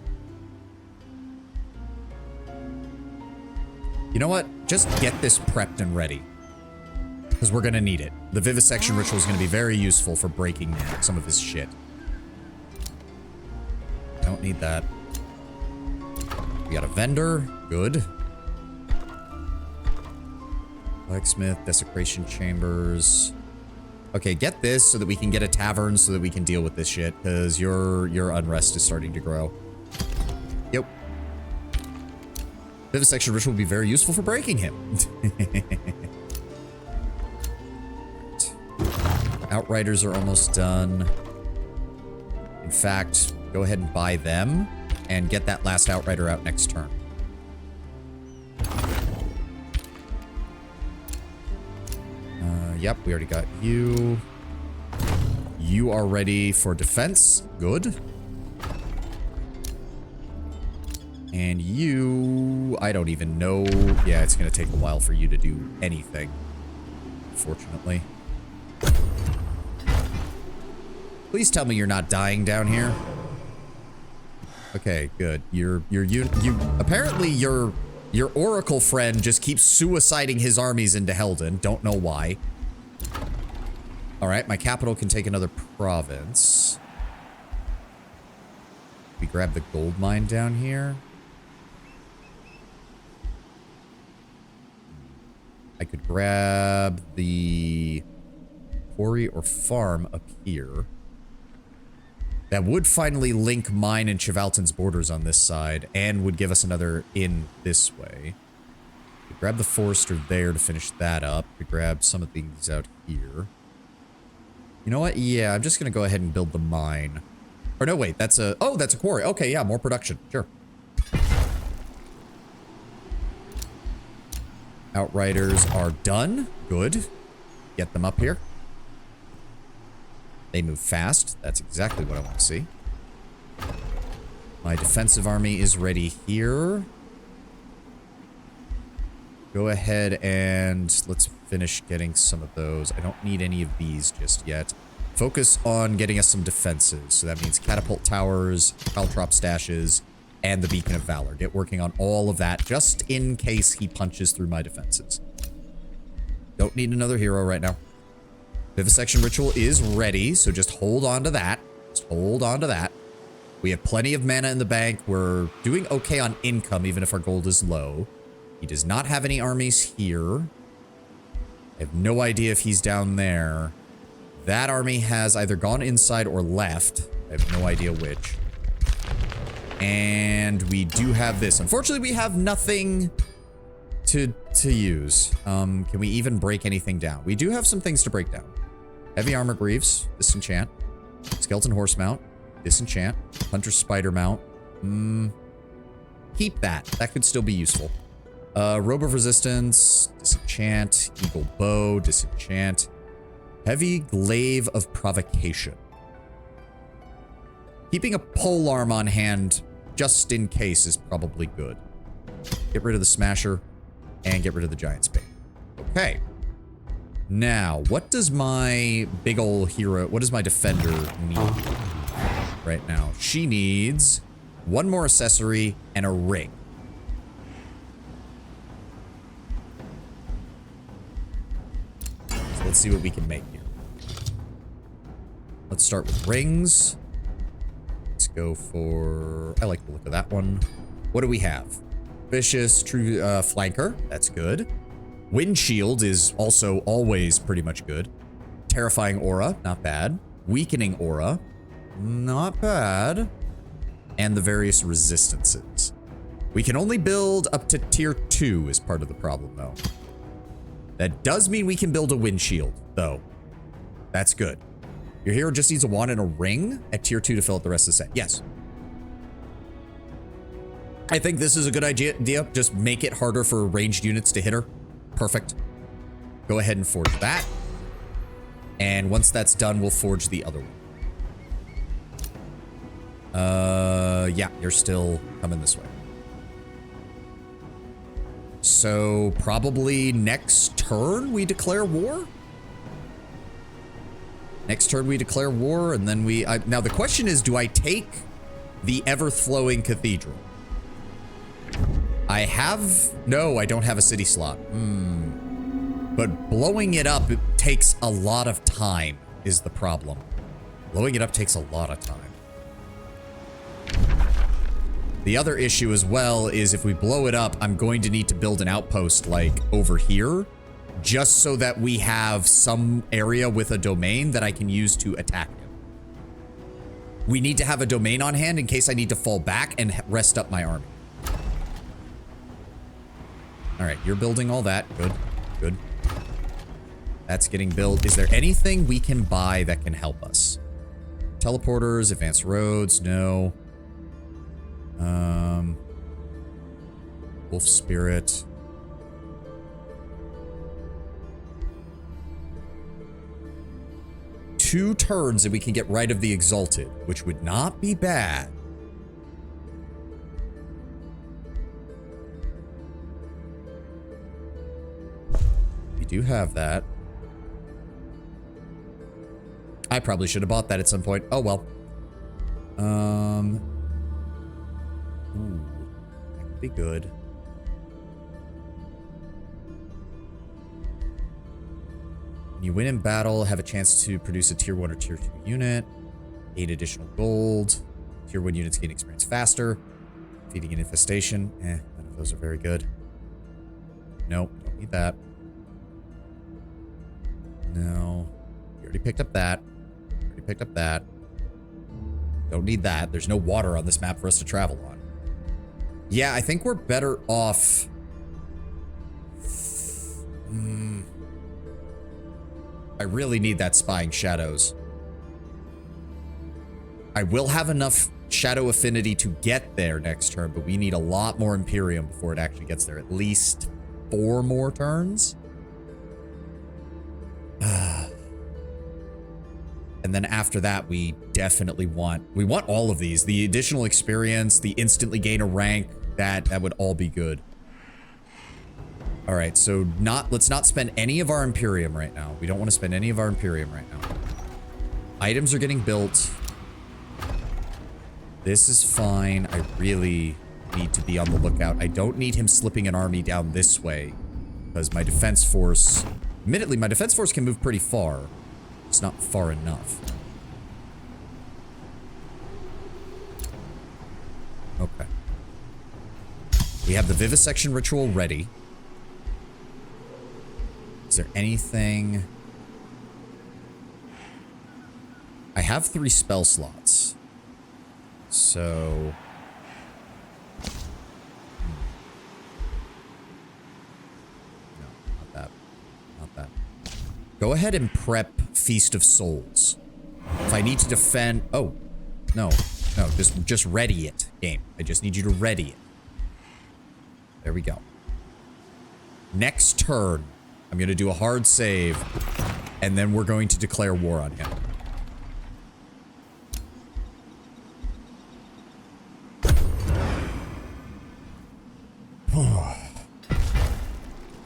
You know what? Just get this prepped and ready. Because we're going to need it. The vivisection ritual is going to be very useful for breaking some of his shit. Don't need that. We got a vendor. Good. Blacksmith, desecration chambers. Okay, get this so that we can get a tavern so that we can deal with this shit. Because your unrest is starting to grow. Yep. Vivisection ritual will be very useful for breaking him. Outriders are almost done. In fact, go ahead and buy them and get that last Outrider out next turn. Yep, we already got you. You are ready for defense. Good. And you... I don't even know. Yeah, it's going to take a while for you to do anything. Unfortunately. Please tell me you're not dying down here. Okay, good. You apparently your Oracle friend just keeps suiciding his armies into Helden. Don't know why. All right, my capital can take another province. We grab the gold mine down here. I could grab the quarry or farm up here. That would finally link mine and Chivalton's borders on this side, and would give us another in this way. We grab the forester there to finish that up. We grab some of these out here. You know what? Yeah, I'm just gonna go ahead and build the mine. Or no, wait, that's a... Oh, that's a quarry. Okay, yeah, more production. Sure. Outriders are done. Good. Get them up here. They move fast. That's exactly what I want to see. My defensive army is ready here. Go ahead and let's finish getting some of those. I don't need any of these just yet. Focus on getting us some defenses. So that means catapult towers, caltrop stashes, and the Beacon of Valor. Get working on all of that just in case he punches through my defenses. Don't need another hero right now. Vivisection Ritual is ready, so just hold on to that. Just hold on to that. We have plenty of mana in the bank. We're doing okay on income, even if our gold is low. He does not have any armies here. I have no idea if he's down there. That army has either gone inside or left. I have no idea which. And we do have this. Unfortunately, we have nothing to use. Can we even break anything down? We do have some things to break down. Heavy Armor Greaves, disenchant. Skeleton Horse Mount, disenchant. Hunter Spider Mount. Keep that. That could still be useful. Robe of Resistance, disenchant. Eagle Bow, disenchant. Heavy Glaive of Provocation. Keeping a polearm on hand just in case is probably good. Get rid of the Smasher and get rid of the Giant's Bane. Okay. Now, what does my big ol' hero, what does my defender need right now? She needs one more accessory and a ring. So let's see what we can make here. Let's start with rings. Let's go for... I like the look of that one. What do we have? Vicious, true flanker. That's good. Windshield is also always pretty much good. Terrifying aura. Not bad. Weakening aura. Not bad. And the various resistances. We can only build up to tier 2 is part of the problem, though. That does mean we can build a windshield, though. That's good. Your hero just needs a wand and a ring at tier 2 to fill out the rest of the set. Yes. I think this is a good idea. Just make it harder for ranged units to hit her. Perfect. Go ahead and forge that. And once that's done, we'll forge the other one. Yeah, you're still coming this way. So probably next turn we declare war? Next turn we declare war, and then we... now the question is, do I take the ever-flowing cathedral? I have... No, I don't have a city slot. But blowing it up, it takes a lot of time, is the problem. Blowing it up takes a lot of time. The other issue as well is if we blow it up, I'm going to need to build an outpost, like, over here, just so that we have some area with a domain that I can use to attack him. We need to have a domain on hand in case I need to fall back and rest up my army. All right, you're building all that. Good, good. That's getting built. Is there anything we can buy that can help us? Teleporters, advanced roads, no. Wolf Spirit. Two turns and we can get rid of the Exalted, which would not be bad. We do have that. I probably should have bought that at some point. Oh well. Ooh, that could be good. When you win in battle, have a chance to produce a tier 1 or tier 2 unit. 8 additional gold. Tier 1 units gain experience faster. Feeding an infestation. None of those are very good. Nope, don't need that. No. You already picked up that. Already picked up that. Don't need that. There's no water on this map for us to travel on. Yeah, I think we're better off... I really need that Spying Shadows. I will have enough Shadow Affinity to get there next turn, but we need a lot more Imperium before it actually gets there. At least 4 more turns. And then after that, we definitely want... We want all of these. The additional experience, the instantly gain a rank, that would all be good. All right, so let's not spend any of our Imperium right now. We don't want to spend any of our Imperium right now. Items are getting built. This is fine. I really need to be on the lookout. I don't need him slipping an army down this way because my defense force... Admittedly, my defense force can move pretty far. It's not far enough. Okay. We have the Vivisection Ritual ready. Is there anything... I have 3 spell slots. So... No, not that. Not that. Go ahead and prep Feast of Souls. If I need to defend... Oh. No. No, just ready it, game. I just need you to ready it. There we go. Next turn, I'm going to do a hard save, and then we're going to declare war on him.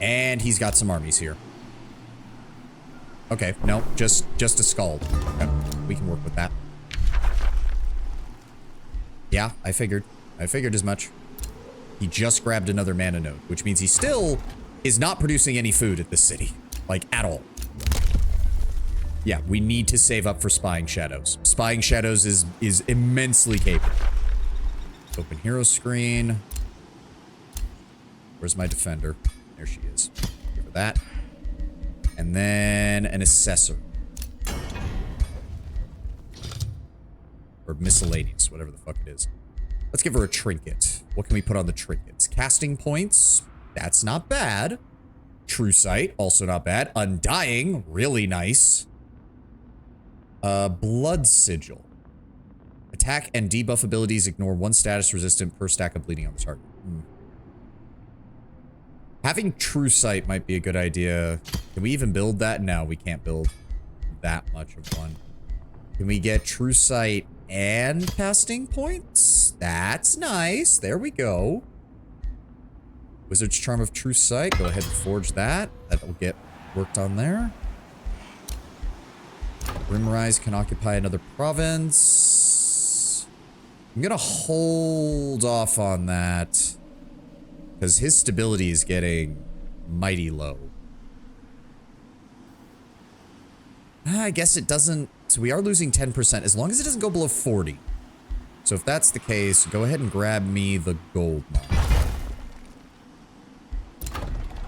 And he's got some armies here. Okay, no, just a Scald. Okay, we can work with that. Yeah, I figured as much. He just grabbed another mana node, which means he still is not producing any food at this city. Like, at all. Yeah, we need to save up for Spying Shadows. Spying Shadows is immensely capable. Open hero screen. Where's my defender? There she is. Give her that. And then an assessor. Or miscellaneous, whatever the fuck it is. Let's give her a trinket. What can we put on the trinkets? Casting points. That's not bad. True Sight. Also not bad. Undying. Really nice. Blood Sigil. Attack and debuff abilities ignore one status resistant per stack of bleeding on the target. Having True Sight might be a good idea. Can we even build that? No, we can't build that much of one. Can we get True Sight and casting points? That's nice. There we go. Wizard's Charm of True Sight. Go ahead and forge that. That'll get worked on there. Rimrise can occupy another province. I'm gonna hold off on that because his stability is getting mighty low. I guess it doesn't. So we are losing 10% as long as it doesn't go below 40. So if that's the case, go ahead and grab me the gold mine.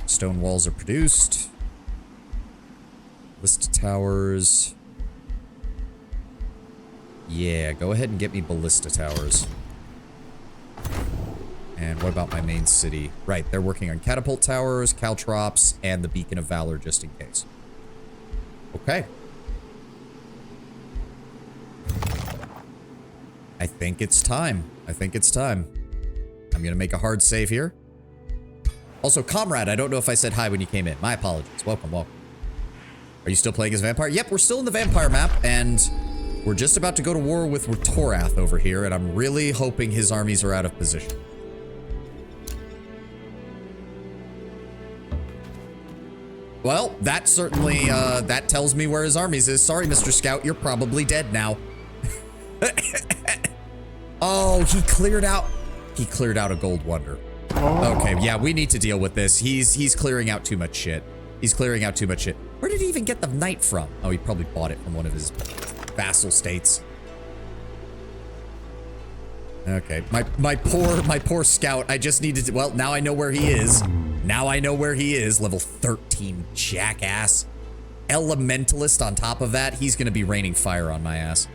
Stone walls are produced. Ballista towers. Yeah, go ahead and get me ballista towers. And what about my main city? Right, they're working on catapult towers, caltrops, and the Beacon of Valor just in case. Okay. I think it's time. I think it's time. I'm gonna make a hard save here. Also, Comrade, I don't know if I said hi when you came in. My apologies. Welcome, welcome. Are you still playing as Vampire? Yep, we're still in the Vampire map, and we're just about to go to war with Torath over here, and I'm really hoping his armies are out of position. Well, that certainly, that tells me where his armies is. Sorry, Mr. Scout, you're probably dead now. Oh, he cleared out a Gold Wonder. Okay, yeah, we need to deal with this. He's clearing out too much shit. He's clearing out too much shit. Where did he even get the knight from? Oh, he probably bought it from one of his vassal states. Okay, my poor scout. I just needed to, well, now I know where he is. Now I know where he is. Level 13 jackass. Elementalist on top of that. He's gonna be raining fire on my ass.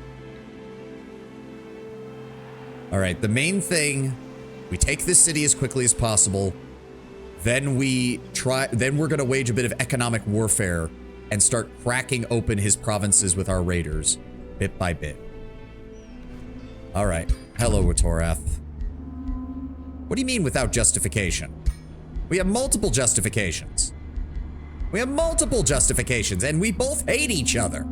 All right, the main thing, we take this city as quickly as possible. Then we're gonna wage a bit of economic warfare and start cracking open his provinces with our raiders, bit by bit. All right, hello, Torath. What do you mean without justification? We have multiple justifications. We have multiple justifications, and we both hate each other.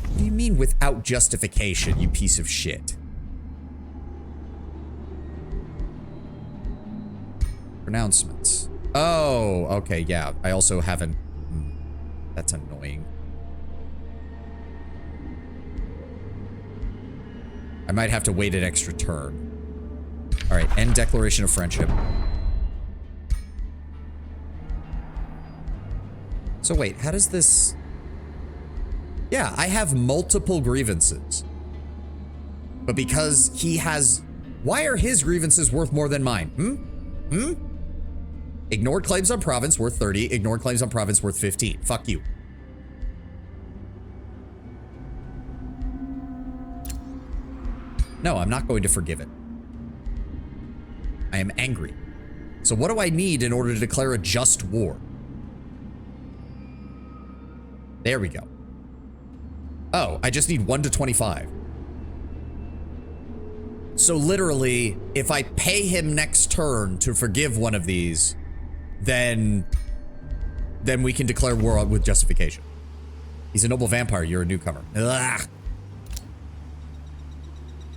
What do you mean without justification, you piece of shit? Pronouncements. Oh, okay, yeah. I also haven't... That's annoying. I might have to wait an extra turn. All right, end declaration of friendship. So wait, how does this... Yeah, I have multiple grievances. But because he has... Why are his grievances worth more than mine? Ignored claims on province worth 30. Ignored claims on province worth 15. Fuck you. No, I'm not going to forgive it. I am angry. So what do I need in order to declare a just war? There we go. Oh, I just need 1 to 25. So literally, if I pay him next turn to forgive one of these, then we can declare war with justification. He's a noble vampire. You're a newcomer. Ugh.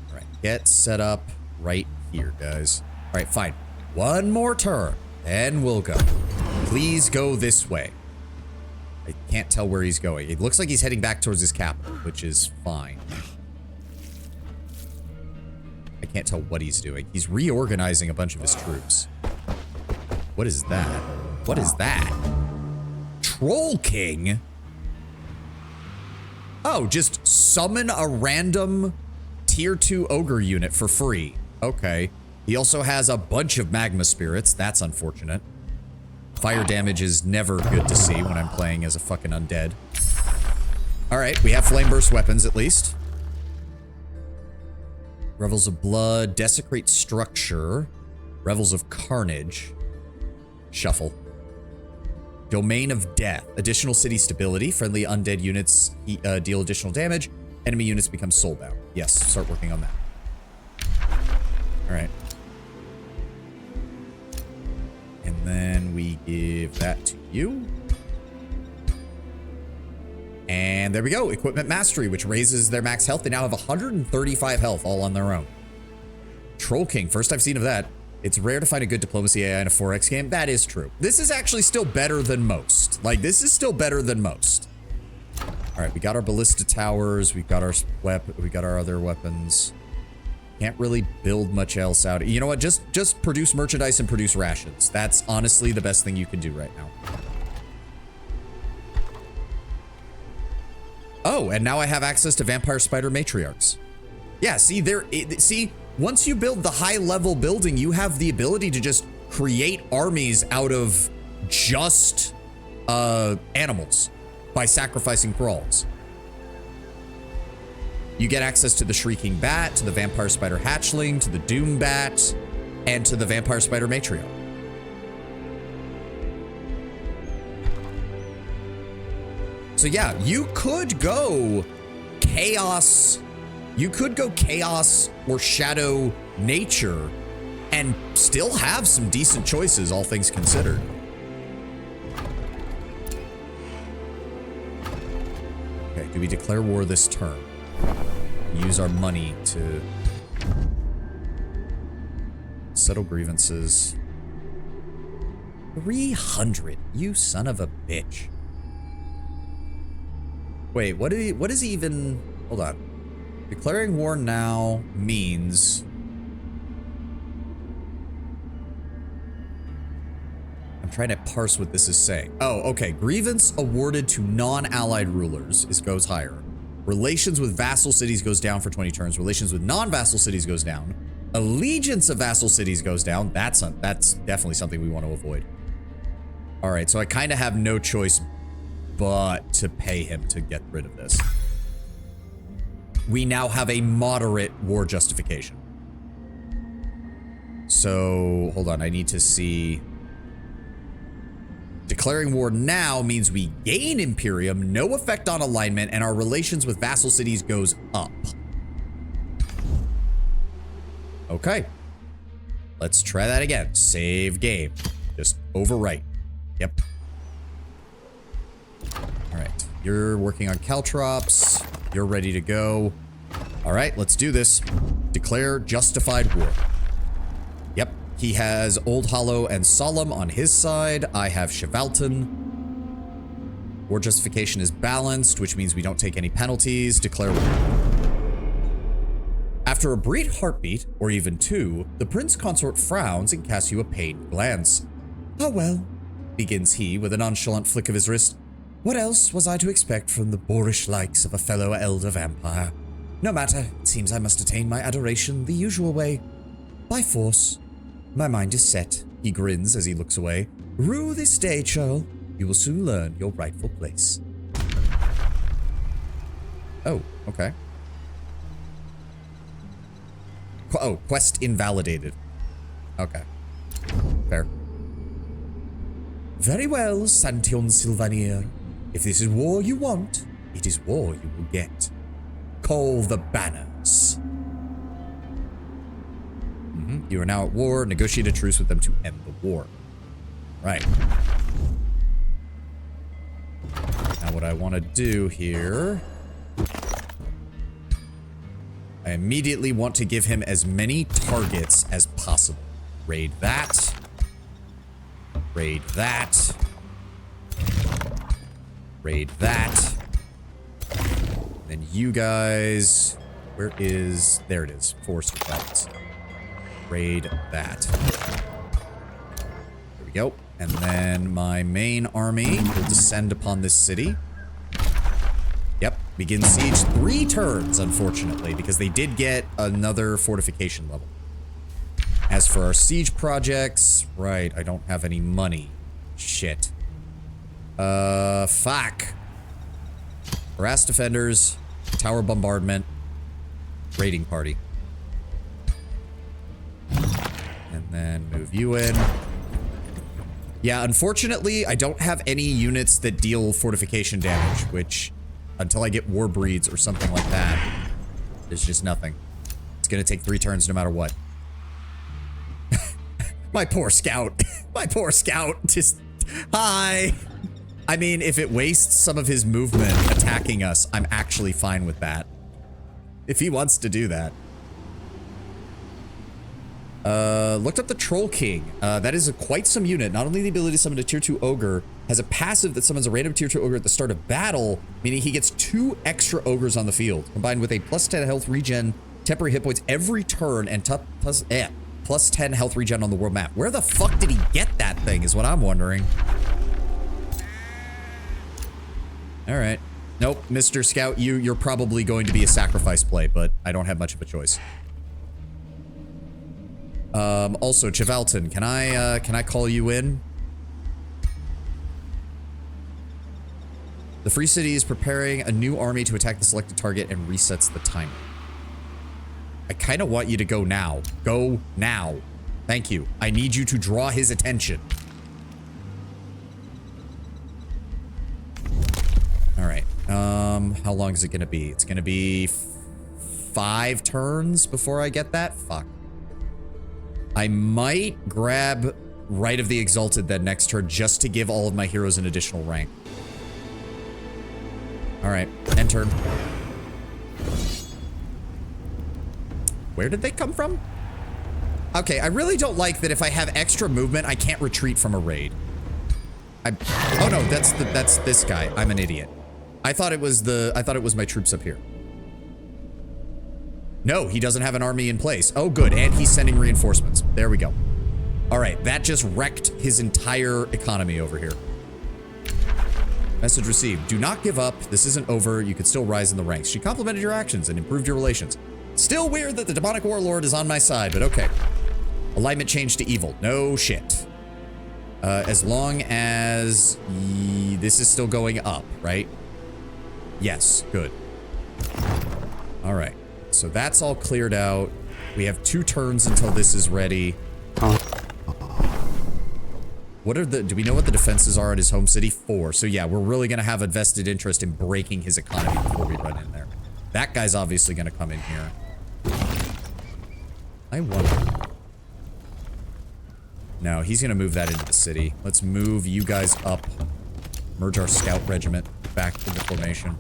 All right, get set up right here, guys. All right, fine. One more turn, and we'll go. Please go this way. I can't tell where he's going. It looks like he's heading back towards his capital, which is fine. I can't tell what he's doing. He's reorganizing a bunch of his troops. What is that? What is that? Troll King? Oh, just summon a random tier 2 ogre unit for free. Okay. He also has a bunch of magma spirits. That's unfortunate. Fire damage is never good to see when I'm playing as a fucking undead. All right, we have flame burst weapons at least. Revels of Blood, Desecrate Structure, Revels of Carnage, Shuffle. Domain of Death, additional city stability, friendly undead units deal additional damage, enemy units become soulbound. Yes, start working on that. All right. And then we give that to you. And there we go, Equipment Mastery, which raises their max health. They now have 135 health all on their own. Troll King, first I've seen of that. It's rare to find a good diplomacy AI in a 4X game. That is true. This is actually still better than most. Like, this is still better than most. All right, we got our ballista towers. We got our other weapons. Can't really build much else out. You know what? Just produce merchandise and produce rations. That's honestly the best thing you can do right now. Oh, and now I have access to Vampire Spider Matriarchs. Yeah, see, once you build the high-level building, you have the ability to just create armies out of just animals by sacrificing thralls. You get access to the Shrieking Bat, to the Vampire Spider Hatchling, to the Doom Bat, and to the Vampire Spider Matriarch. So yeah, you could go chaos. You could go chaos or shadow nature and still have some decent choices, all things considered. Okay, do we declare war this turn? Use our money to settle grievances. 300, you son of a bitch. Wait, what is he even... Hold on. Declaring war now means... I'm trying to parse what this is saying. Oh, okay. Grievance awarded to non-allied rulers goes higher. Relations with vassal cities goes down for 20 turns. Relations with non-vassal cities goes down. Allegiance of vassal cities goes down. That's definitely something we want to avoid. All right, so I kind of have no choice but to pay him to get rid of this. We now have a moderate war justification. So, hold on, I need to see. Declaring war now means we gain Imperium, no effect on alignment, and our relations with vassal cities goes up. Okay. Let's try that again. Save game. Just overwrite. Yep. All right. You're working on caltrops. You're ready to go. All right, let's do this. Declare justified war. Yep. He has Old Hollow and Solemn on his side. I have Chevalton. War justification is balanced, which means we don't take any penalties. Declare war. After a brief heartbeat, or even two, the prince consort frowns and casts you a pained glance. "Oh well," begins he with a nonchalant flick of his wrist. "What else was I to expect from the boorish likes of a fellow elder vampire? No matter, it seems I must attain my adoration the usual way. By force. My mind is set," he grins as he looks away. "Rue this day, churl. You will soon learn your rightful place." Oh, okay. Oh, quest invalidated. Okay. Fair. "Very well, Santion Sylvanir. If this is war you want, it is war you will get. Call the banners." You are now at war. Negotiate a truce with them to end the war. Right. Now what I want to do here... I immediately want to give him as many targets as possible. Raid that. Raid that. Raid that. Then you guys... Where is... There it is. Force fights. Raid that. There we go. And then my main army will descend upon this city. Yep. Begin siege 3 turns, unfortunately, because they did get another fortification level. As for our siege projects... Right, I don't have any money. Shit. Fuck. Harass defenders. Tower bombardment. Raiding party. then move you in. Yeah, unfortunately, I don't have any units that deal fortification damage, which, until I get war breeds or something like that, there's just nothing. It's gonna take 3 turns no matter what. My poor scout. My poor scout. Just, hi. I mean, if it wastes some of his movement attacking us, I'm actually fine with that. If he wants to do that. Looked up the Troll King. That is quite some unit. Not only the ability to summon a tier 2 ogre, has a passive that summons a random tier 2 ogre at the start of battle, meaning he gets 2 extra ogres on the field, combined with a +10 health regen, temporary hit points every turn, and +10 health regen on the world map. Where the fuck did he get that thing is what I'm wondering. Alright. Nope, Mr. Scout, you're probably going to be a sacrifice play, but I don't have much of a choice. Also, Chivalton, can I call you in? The Free City is preparing a new army to attack the selected target and resets the timer. I kind of want you to go now. Go now. Thank you. I need you to draw his attention. All right. How long is it going to be? It's going to be 5 turns before I get that? Fuck. I might grab Rite of the Exalted then next turn just to give all of my heroes an additional rank. All right, end turn. Where did they come from? Okay, I really don't like that if I have extra movement, I can't retreat from a raid. Oh no, that's this guy. I'm an idiot. I thought it was my troops up here. No, he doesn't have an army in place. Oh, good. And he's sending reinforcements. There we go. All right. That just wrecked his entire economy over here. Message received. Do not give up. This isn't over. You could still rise in the ranks. She complimented your actions and improved your relations. Still weird that the demonic warlord is on my side, but okay. Alignment changed to evil. No shit. As long as this is still going up, right? Yes. Good. All right. So that's all cleared out. We have 2 turns until this is ready. What are do we know what the defenses are at his home city? 4. So yeah, we're really going to have a vested interest in breaking his economy before we run in there. That guy's obviously going to come in here. I wonder. No, he's going to move that into the city. Let's move you guys up. Merge our scout regiment back into formation.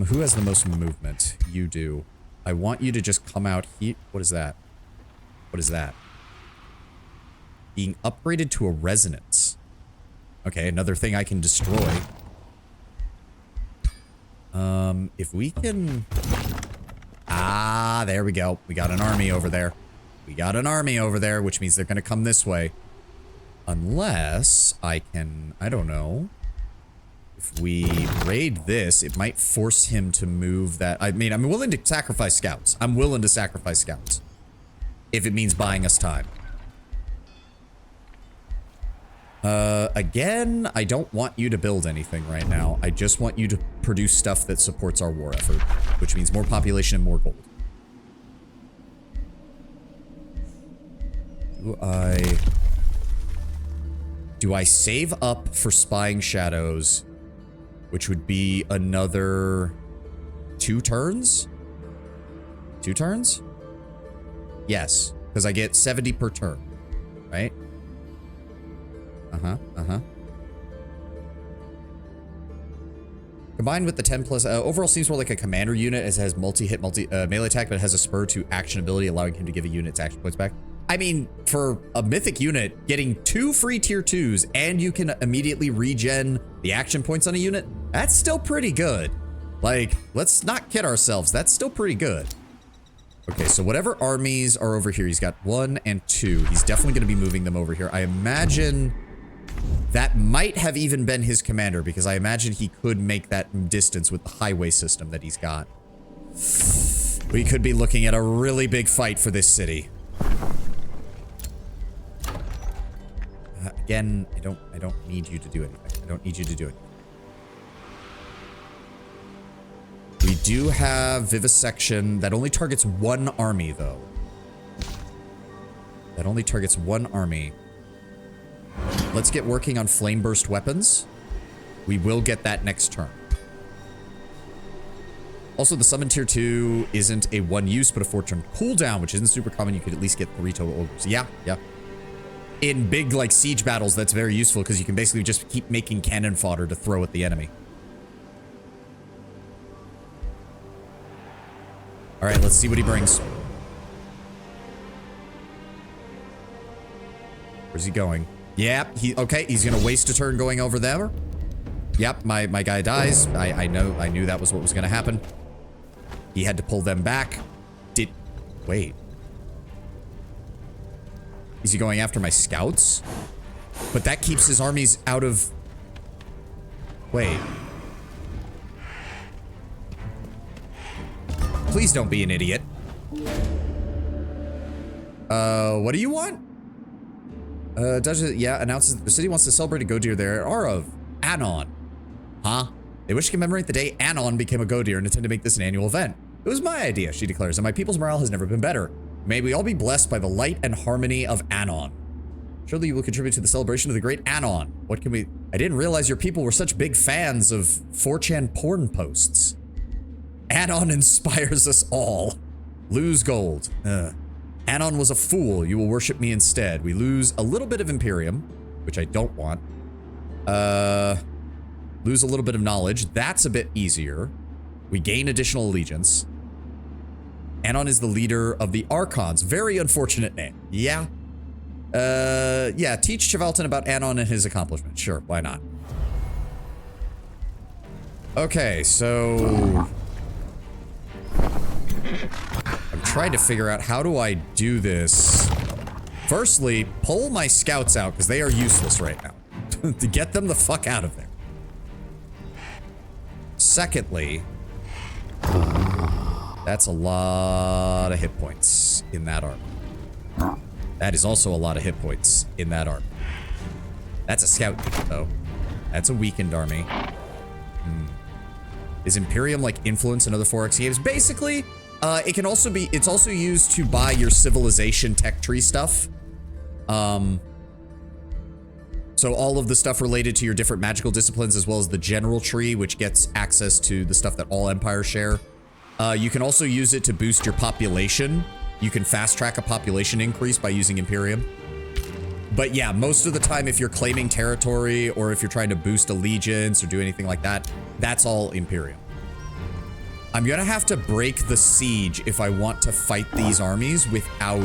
Who has the most movement? You do. I want you to just come out here. What is that? What is that? Being upgraded to a resonance. Okay, another thing I can destroy. If we can... Ah, there we go. We got an army over there. We got an army over there, which means they're going to come this way. Unless I can... I don't know. If we raid this, it might force him to move that. I mean, I'm willing to sacrifice scouts. I'm willing to sacrifice scouts. If it means buying us time. Again, I don't want you to build anything right now. I just want you to produce stuff that supports our war effort. Which means more population and more gold. Do I save up for spying shadows? Which would be another 2 turns? 2 turns? Yes, because I get 70 per turn, right? Combined with the 10 plus, overall seems more like a commander unit as it has multi-hit, melee attack, but it has a spur to action ability, allowing him to give a unit its action points back. I mean, for a mythic unit, getting 2 free tier 2s and you can immediately regen the action points on a unit, that's still pretty good. Like, let's not kid ourselves. That's still pretty good. Okay, so whatever armies are over here, he's got 1 and 2. He's definitely going to be moving them over here. I imagine that might have even been his commander because I imagine he could make that distance with the highway system that he's got. We could be looking at a really big fight for this city. Again, I don't need you to do anything. I don't need you to do it. We do have Vivisection that only targets 1 army, though. That only targets one army. Let's get working on flame burst weapons. We will get that next turn. Also, the summon tier 2 isn't a 1 use, but a 4-turn cooldown, which isn't super common. You could at least get 3 total ogres. Yeah. In big, like, siege battles, that's very useful because you can basically just keep making cannon fodder to throw at the enemy. All right, let's see what he brings. Where's he going? Yep, okay, he's gonna waste a turn going over there. Yep, my guy dies. I knew that was what was gonna happen. He had to pull them back. Wait. Is he going after my scouts? But that keeps his armies out of... Wait. Please don't be an idiot. What do you want? Yeah, announces that the city wants to celebrate a Godir there are of Anon. Huh? They wish to commemorate the day Anon became a Godir and intend to make this an annual event. It was my idea, she declares, and my people's morale has never been better. May we all be blessed by the light and harmony of Anon. Surely you will contribute to the celebration of the great Anon. What can we... I didn't realize your people were such big fans of 4chan porn posts. Anon inspires us all. Lose gold. Anon was a fool. You will worship me instead. We lose a little bit of Imperium, which I don't want. Lose a little bit of knowledge. That's a bit easier. We gain additional allegiance. Anon is the leader of the Archons. Very unfortunate name. Yeah. Yeah, teach Chevalton about Anon and his accomplishments. Sure, why not? Okay, so... I'm trying to figure out how do I do this. Firstly, pull my scouts out because they are useless right now. To get them the fuck out of there. Secondly, that's a lot of hit points in that army. That is also a lot of hit points in that army. That's a scout unit, though. That's a weakened army. Is Imperium like influence in other 4X games? Basically, it can also be, it's also used to buy your civilization tech tree stuff. So all of the stuff related to your different magical disciplines, as well as the general tree, which gets access to the stuff that all empires share. You can also use it to boost your population. You can fast track a population increase by using Imperium. But yeah, most of the time, if you're claiming territory or if you're trying to boost allegiance or do anything like that, that's all Imperium. I'm gonna have to break the siege if I want to fight these armies without...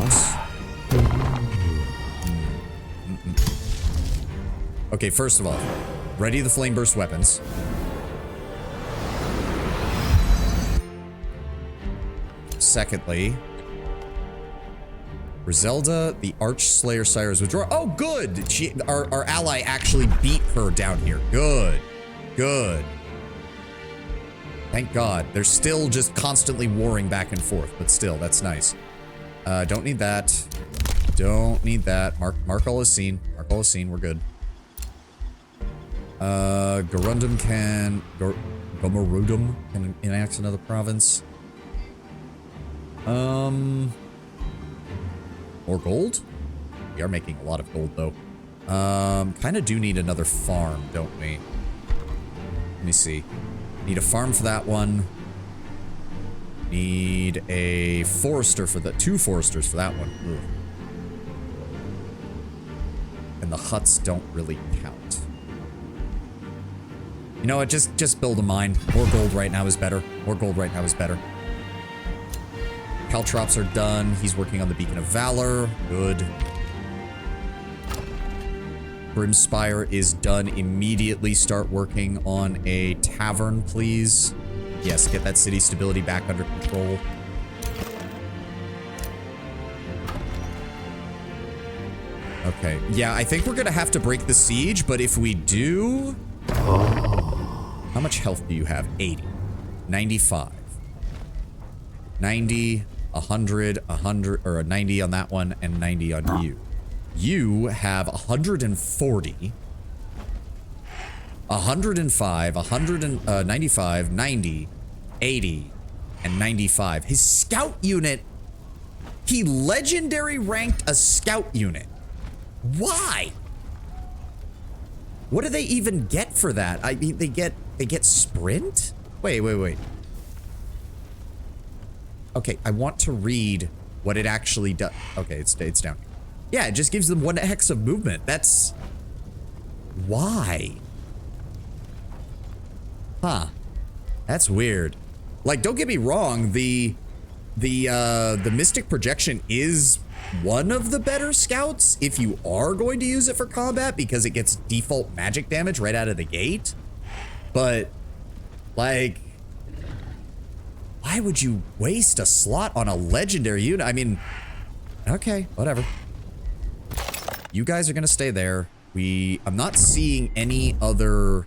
Okay, first of all, ready the flame burst weapons. Secondly, Griselda, the Archslayer Sire's withdraw. Oh, good! Our ally actually beat her down here. Good. Good. Thank God. They're still just constantly warring back and forth, but still, that's nice. Don't need that. Don't need that. Mark all is seen. Mark all is seen. We're good. Gorundum can... Gomarudum can enact another province. More gold? We are making a lot of gold, though. Kind of do need another farm, don't we? Let me see. Need a farm for that one. Need a forester for the... 2 foresters for that one. Ugh. And the huts don't really count. You know what? Just build a mine. More gold right now is better. More gold right now is better. Caltrops are done. He's working on the Beacon of Valor. Good. Brimspire is done. Immediately start working on a tavern, please. Yes, get that city stability back under control. Okay. Yeah, I think we're gonna have to break the siege, but if we do... How much health do you have? 80. 95. 90, 100, 100, or a 90 on that one, and 90 on you. You have 140, 105, 195, 90, 80, and 95. His scout unit He legendary ranked a scout unit. Why? What do they even get for that? I mean, they get sprint? Wait. Okay, I want to read what it actually does. Okay, it's down. Yeah, it just gives them 1 hex of movement. That's... Why? Huh. That's weird. Like, don't get me wrong, the Mystic Projection is one of the better scouts if you are going to use it for combat because it gets default magic damage right out of the gate. But, like, why would you waste a slot on a legendary unit? I mean, okay, whatever. You guys are gonna stay there. I'm not seeing any other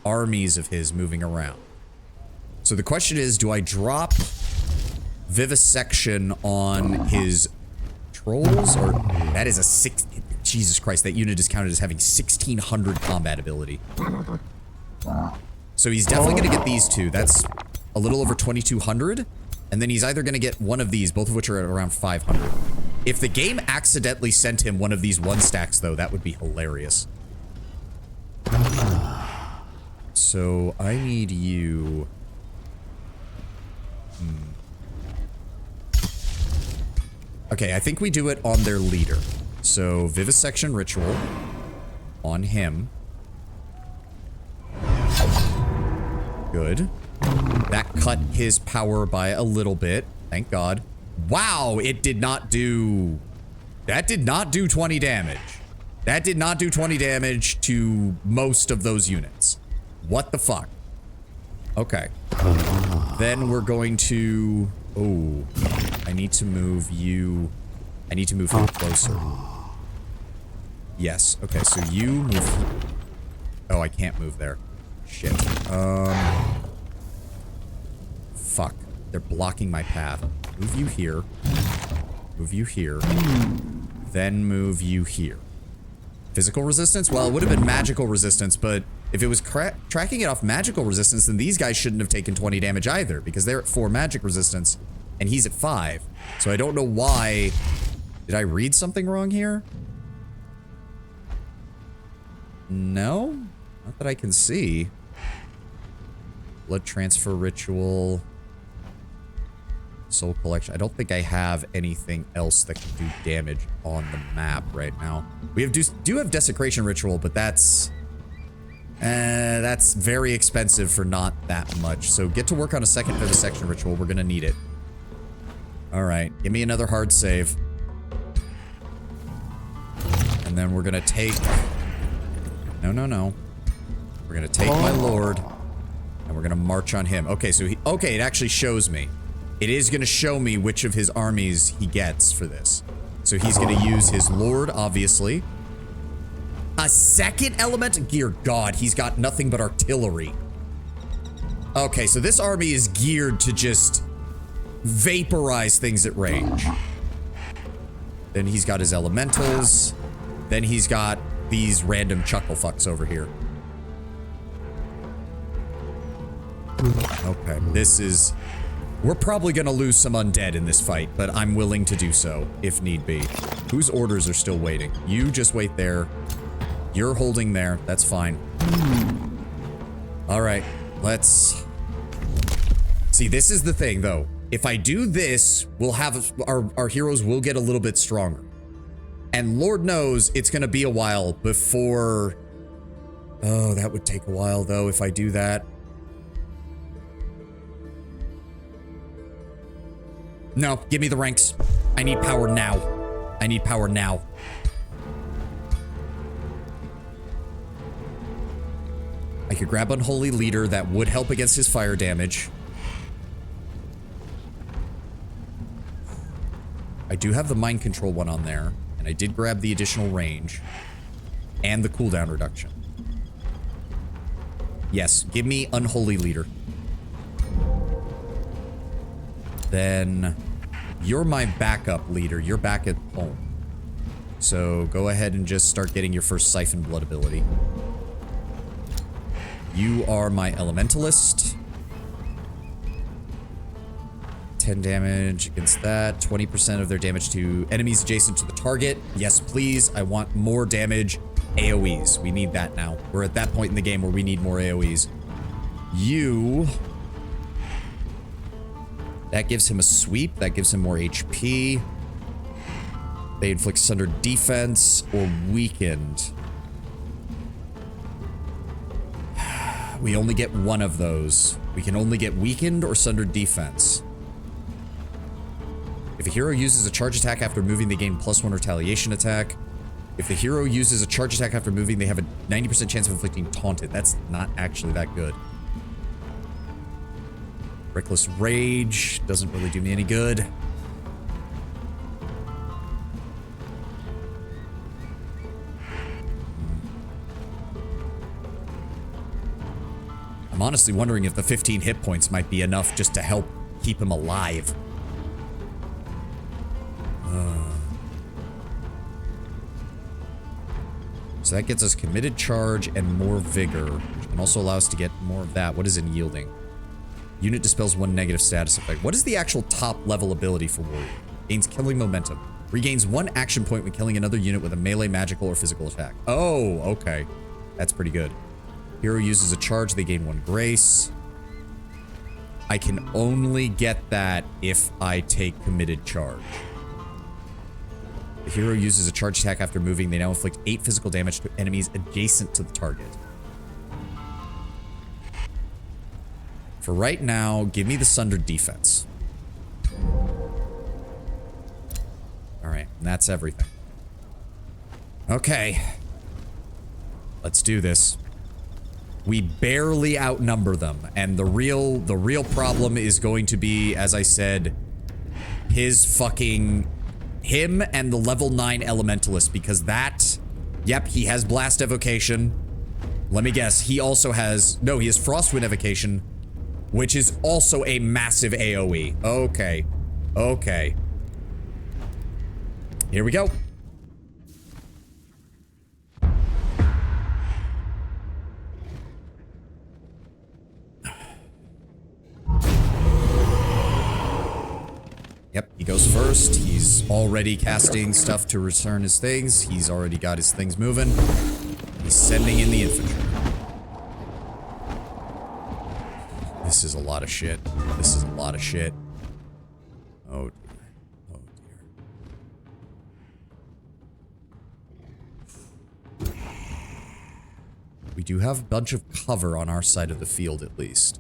armies of his moving around. So the question is, do I drop Vivisection on his trolls? Or that is a Jesus Christ, that unit is counted as having 1600 combat ability. So he's definitely gonna get these two. That's a little over 2200. And then he's either gonna get one of these, both of which are at around 500. If the game accidentally sent him one of these 1-stacks, though, that would be hilarious. So I need you. Okay, I think we do it on their leader. So Vivisection Ritual on him. Good. That cut his power by a little bit. Thank God. Wow, it did not do... That did not do 20 damage. That did not do 20 damage to most of those units. What the fuck? Okay. Then we're going to... Oh, I need to move you... I need to move him closer. Yes. Okay, so you move... Oh, I can't move there. Shit. Fuck. They're blocking my path. Move you here. Move you here. Then move you here. Physical resistance? Well, it would have been magical resistance, but if it was tracking it off magical resistance, then these guys shouldn't have taken 20 damage either, because they're at 4 magic resistance, and he's at 5. So I don't know why... Did I read something wrong here? No? Not that I can see. Blood transfer ritual... Soul collection. I don't think I have anything else that can do damage on the map right now. We do have desecration ritual, but that's very expensive for not that much. So get to work on a second vivisection ritual. We're gonna need it. All right, give me another hard save, and then we're gonna take. No. We're gonna take my lord, and we're gonna march on him. Okay, so okay, it actually shows me. It is going to show me which of his armies he gets for this. So he's going to use his lord, obviously. A second element? Dear God, he's got nothing but artillery. Okay, so this army is geared to just vaporize things at range. Then he's got his elementals. Then he's got these random chuckle fucks over here. Okay, this is... We're probably gonna lose some undead in this fight, but I'm willing to do so, if need be. Whose orders are still waiting? You just wait there. You're holding there. That's fine. Alright, let's... See, this is the thing, though. If I do this, we'll have... Our heroes will get a little bit stronger. And Lord knows it's gonna be a while before... Oh, that would take a while, though, if I do that. No, give me the ranks. I need power now. I need power now. I could grab Unholy Leader. That would help against his fire damage. I do have the mind control one on there. And I did grab the additional range. And the cooldown reduction. Yes, give me Unholy Leader. Then you're my backup leader. You're back at home. So go ahead and just start getting your first Siphon Blood ability. You are my elementalist. 10 damage against that. 20% of their damage to enemies adjacent to the target. Yes, please. I want more damage. AoEs. We need that now. We're at that point in the game where we need more AoEs. You... That gives him a sweep. That gives him more HP. They inflict sundered defense or weakened. We only get one of those. We can only get weakened or sundered defense. If a hero uses a charge attack after moving, they gain +1 retaliation attack. If the hero uses a charge attack after moving, they have a 90% chance of inflicting taunted. That's not actually that good. Reckless Rage doesn't really do me any good. I'm honestly wondering if the 15 hit points might be enough just to help keep him alive. So that gets us committed charge and more vigor, which can also allow us to get more of that. What is unyielding? Unit dispels 1 negative status effect. What is the actual top level ability for Warrior? Gains killing momentum. Regains 1 action point when killing another unit with a melee, magical, or physical attack. Oh, okay. That's pretty good. Hero uses a charge, they gain 1 grace. I can only get that if I take committed charge. The hero uses a charge attack after moving. They now inflict 8 physical damage to enemies adjacent to the target. For right now, give me the sundered defense. Alright, and that's everything. Okay. Let's do this. We barely outnumber them, and the real problem is going to be, as I said, him and the level 9 elementalist, because that, yep, he has blast evocation. Let me guess, he also has, no, he has frostwind evocation, which is also a massive AoE. Okay. Okay. Here we go. Yep, he goes first. He's already casting stuff to return his things. He's already got his things moving. He's sending in the infantry. This is a lot of shit. This is a lot of shit. Oh dear. Oh dear. We do have a bunch of cover on our side of the field, at least.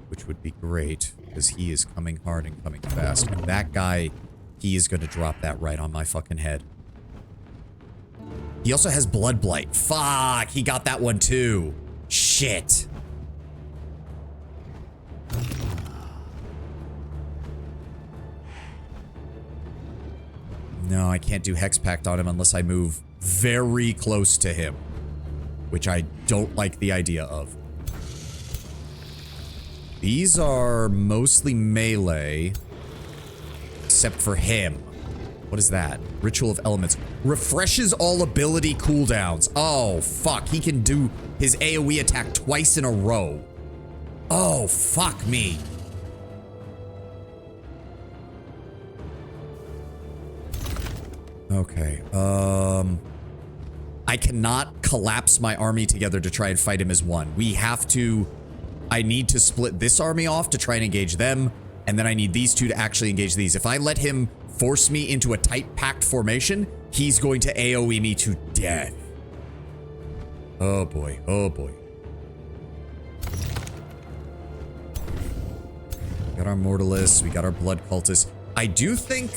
Which would be great, because he is coming hard and coming fast. And that guy, he is going to drop that right on my fucking head. He also has Blood Blight. Fuck, he got that one too. Shit. No, I can't do Hex Pact on him unless I move very close to him, which I don't like the idea of. These are mostly melee, except for him. What is that? Ritual of Elements. Refreshes all ability cooldowns. Oh, fuck. He can do his AoE attack twice in a row. Oh, fuck me. Okay, I cannot collapse my army together to try and fight him as one. We have to... I need to split this army off to try and engage them, and then I need these two to actually engage these. If I let him force me into a tight packed formation, he's going to AoE me to death. Oh boy, oh boy. We got our Mortalists, we got our Blood Cultists. I do think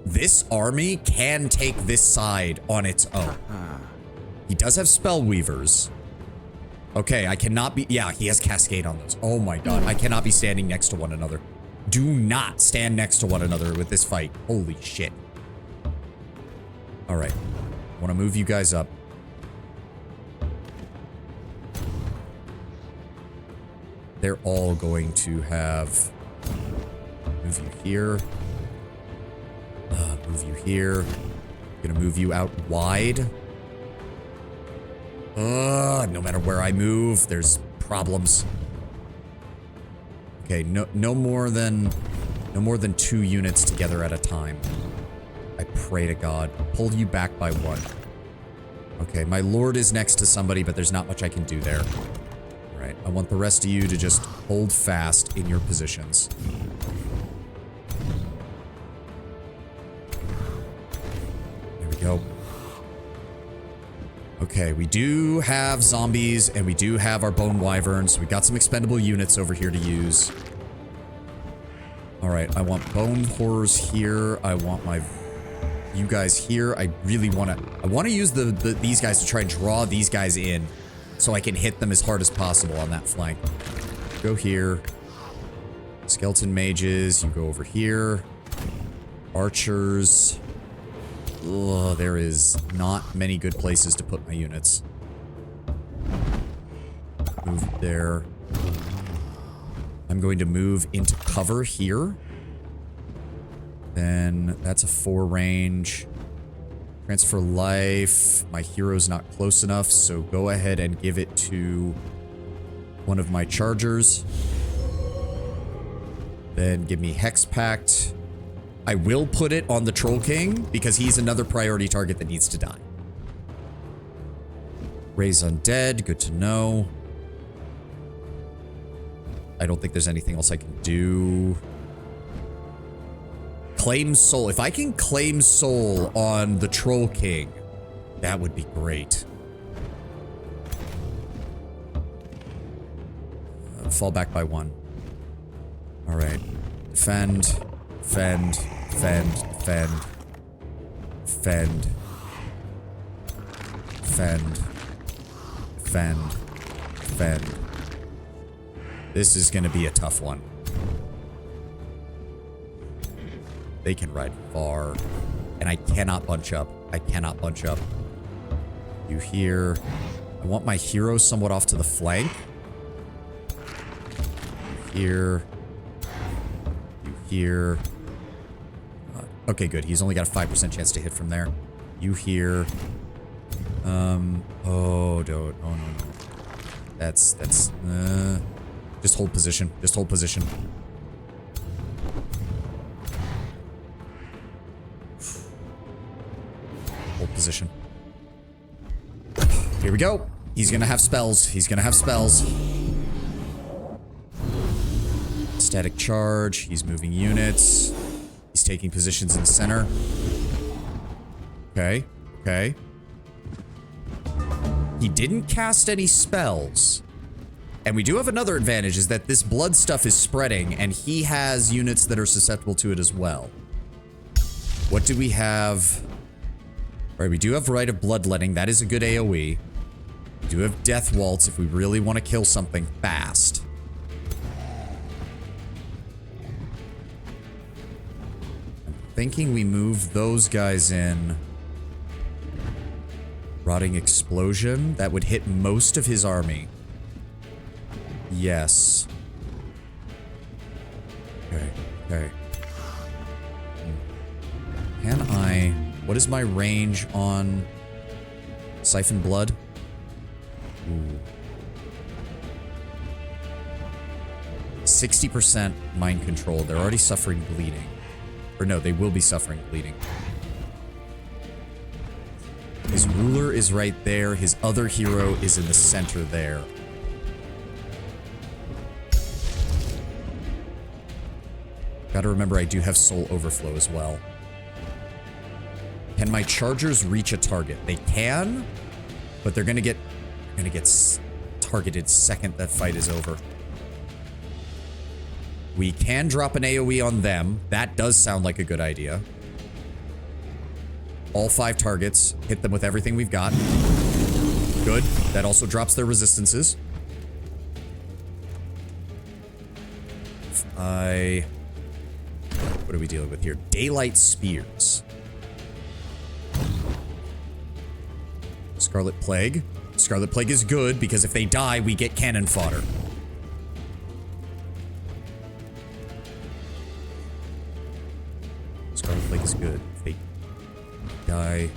this army can take this side on its own. He does have Spellweavers. Okay, I cannot be... Yeah, he has Cascade on those. Oh my god, I cannot be standing next to one another. Do not stand next to one another with this fight. Holy shit. Alright. I want to move you guys up. They're all going to have... Move you here. Move you here. Gonna move you out wide. No matter where I move, there's problems. Okay, no more than 2 units together at a time. I pray to God. Pull you back by 1. Okay, my lord is next to somebody, but there's not much I can do there. All right, I want the rest of you to just hold fast in your positions. There we go. Okay, we do have zombies, and we do have our bone wyverns. We got some expendable units over here to use. All right, I want bone horrors here. I want you guys here. I really want to use these guys to try and draw these guys in so I can hit them as hard as possible on that flank. Go here. Skeleton mages, you go over here. Archers. Ugh, there is not many good places to put my units. Move there. I'm going to move into cover here. Then that's a 4 range. Transfer life. My hero's not close enough, so go ahead and give it to one of my chargers. Then give me Hex Pact. I will put it on the Troll King because he's another priority target that needs to die. Raise Undead, good to know. I don't think there's anything else I can do. Claim Soul. If I can claim Soul on the Troll King, that would be great. Fall back by 1. All right. Defend. Defend. Defend. Defend. Defend. Defend. Defend. Defend. This is going to be a tough one. They can ride far. And I cannot bunch up. I cannot bunch up. You here. I want my hero somewhat off to the flank. You here. You here. Okay, good. He's only got a 5% chance to hit from there. You here. Oh, don't. Oh, no. That's, just hold position. Just hold position. Hold position. Here we go. He's gonna have spells. He's gonna have spells. Static charge. He's moving units. He's taking positions in the center. Okay. Okay. He didn't cast any spells. And we do have another advantage, is that this blood stuff is spreading, and he has units that are susceptible to it as well. What do we have? All right, we do have Rite of Bloodletting. That is a good AoE. We do have Death Waltz if we really want to kill something fast. I'm thinking we move those guys in. Rotting Explosion. That would hit most of his army. Yes. Okay, okay. Can I... What is my range on Siphon Blood? Ooh. 60% mind control. They're already suffering bleeding. Or no, they will be suffering bleeding. His ruler is right there. His other hero is in the center there. Gotta remember I do have Soul Overflow as well. Can my chargers reach a target? They can, but they're gonna get targeted second that fight is over. We can drop an AoE on them. That does sound like a good idea. All 5 targets. Hit them with everything we've got. Good. That also drops their resistances. What are we dealing with here? Daylight Spears. Scarlet Plague. Scarlet Plague is good because if they die, we get cannon fodder. Scarlet Plague is good. If they die...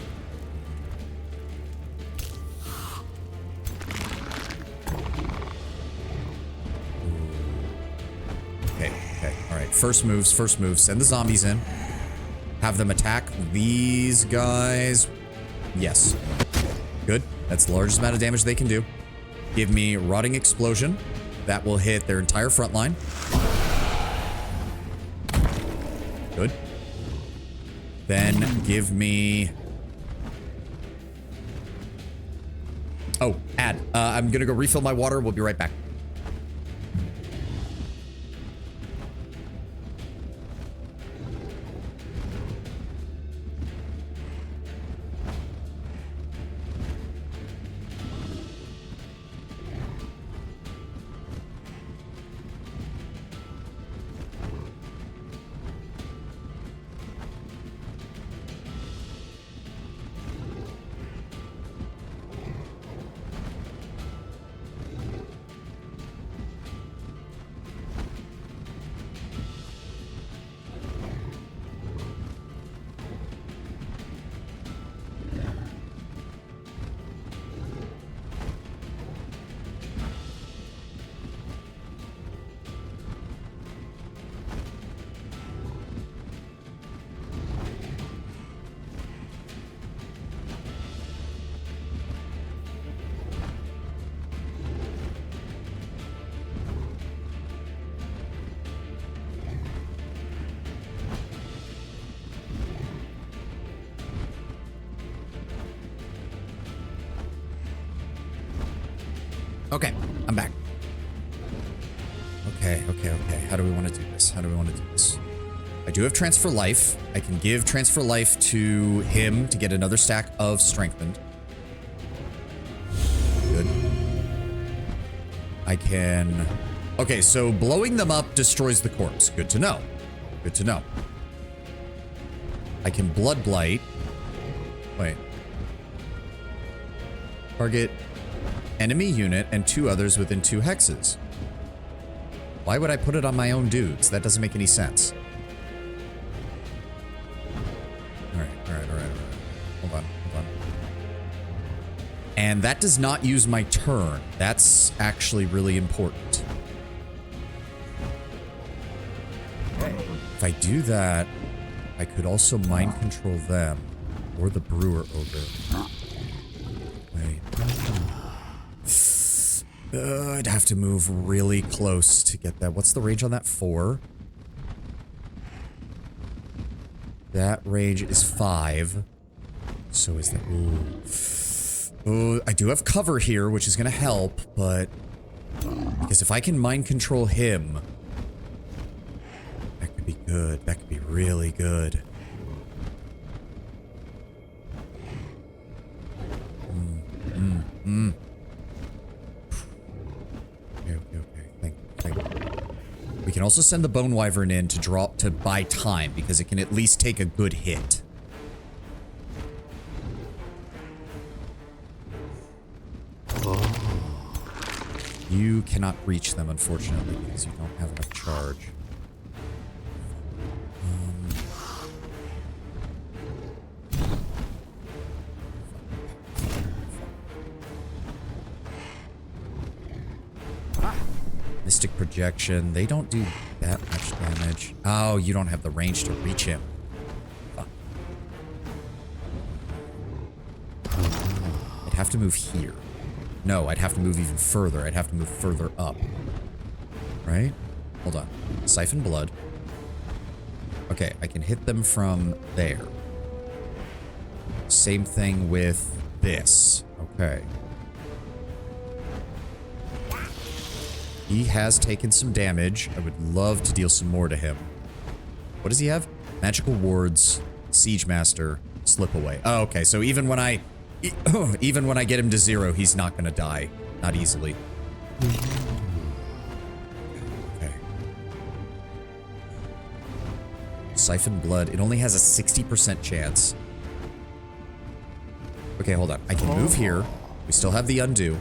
First moves, first moves. Send the zombies in. Have them attack these guys. Yes. Good. That's the largest amount of damage they can do. Give me Rotting Explosion. That will hit their entire front line. Good. Then give me... Oh, add. I'm gonna go refill my water. We'll be right back. Okay, I'm back. Okay. How do we want to do this? I do have Transfer Life. I can give Transfer Life to him to get another stack of Strengthened. Good. I can... Okay, so blowing them up destroys the corpse. Good to know. I can Blood Blight. Wait. Target... enemy unit and 2 others within 2 hexes. Why would I put it on my own dudes? That doesn't make any sense. Alright. Hold on. And that does not use my turn. That's actually really important. If I do that, I could also mind control them. Or the Brewer Ogre. Wait. I'd have to move really close to get that. What's the range on that? 4. That range is 5. So is that... Ooh, I do have cover here, which is going to help, but... Because if I can mind control him... That could be good. That could be really good. Okay. We can also send the Bone Wyvern in to buy time, because it can at least take a good hit. You cannot reach them, unfortunately, because you don't have enough charge. Mystic Projection. They don't do that much damage. Oh, you don't have the range to reach him. Fuck. I'd have to move here. No, I'd have to move even further. I'd have to move further up. Right? Hold on. Siphon Blood. Okay, I can hit them from there. Same thing with this. Okay. He has taken some damage. I would love to deal some more to him. What does he have? Magical Wards, Siege Master, Slip Away. Oh, okay. So even when I get him to 0, he's not going to die. Not easily. Okay. Siphon Blood. It only has a 60% chance. Okay, hold on. I can move here. We still have the Undo.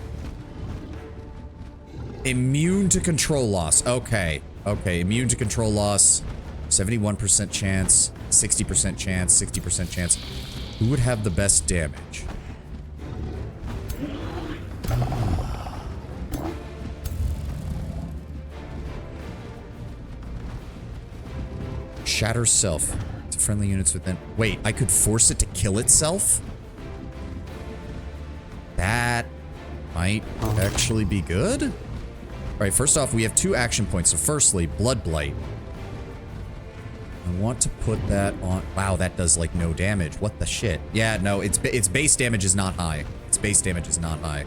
Immune to control loss. Okay. Okay, immune to control loss. 71% chance. 60% chance. 60% chance. Who would have the best damage? Shatters self to friendly units within. Wait, I could force it to kill itself? That might actually be good. All right, first off, we have 2 action points. So firstly, Blood Blight. I want to put that on. Wow, that does like no damage. What the shit? Yeah, no, its base damage is not high. Its base damage is not high.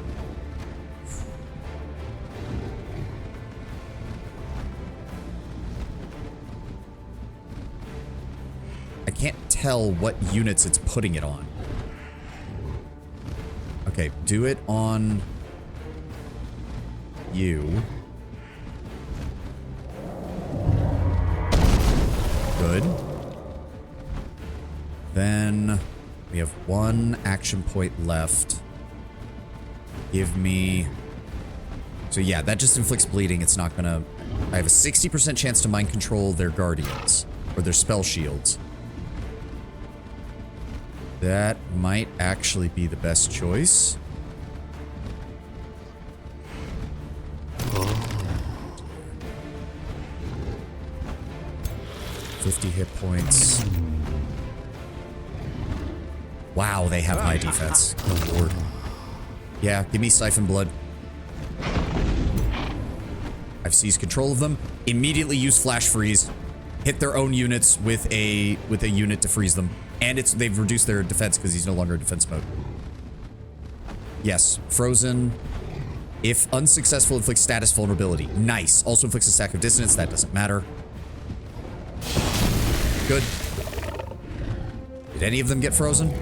I can't tell what units it's putting it on. Okay, do it on you. Good. Then we have 1 action point left. Give me... So yeah, that just inflicts bleeding. It's not gonna... I have a 60% chance to mind control their guardians. Or their spell shields. That might actually be the best choice. Oh. 50 hit points. Wow, they have high defense. Good lord. Yeah, give me Siphon Blood. I've seized control of them. Immediately use Flash Freeze. Hit their own units with a unit to freeze them. And they've reduced their defense because he's no longer in defense mode. Yes, Frozen. If unsuccessful, inflicts status vulnerability. Nice. Also inflicts a stack of dissonance. That doesn't matter. Good. Did any of them get frozen?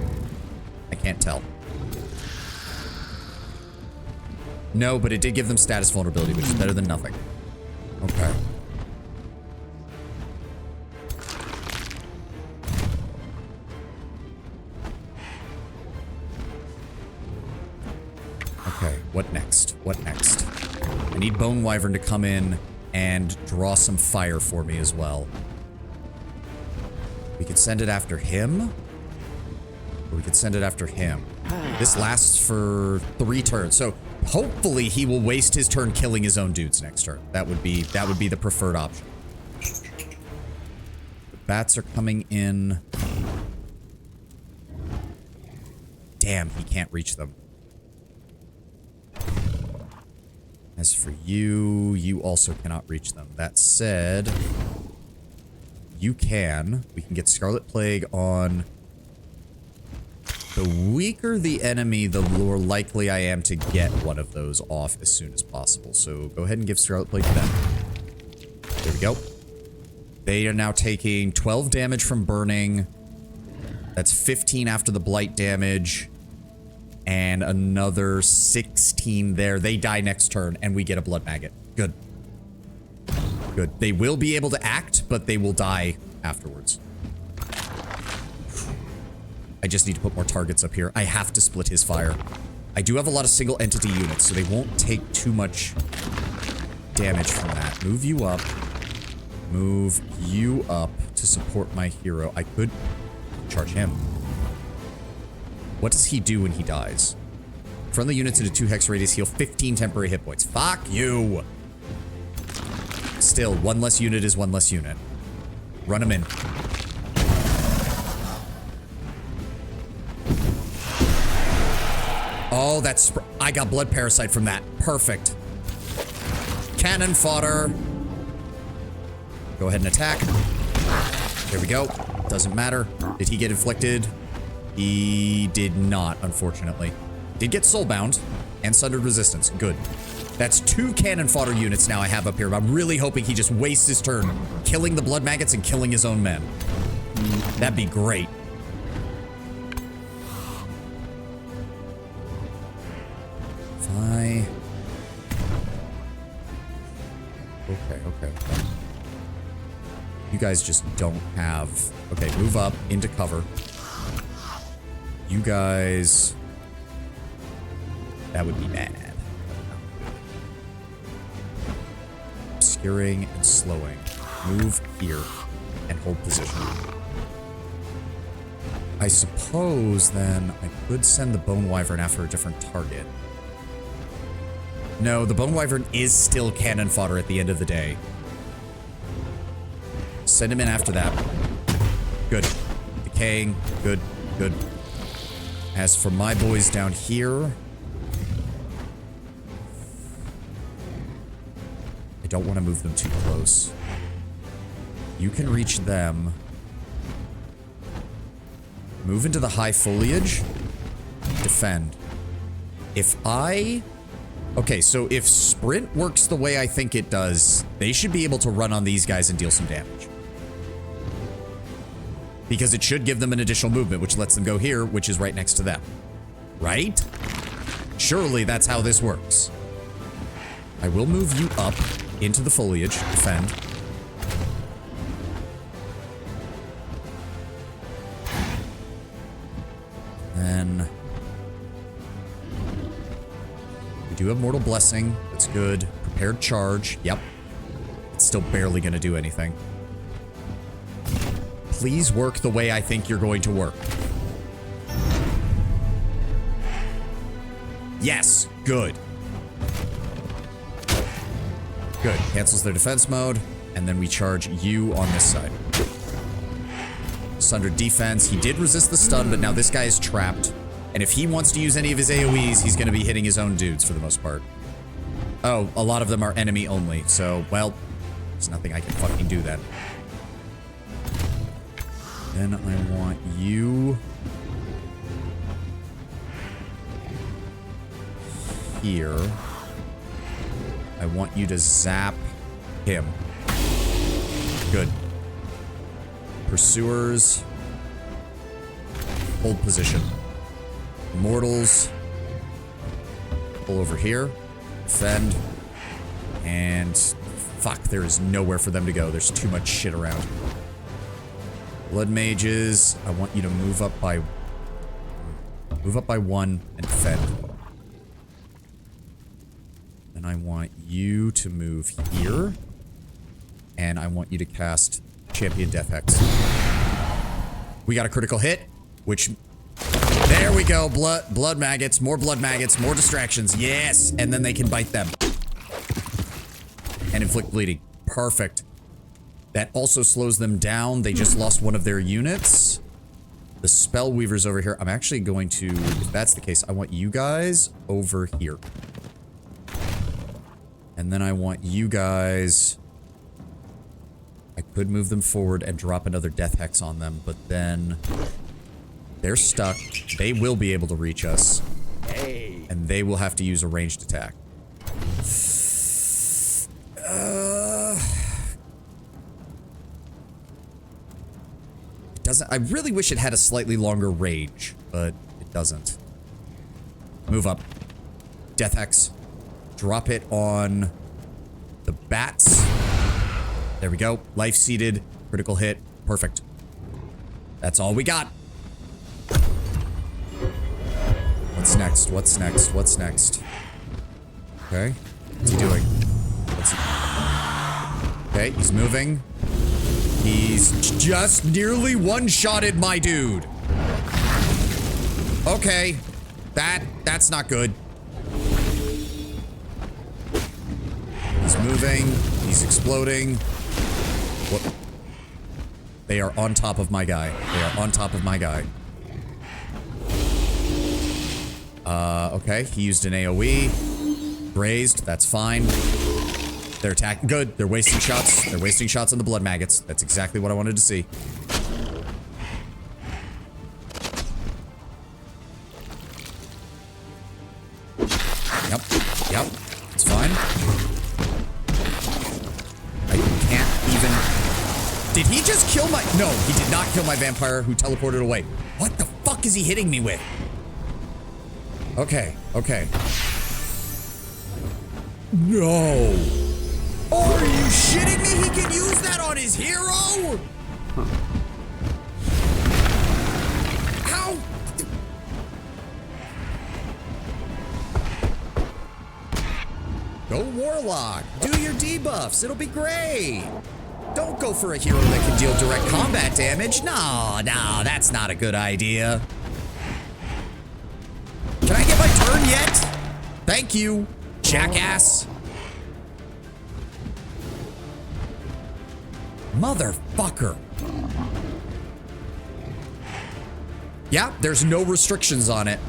I can't tell. No, but it did give them status vulnerability, which is better than nothing. Okay. Okay, what next? What next? I need Bone Wyvern to come in and draw some fire for me as well. We could send it after him. Or we could send it after him. This lasts for 3 turns. So hopefully he will waste his turn killing his own dudes next turn. That would be the preferred option. The bats are coming in. Damn, he can't reach them. As for you, you also cannot reach them. That said, you can. We can get Scarlet Plague on. The weaker the enemy, the more likely I am to get one of those off as soon as possible. So go ahead and give Scarlet Plague to them. There we go. They are now taking 12 damage from burning. That's 15 after the blight damage. And another 16 there. They die next turn, and we get a blood maggot. Good. Good. They will be able to act, but they will die afterwards. I just need to put more targets up here. I have to split his fire. I do have a lot of single entity units, so they won't take too much damage from that. Move you up. Move you up to support my hero. I could charge him. What does he do when he dies? Friendly units in a 2 hex radius heal 15 temporary hit points. Fuck you! Still, 1 less unit is 1 less unit. Run him in. Oh, that's... I got Blood Parasite from that. Perfect. Cannon fodder. Go ahead and attack. There we go. Doesn't matter. Did he get inflicted? He did not, unfortunately. Did get Soulbound and Sundered Resistance. Good. That's 2 cannon fodder units now I have up here. I'm really hoping he just wastes his turn killing the blood maggots and killing his own men. That'd be great. Fine. Okay. You guys just don't have... Okay, move up into cover. You guys... That would be bad. Obscuring and slowing. Move here and hold position. I suppose then I could send the Bone Wyvern after a different target. No, the Bone Wyvern is still cannon fodder at the end of the day. Send him in after that. Good. Decaying. Good. Good. As for my boys down here, I don't want to move them too close. You can reach them. Move into the high foliage. Defend. If I... Okay, so if sprint works the way I think it does, they should be able to run on these guys and deal some damage. Because it should give them an additional movement, which lets them go here, which is right next to them. Right? Surely that's how this works. I will move you up into the foliage. Defend. Then... we do have Mortal Blessing. That's good. Prepared Charge. Yep. It's still barely going to do anything. Please work the way I think you're going to work. Yes. Good. Good. Cancels their defense mode. And then we charge you on this side. Sunder defense. He did resist the stun, but now this guy is trapped. And if he wants to use any of his AoEs, he's going to be hitting his own dudes for the most part. Oh, a lot of them are enemy only. So, well, there's nothing I can fucking do then. Then I want you here. I want you to zap him. Good. Pursuers. Hold position. Immortals. Pull over here. Defend. And fuck, there is nowhere for them to go. There's too much shit around. Blood mages, I want you to move up by one and defend. Then I want you to move here. And I want you to cast Champion Death Hex. We got a critical hit, which... There we go. Blood maggots, more distractions. Yes! And then they can bite them. And inflict bleeding. Perfect. That also slows them down. They just lost one of their units. The Spellweaver's over here. I'm actually going to, if that's the case, I want you guys over here. And then I want you guys... I could move them forward and drop another Death Hex on them, but then... they're stuck. They will be able to reach us. Hey. And they will have to use a ranged attack. I really wish it had a slightly longer range, but it doesn't. Move up. Death Hex. Drop it on the bats. There we go. Life seeded. Critical hit. Perfect. That's all we got. What's next? What's next? What's next? Okay. What's he doing? Okay, he's moving. He's just nearly one-shotted my dude. Okay. That's not good. He's moving. He's exploding. What? They are on top of my guy. They are on top of my guy. Okay. He used an AoE. Grazed. That's fine. They're attacking. Good. They're wasting shots. They're wasting shots on the blood maggots. That's exactly what I wanted to see. Yep. Yep. It's fine. I can't even... Did he just kill my... No, he did not kill my vampire who teleported away. What the fuck is he hitting me with? Okay. Okay. No. Oh, are you shitting me? He can use that on his hero? How? Go Warlock. Do your debuffs. It'll be great. Don't go for a hero that can deal direct combat damage. No, that's not a good idea. Can I get my turn yet? Thank you, jackass. Motherfucker. Yeah, there's no restrictions on it.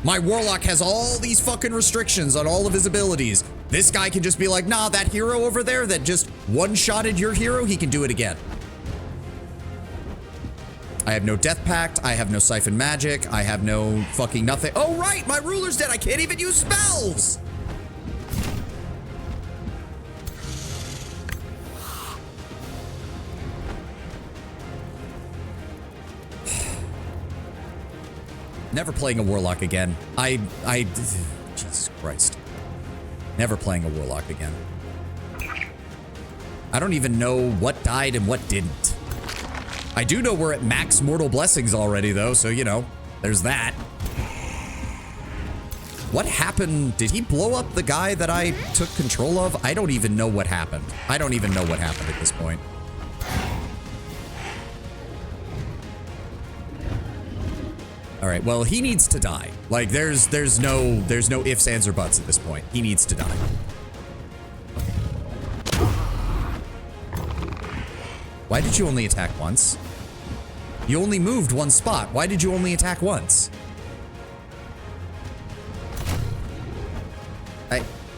My Warlock has all these fucking restrictions on all of his abilities. This guy can just be like, nah, that hero over there that just one-shotted your hero, he can do it again. I have no Death Pact. I have no Siphon Magic. I have no fucking nothing. Oh, right, my ruler's dead. I can't even use spells. Never playing a Warlock again. Jesus Christ. Never playing a Warlock again. I don't even know what died and what didn't. I do know we're at max mortal blessings already, though, so, you know, there's that. What happened? Did he blow up the guy that I took control of? I don't even know what happened. I don't even know what happened at this point. All right, well, he needs to die. Like, there's no ifs, ands, or buts at this point. He needs to die. Why did you only attack once? You only moved one spot. Why did you only attack once?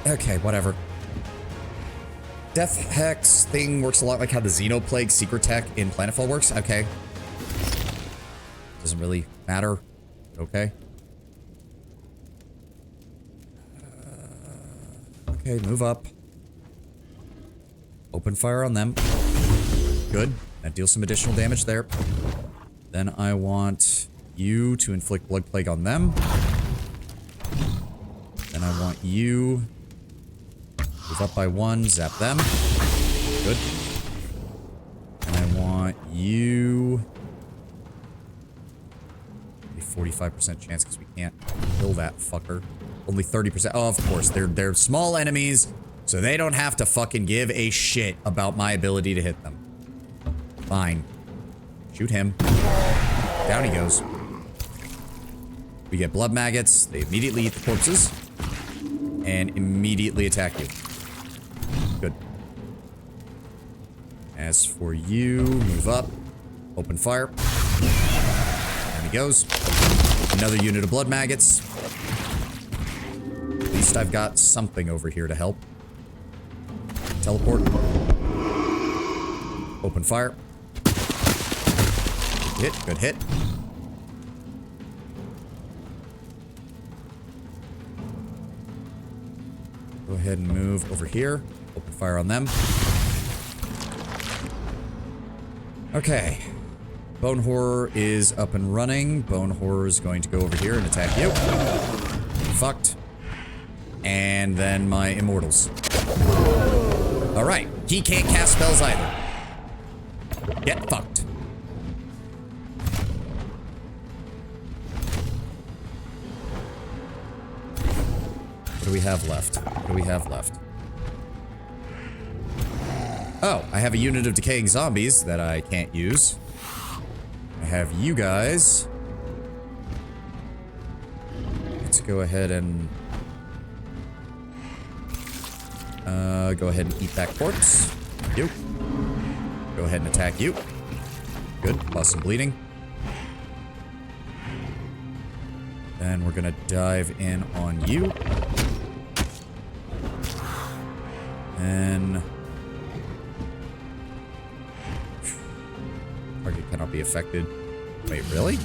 Okay, whatever. Death Hex thing works a lot like how the Xenoplague secret tech in Planetfall works. Okay. Doesn't really matter. Okay. Okay, move up. Open fire on them. Good. That deals some additional damage there. Then I want you to inflict Blood Plague on them. Then I want you move up by 1, zap them. Good. And I want you a 45% chance because we can't kill that fucker. Only 30%. Oh, of course. They're small enemies, so they don't have to fucking give a shit about my ability to hit them. Fine. Shoot him. Down he goes. We get blood maggots. They immediately eat the corpses. And immediately attack you. Good. As for you, move up. Open fire. Down he goes. Another unit of blood maggots. At least I've got something over here to help. Teleport. Open fire. Hit. Good hit. Go ahead and move over here. Open fire on them. Okay. Bone Horror is up and running. Bone Horror is going to go over here and attack you. Fucked. And then my Immortals. Alright. He can't cast spells either. Get fucked. What do we have left? What do we have left? Oh, I have a unit of decaying zombies that I can't use. I have you guys. Let's go ahead and go ahead and eat that corpse. You. Go ahead and attack you. Good. Lost some bleeding. Then we're gonna dive in on you. And target cannot be affected. Wait, really?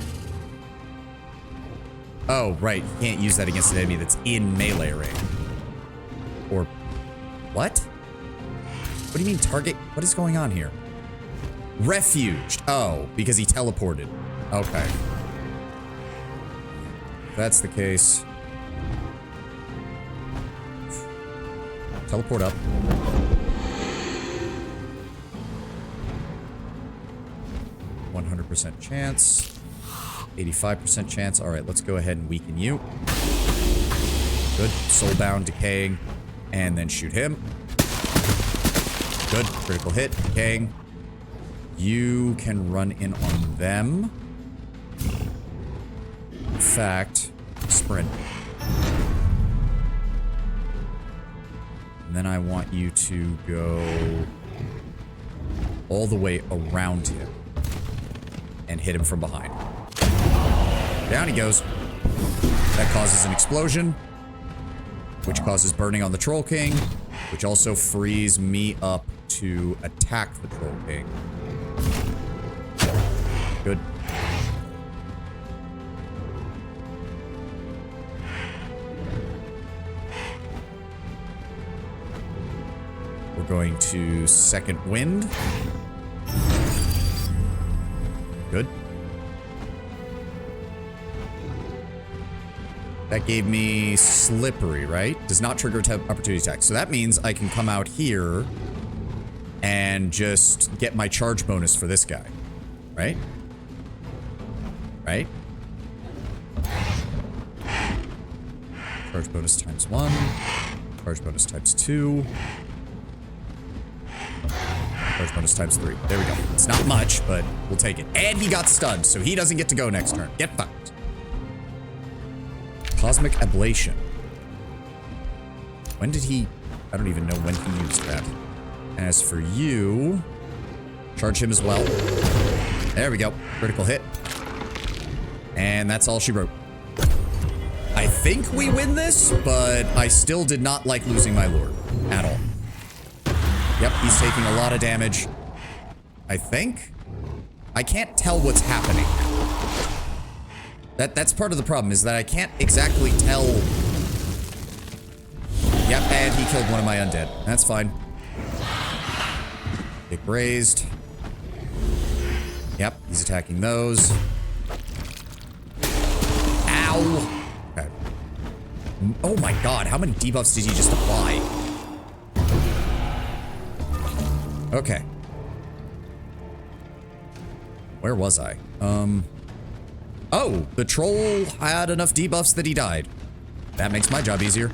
Oh, right. You can't use that against an enemy that's in melee range. Or what? What do you mean target? What is going on here? Refuged. Oh, because he teleported. Okay. If that's the case. Teleport up. %100% chance. 85% chance. Alright, let's go ahead and weaken you. Good. Soulbound, decaying. And then shoot him. Good. Critical hit. Decaying. You can run in on them. In fact, sprint. And then I want you to go all the way around him and hit him from behind. Down he goes. That causes an explosion, which causes burning on the Troll King, which also frees me up to attack the Troll King. Good. We're going to second wind. Good. That gave me slippery, right? Does not trigger opportunity attack. So that means I can come out here and just get my charge bonus for this guy. Right? Right? Charge bonus times 1. Charge bonus times 2. Charge bonus times 3. There we go. It's not much, but we'll take it. And he got stunned, so he doesn't get to go next turn. Get fucked. Cosmic Ablation. When did he... I don't even know when he used that. As for you... Charge him as well. There we go. Critical hit. And that's all she wrote. I think we win this, but I still did not like losing my lord. At all. Yep, he's taking a lot of damage. I think? I can't tell what's happening. That's part of the problem, is that I can't exactly tell. Yep, and he killed one of my undead. That's fine. Kick raised. Yep, he's attacking those. Ow! Okay. Oh my god, how many debuffs did he just apply? Okay. Where was I? Oh, the troll had enough debuffs that he died. That makes my job easier.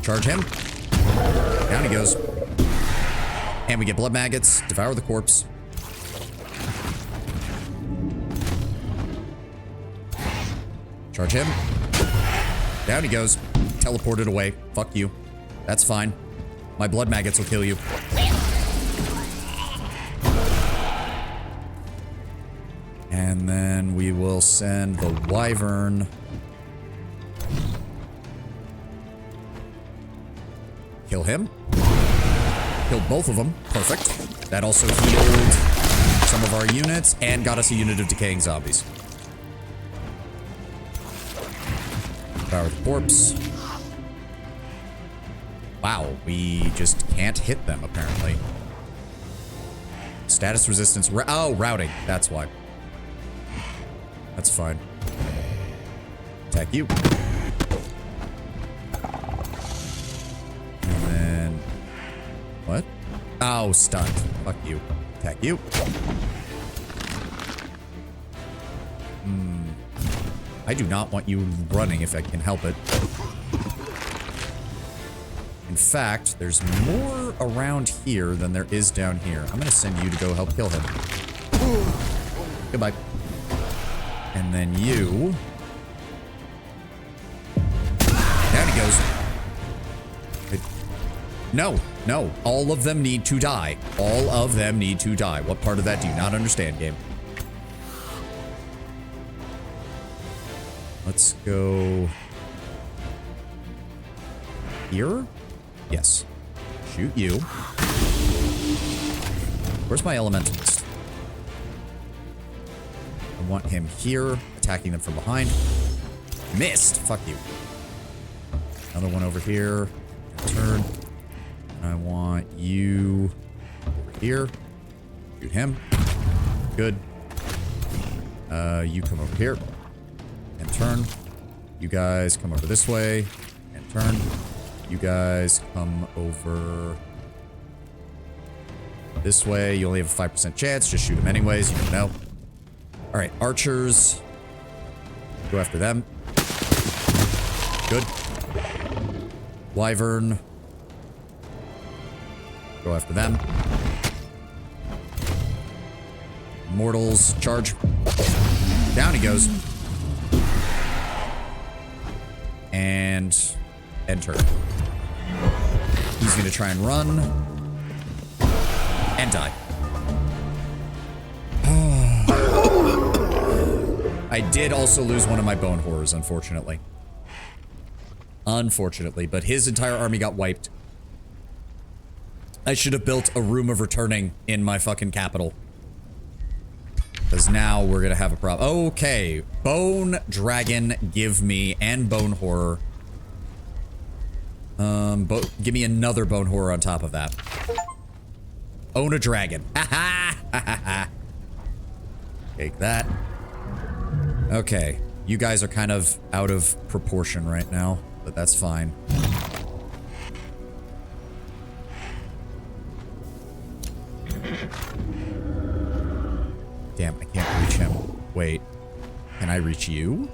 Charge him. Down he goes. And we get blood maggots. Devour the corpse. Charge him. Down he goes. Teleported away. Fuck you. That's fine. My blood maggots will kill you. And then we will send the wyvern. Kill him. Killed both of them. Perfect. That also healed some of our units and got us a unit of decaying zombies. Devour the corpse. Wow, we just can't hit them apparently. Status resistance. Oh, routing. That's why. That's fine. Attack you. And then... What? Oh, stunned. Fuck you. Attack you. I do not want you running if I can help it. In fact, there's more around here than there is down here. I'm gonna send you to go help kill him. Goodbye. And then you... Down he goes. No, no. All of them need to die. All of them need to die. What part of that do you not understand, game? Let's go... Here? Yes. Shoot you. Where's my elementalist? I want him here, attacking them from behind. Missed! Fuck you. Another one over here. Turn. I want you over here. Shoot him. Good. You come over here. And turn. You guys come over this way. And turn. You guys come over this way. You only have a 5% chance. Just shoot them anyways. You don't know. Alright, archers. Go after them. Good. Wyvern. Go after them. Mortals, charge. Down he goes. And enter. He's gonna try and run. And die. I did also lose one of my bone horrors, unfortunately. Unfortunately, but his entire army got wiped. I should have built a room of returning in my fucking capital. Because now we're gonna have a problem. Okay. Bone Dragon, give me, and Bone Horror. Give me another Bone Horror on top of that. Own a dragon. Ha ha! Ha ha ha! Take that. Okay. You guys are kind of out of proportion right now, but that's fine. Damn, I can't reach him. Wait. Can I reach you?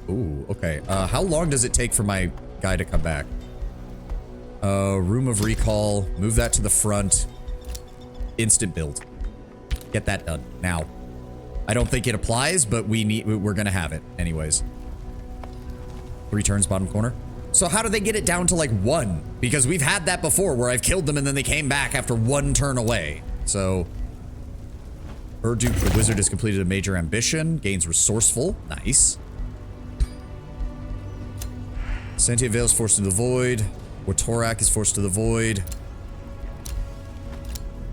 Ooh, okay. How long does it take for my guy to come back? Room of recall. Move that to the front. Instant build. Get that done. Now. I don't think it applies, but we're gonna have it. Anyways. 3 turns, bottom corner. So how do they get it down to like 1? Because we've had that before where I've killed them and then they came back after 1 turn away. So... Urduke the Wizard has completed a major ambition. Gains resourceful. Nice. Sentient Veil is forced into the void. Watorak is forced to the void.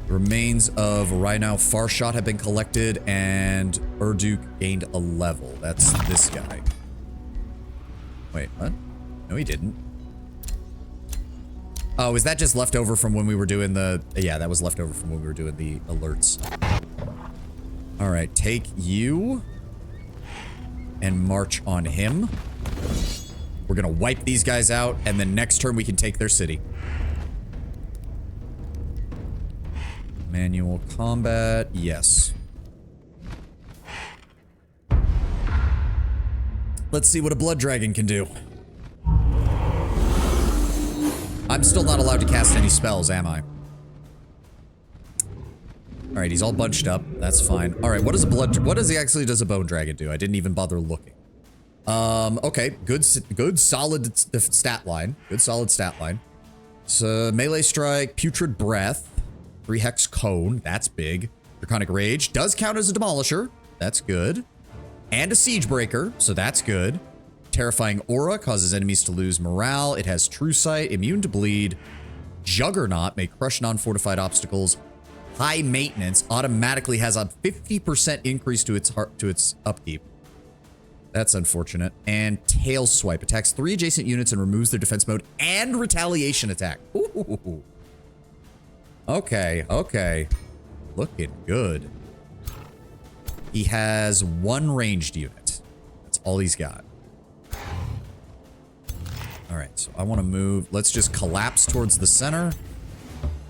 The remains of Rhino Farshot have been collected, and Urduke gained a level. That's this guy. Wait, what? No, he didn't. Oh, is that just left over from when we were doing the... Yeah, that was left over from when we were doing the alerts. Alright, take you and march on him. We're gonna wipe these guys out, and then next turn we can take their city. Manual combat, yes. Let's see what a blood dragon can do. I'm still not allowed to cast any spells, am I? Alright, he's all bunched up. That's fine. Alright, what does a bone dragon do? I didn't even bother looking. Okay. Good solid stat line. Good solid stat line. So, melee strike, putrid breath, 3 hex cone. That's big. Draconic rage does count as a demolisher. That's good. And a siege breaker. So that's good. Terrifying aura causes enemies to lose morale. It has true sight, immune to bleed. Juggernaut may crush non-fortified obstacles. High maintenance automatically has a 50% increase to its upkeep. That's unfortunate. And tail swipe attacks 3 adjacent units and removes their defense mode and retaliation attack. Ooh. Okay, okay. Looking good. He has 1 ranged unit. That's all he's got. Alright, so I want to move. Let's just collapse towards the center.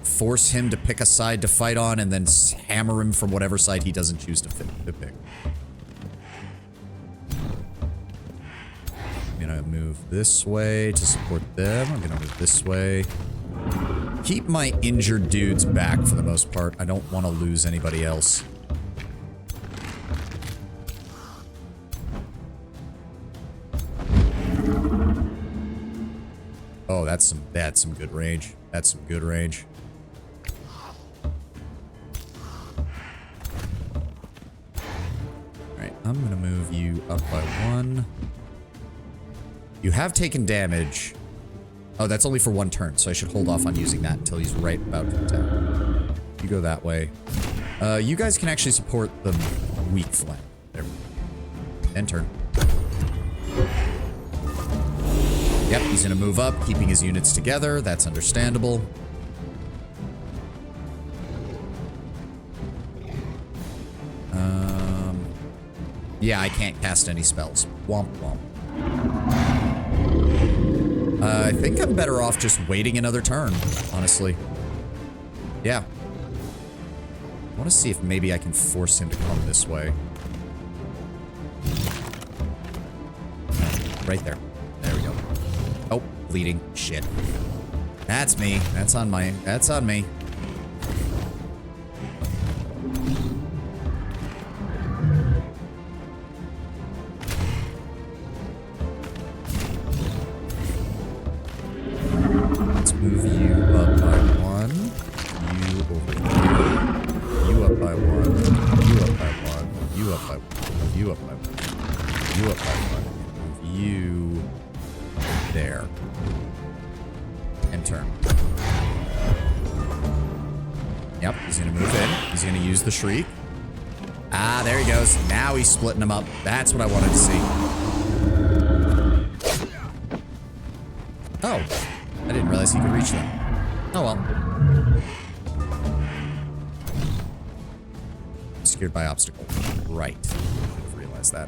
Force him to pick a side to fight on, and then hammer him from whatever side he doesn't choose to pick. I'm gonna move this way to support them. I'm gonna move this way. Keep my injured dudes back for the most part. I don't want to lose anybody else. Oh, that's some good range. That's some good range. Alright, I'm gonna move you up by 1. You have taken damage. Oh, that's only for 1 turn, so I should hold off on using that until he's right about to attack. You go that way. You guys can actually support the weak flank. There we go. End turn. Yep, he's gonna move up, keeping his units together. That's understandable. Yeah, I can't cast any spells. Womp womp. I think I'm better off just waiting another turn, honestly. Yeah. I want to see if maybe I can force him to come this way. Right there. There we go. Oh, bleeding. Shit. That's me. That's on me. Let's move you up by 1. You over here. You up by 1. You up by 1. You up by 1. You up by 1. you there. And turn. Yep, he's gonna move in. He's gonna use the shriek. Ah, there he goes. Now he's splitting them up. That's what I wanted to see. Oh, I didn't realize he could reach them. Oh well. Secured by obstacle. Right. Should have realized that.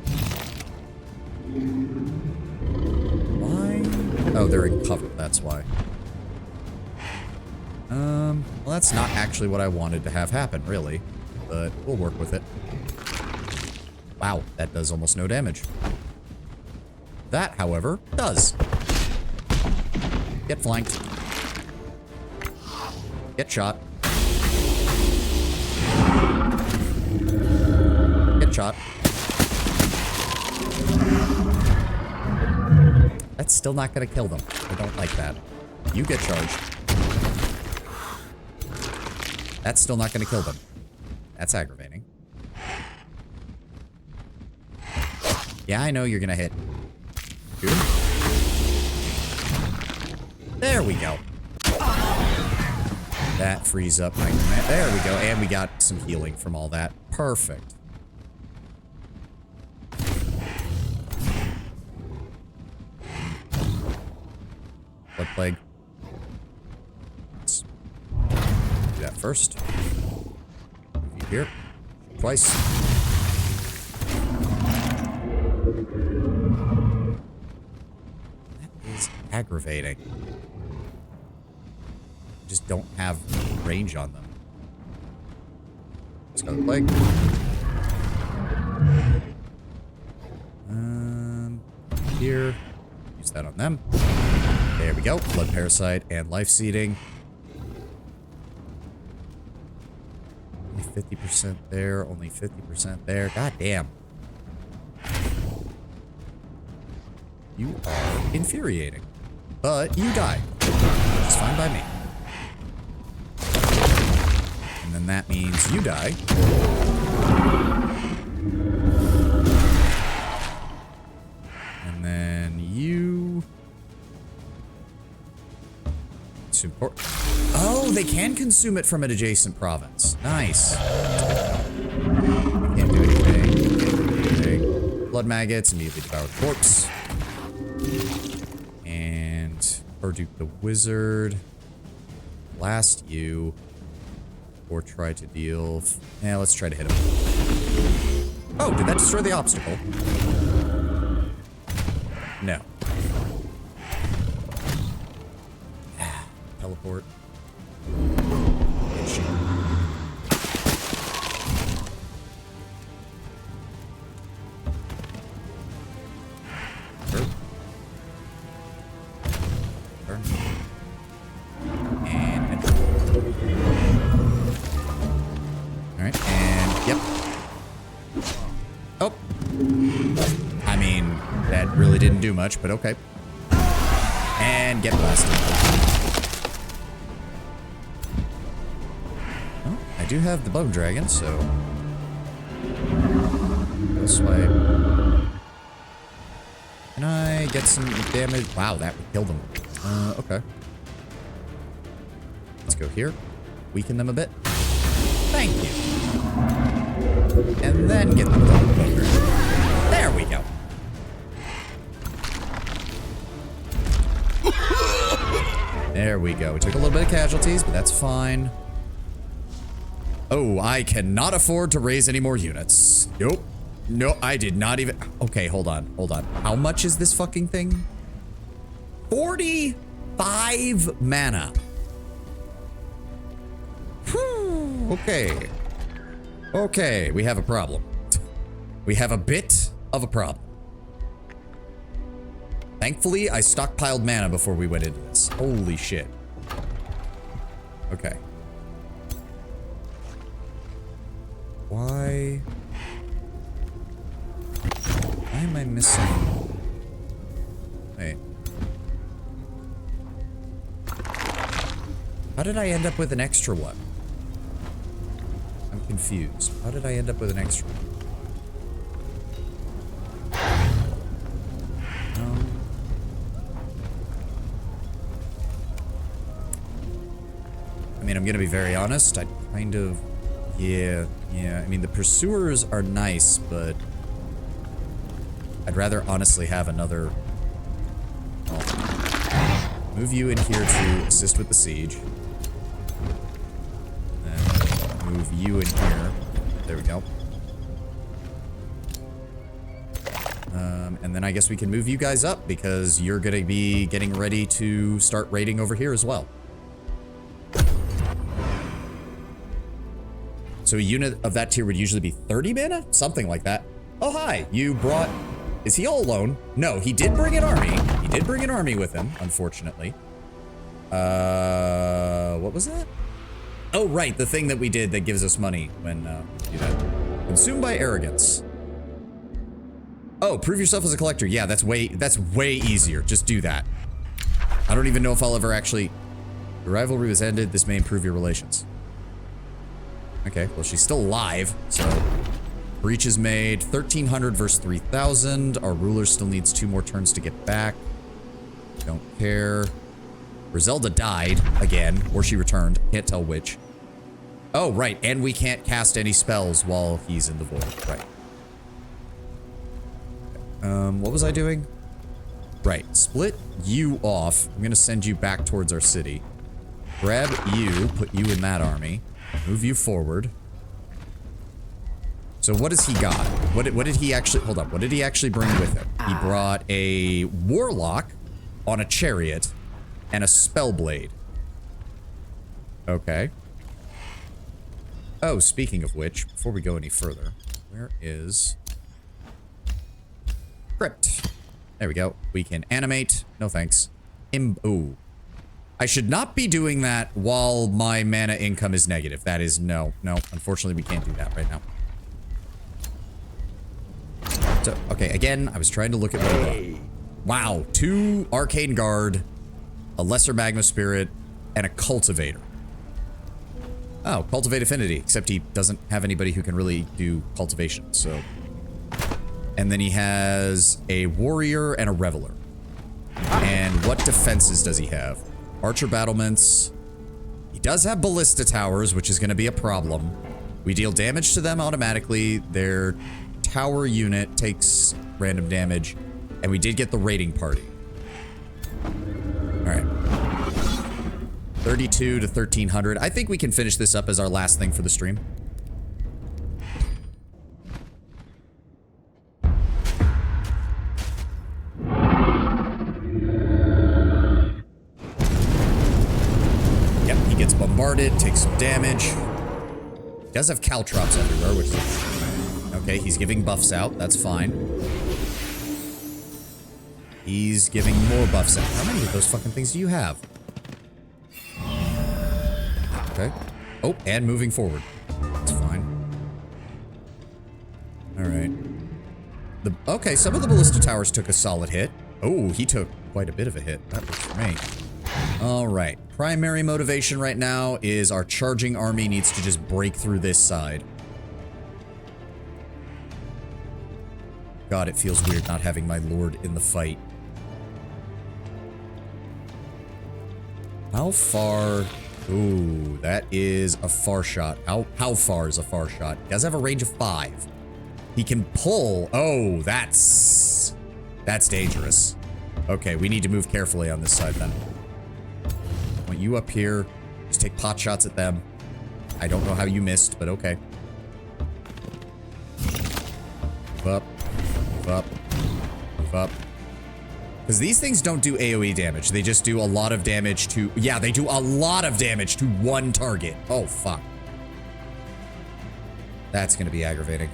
Why? Oh, they're in cover. That's why. Well, that's not actually what I wanted to have happen, really. But we'll work with it. Wow, that does almost no damage. That, however, does. Get flanked. Get shot. Get shot. That's still not gonna kill them. I don't like that. You get charged. That's still not gonna kill them. That's aggravating. Yeah, I know you're gonna hit. Shoot him. There we go. That frees up my command. There we go. And we got some healing from all that. Perfect. Blood plague. Let's do that first. Move you here. Twice. That is aggravating. Just don't have range on them. Let's go to the plague. Here. Use that on them. There we go. Blood parasite and life seeding. Only 50% there. Only 50% there. God damn. You are infuriating. But you die. Which is fine by me. And then that means you die. And then you... Support. Oh, they can consume it from an adjacent province. Nice. Can't do anything. Can't do anything. Blood maggots immediately devour the corpse. And Burduke the wizard. Blast you. Or try to deal... Yeah, let's try to hit him. Oh, did that destroy the obstacle? No. Teleport. Itchy. Turn. Turn. And enter. Alright, and yep. Oh. I mean, that really didn't do much, but okay. And get blasted. Oh, I do have the bone dragon, so... Go swipe. Can I get some damage? Wow, that would kill them. Okay. Let's go here. Weaken them a bit. Thank you. And then get them done. There we go. There we go. We took a little bit of casualties, but that's fine. Oh, I cannot afford to raise any more units. Nope. No, I did not even... Okay, hold on. Hold on. How much is this fucking thing? 45 mana. Whew. Okay. Okay, we have a problem. We have a bit of a problem. Thankfully, I stockpiled mana before we went into this. Holy shit. Okay. Why am I missing? Wait. How did I end up with an extra one? I'm confused. How did I end up with an extra one? No, mean, I'm gonna be very honest. I kind of... Yeah. I mean, the pursuers are nice, but... I'd rather honestly have another... Well, move you in here to assist with the siege. And move you in here. There we go. And then I guess we can move you guys up because you're gonna be getting ready to start raiding over here as well. So a unit of that tier would usually be 30 mana? Something like that. Oh, hi. You brought... Is he all alone? No, he did bring an army. He did bring an army with him, unfortunately. What was that? Oh, right. The thing that we did that gives us money when we do that. Consumed by arrogance. Oh, prove yourself as a collector. Yeah, that's way easier. Just do that. I don't even know if I'll ever actually... The rivalry was ended. This may improve your relations. Okay, well, she's still alive, so... Breach is made. 1,300 versus 3,000. Our ruler still needs 2 more turns to get back. Don't care. Griselda died again, or she returned. Can't tell which. Oh, right, and we can't cast any spells while he's in the void. Right. What was I doing? Right, split you off. I'm gonna send you back towards our city. Grab you, put you in that army. Move you forward. So what has he got? What did he actually... Hold up. What did he actually bring with him? He brought a warlock on a chariot and a spellblade. Okay. Oh, speaking of which, before we go any further, where is... Crypt. There we go. We can animate. No thanks. Ooh. I should not be doing that while my mana income is negative. That is no. Unfortunately, we can't do that right now. So, okay, again, I was trying to look at what I got. Wow, 2 Arcane Guard, a Lesser Magma Spirit, and a Cultivator. Oh, Cultivate Affinity, except he doesn't have anybody who can really do cultivation, so... And then he has a Warrior and a Reveler. And what defenses does he have? Archer battlements. He does have Ballista Towers, which is going to be a problem. We deal damage to them automatically. Their tower unit takes random damage. And we did get the raiding party. Alright. 32 to 1,300. I think we can finish this up as our last thing for the stream. Bombarded, takes some damage. He does have caltrops everywhere, which is... Okay, he's giving buffs out. That's fine. He's giving more buffs out. How many of those fucking things do you have? Okay. Oh, and moving forward. That's fine. Alright. Okay, some of the ballista towers took a solid hit. Oh, he took quite a bit of a hit. That works for me. Alright. Primary motivation right now is our charging army needs to just break through this side. God, it feels weird not having my lord in the fight. How far... Ooh, that is a far shot. How far is a far shot? He does have a range of 5. He can pull... Oh, that's dangerous. Okay, we need to move carefully on this side then. I want you up here. Just take pot shots at them. I don't know how you missed, but okay. Move up. Move up. Move up. Because these things don't do AoE damage. They just do a lot of damage to... Yeah, they do a lot of damage to one target. Oh, fuck. That's going to be aggravating.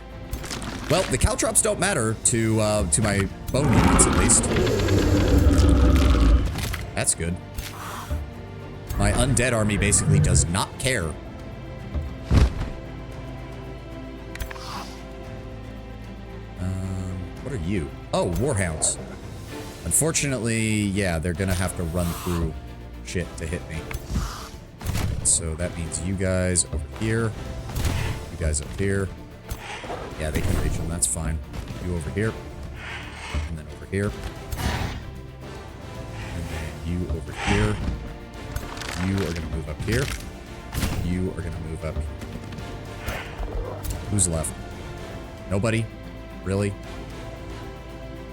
Well, the caltrops don't matter to my bone units, at least. That's good. My undead army basically does not care. What are you? Oh, warhounds. Unfortunately, yeah, they're gonna have to run through shit to hit me. So that means you guys over here. You guys up here. Yeah, they can reach them, that's fine. You over here. And then over here. And then you over here. You are going to move up here. you are gonna move up. Who's left? Nobody? Really?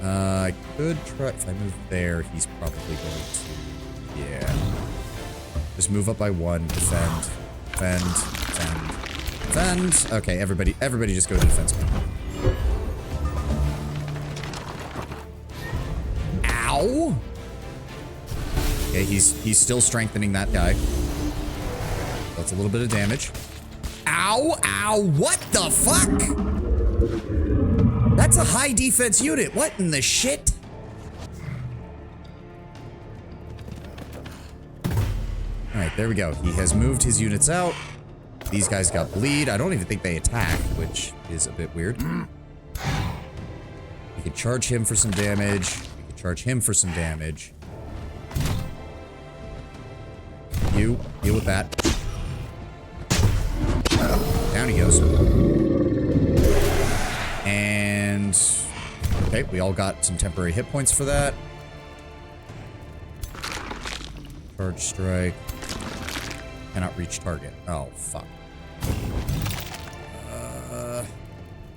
I could try... If I move there, he's probably going to... Yeah. Just move up by one. Defend. Defend. Defend. Defend. Okay, everybody just go to defense. Ow! Okay, he's still strengthening that guy. That's a little bit of damage. Ow! Ow! What the fuck? That's a high defense unit. What in the shit? Alright, there we go. He has moved his units out. These guys got bleed. I don't even think they attack, which is a bit weird. We could charge him for some damage. We could charge him for some damage. You, deal with that. Down he goes. And... Okay, we all got some temporary hit points for that. Charge strike. Cannot reach target. Oh, fuck.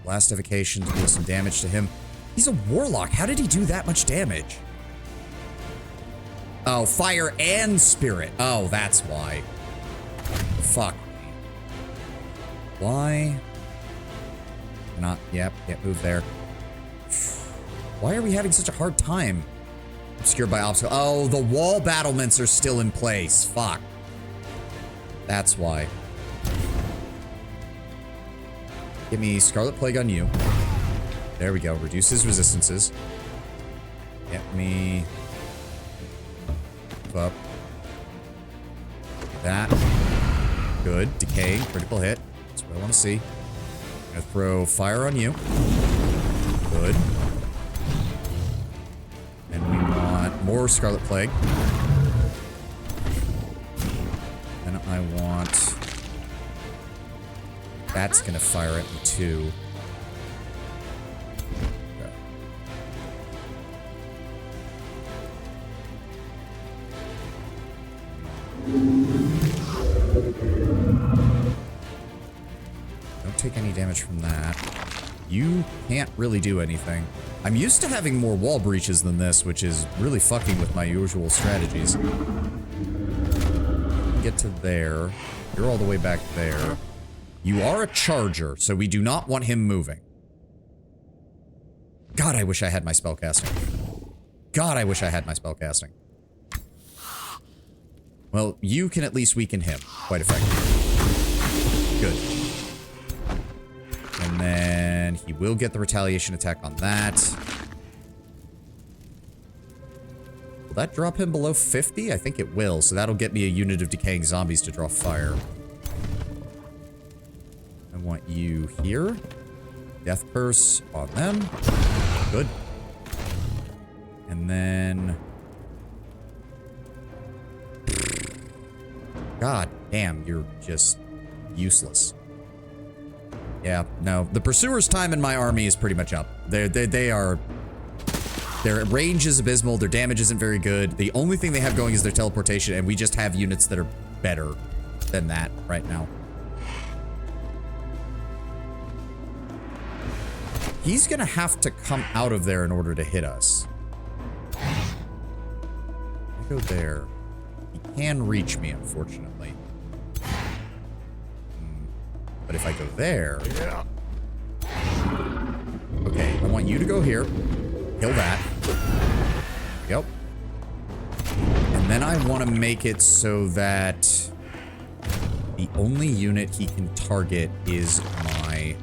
Blastification to deal some damage to him. He's a warlock. How did he do that much damage? Oh, fire and spirit. Oh, that's why. Fuck. Why? Not, yep, can't move there. Why are we having such a hard time? Obscured by obstacle. Oh, the wall battlements are still in place. Fuck. That's why. Give me Scarlet Plague on you. There we go. Reduce his resistances. Get me... up. That. Good. Decay. Critical hit. That's what I want to see. I'm gonna throw fire on you. Good. And we want more Scarlet Plague. And I want... That's gonna fire at me too. Okay. Don't take any damage from that. You can't really do anything. I'm used to having more wall breaches than this, which is really fucking with my usual strategies. Get to there. You're all the way back there. You are a charger, so we do not want him moving. God, I wish I had my spellcasting. God, I wish I had my spellcasting. Well, you can at least weaken him quite effectively. Good. And then he will get the retaliation attack on that. Will that drop him below 50? I think it will, so that'll get me a unit of decaying zombies to draw fire. I want you here. Death Curse on them. Good. And then... God damn, you're just useless. Yeah, no. The Pursuer's time in my army is pretty much up. They are... Their range is abysmal, their damage isn't very good. The only thing they have going is their teleportation, and we just have units that are better than that right now. He's gonna have to come out of there in order to hit us. I go there. He can reach me, unfortunately. But if I go there... Okay, I want you to go here. Kill that. Yep. And then I want to make it so that the only unit he can target is my...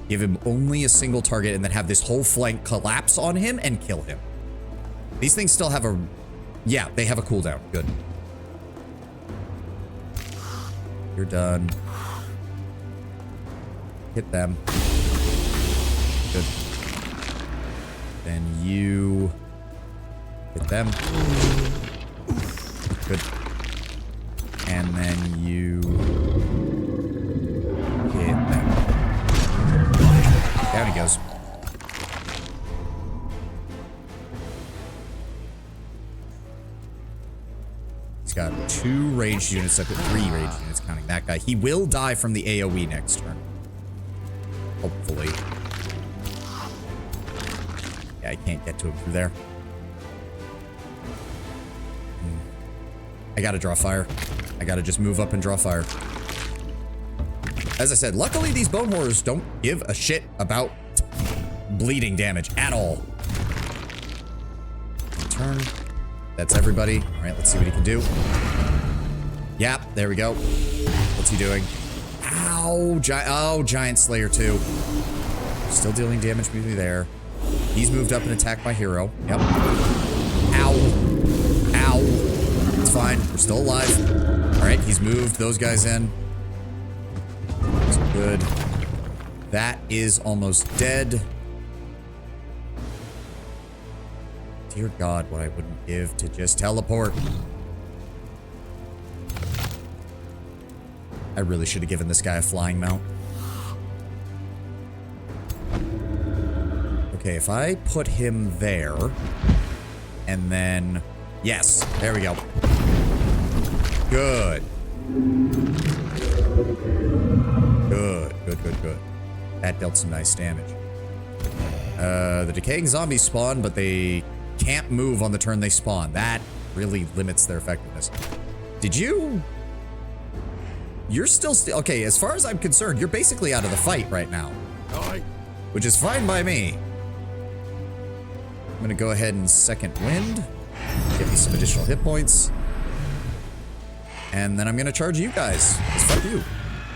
Give him only a single target and then have this whole flank collapse on him and kill him. These things still have a... Yeah, they have a cooldown. Good. You're done. Hit them. Good. Then you... Hit them. Good. And then you... Hit them. Down he goes. He's got 2 ranged units. I've got 3 ranged units counting that guy. He will die from the AoE next turn. Hopefully. Yeah, I can't get to him through there. I gotta draw fire. I gotta just move up and draw fire. As I said, luckily these Bone Horrors don't give a shit about bleeding damage at all. Turn. That's everybody. All right, let's see what he can do. Yep, there we go. What's he doing? Ow! Giant Slayer 2. Still dealing damage maybe there. He's moved up and attacked my hero. Yep. Ow. Ow. It's fine. We're still alive. All right, he's moved those guys in. That's good. That is almost dead. Dear God, what I wouldn't give to just teleport. I really should have given this guy a flying mount. Okay, if I put him there, and then... Yes, there we go. Good. Good. That dealt some nice damage. The decaying zombies spawn, but they can't move on the turn they spawn. That really limits their effectiveness. Did you... You're still... Okay, as far as I'm concerned, you're basically out of the fight right now. Which is fine by me. I'm gonna go ahead and second wind. Get me some additional hit points. And then I'm gonna charge you guys. 'Cause fuck you.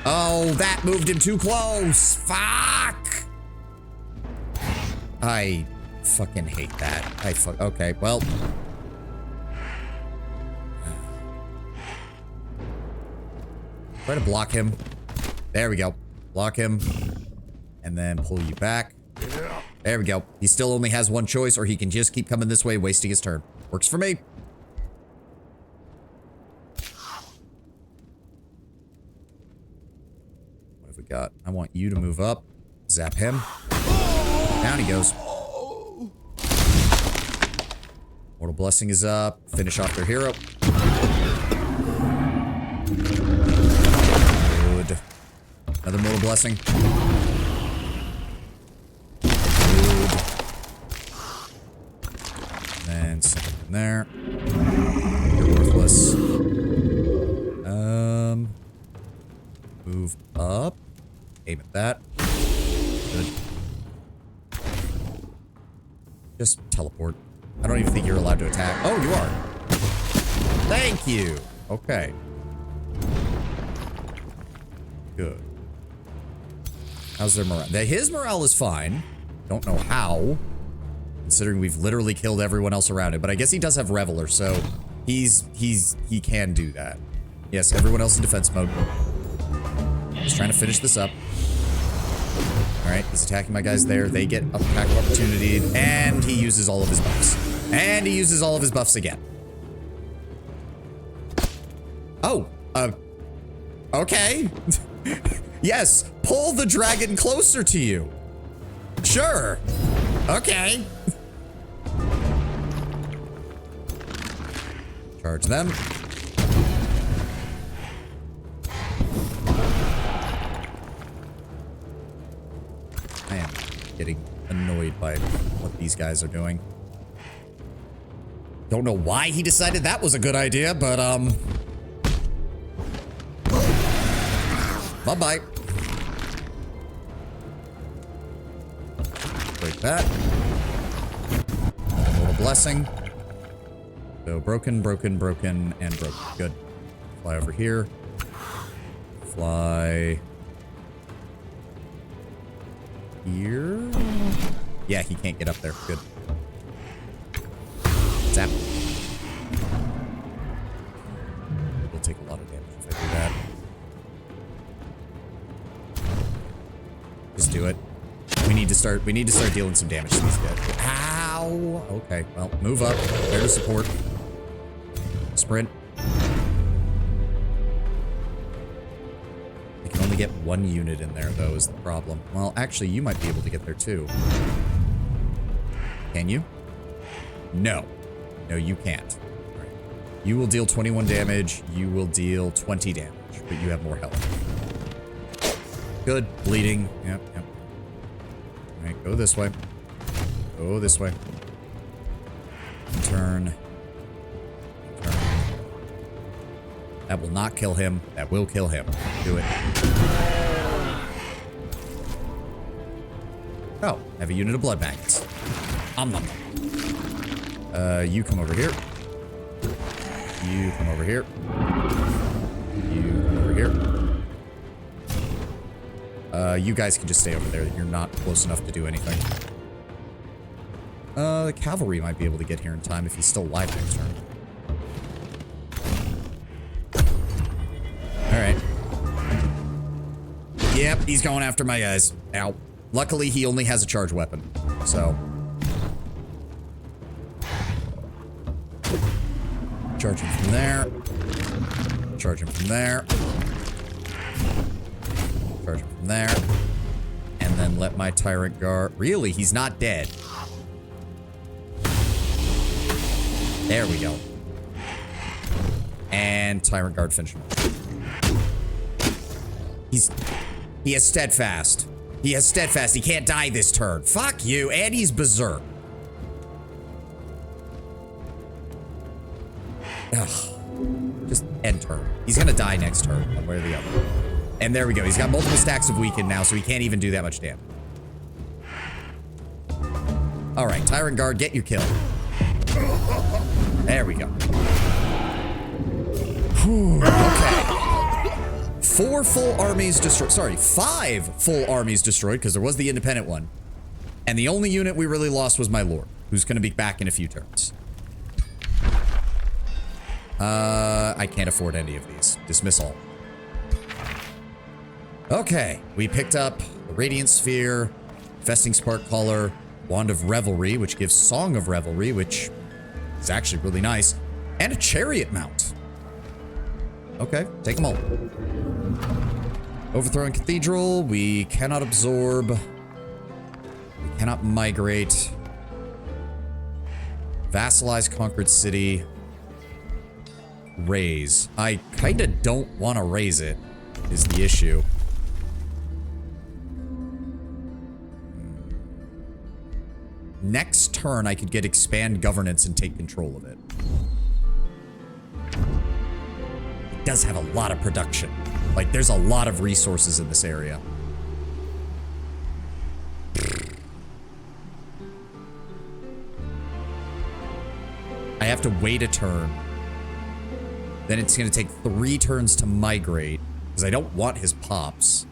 Oh, that moved him too close. Fuck! I fucking hate that. Okay, well. Try to block him. There we go. Block him. And then pull you back. There we go. He still only has one choice, or he can just keep coming this way, wasting his turn. Works for me. What have we got? I want you to move up. Zap him. Down he goes. Mortal Blessing is up. Finish off their hero. Good. Another Mortal Blessing. And second in there. You're worthless. Move up. Aim at that. Good. Just teleport. I don't even think you're allowed to attack. Oh, you are. Thank you. Okay. Good. How's their morale? His morale is fine. Don't know how. Considering we've literally killed everyone else around it. But I guess he does have Reveler, so he can do that. Yes, everyone else in defense mode. Just trying to finish this up. Alright, he's attacking my guys there. They get attack of opportunity. And he uses all of his buffs. And he uses all of his buffs again. Oh, okay. Yes, pull the dragon closer to you. Sure. Okay. Charge them. I am getting annoyed by what these guys are doing. Don't know why he decided that was a good idea, but bye-bye. Break that. Mortal Blessing. So broken, and broken. Good. Fly over here. Fly here. Yeah, he can't get up there. Good. Zap. We'll take a lot of damage if I do that. Just do it. We need to start dealing some damage to these guys. Ow! Okay, well, move up. There to support. Sprint. I can only get one unit in there, though, is the problem. Well, actually, you might be able to get there, too. Can you? No. No, you can't. All right. You will deal 21 damage. You will deal 20 damage, but you have more health. Good. Bleeding. Yep, yep. All right, go this way. Go this way. Turn. Turn. That will not kill him. That will kill him. Do it. Oh, have a unit of blood magnets. Nom nom nom. You come over here. You come over here. You come over here. You guys can just stay over there. You're not close enough to do anything. The cavalry might be able to get here in time if he's still alive next turn. Alright. Yep, he's going after my guys. Ow. Luckily, he only has a charge weapon, so... Charge him from there. Charge him from there. Charge him from there. And then let my Tyrant Guard... Really? He's not dead. There we go. And Tyrant Guard finish him off. He has Steadfast. He has Steadfast. He can't die this turn. Fuck you. And he's Berserk. Ugh. Just end turn. He's gonna die next turn, one way or the other. And there we go. He's got multiple stacks of weaken now, so he can't even do that much damage. Alright, Tyrant Guard, get your kill. There we go. Whew, okay. 4 full armies destroyed. Sorry, 5 full armies destroyed, because there was the independent one. And the only unit we really lost was my Lord, who's going to be back in a few turns. I can't afford any of these. Dismiss all. Okay, we picked up the Radiant Sphere, Festing Spark Caller, Wand of Revelry, which gives Song of Revelry, which is actually really nice, and a Chariot Mount. Okay, take them all. Overthrowing Cathedral, we cannot absorb. We cannot migrate. Vassalize Conquered City. Raise. I kinda don't want to raise it, is the issue. Next turn, I could get Expand Governance and take control of it. It does have a lot of production. Like, there's a lot of resources in this area. I have to wait a turn. Then it's going to take 3 turns to migrate, because I don't want his pops.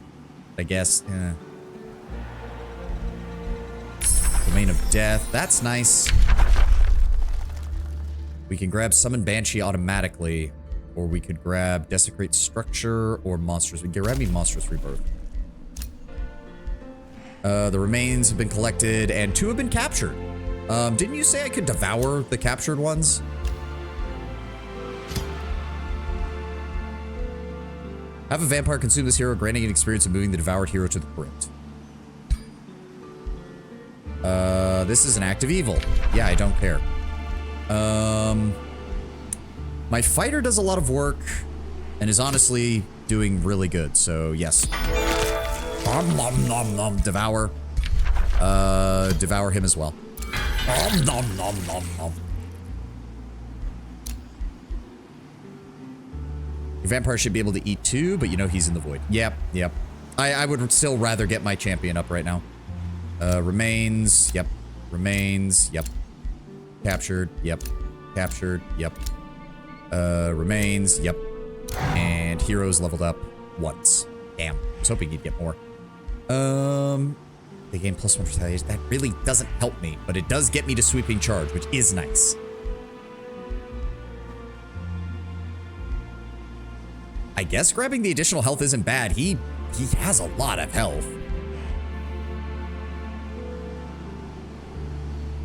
I guess, Domain of Death. That's nice. We can grab Summon Banshee automatically, or we could grab Desecrate Structure or Monstrous. We can grab me Monstrous Rebirth. The remains have been collected, and 2 have been captured. Didn't you say I could devour the captured ones? Have a vampire consume this hero, granting an experience of moving the devoured hero to the crypt. This is an act of evil. Yeah, I don't care. My fighter does a lot of work and is honestly doing really good, so yes. Nom nom nom nom. Devour. Devour him as well. Nom nom nom nom nom. Your vampire should be able to eat too, but you know he's in the void. Yep, yep. I would still rather get my champion up right now. Remains, yep. Remains, yep. Captured, yep. Captured, yep. Remains, yep. And heroes leveled up once. Damn, I was hoping you'd get more. They gain +1 retaliation. That really doesn't help me, but it does get me to sweeping charge, which is nice. I guess grabbing the additional health isn't bad. He has a lot of health.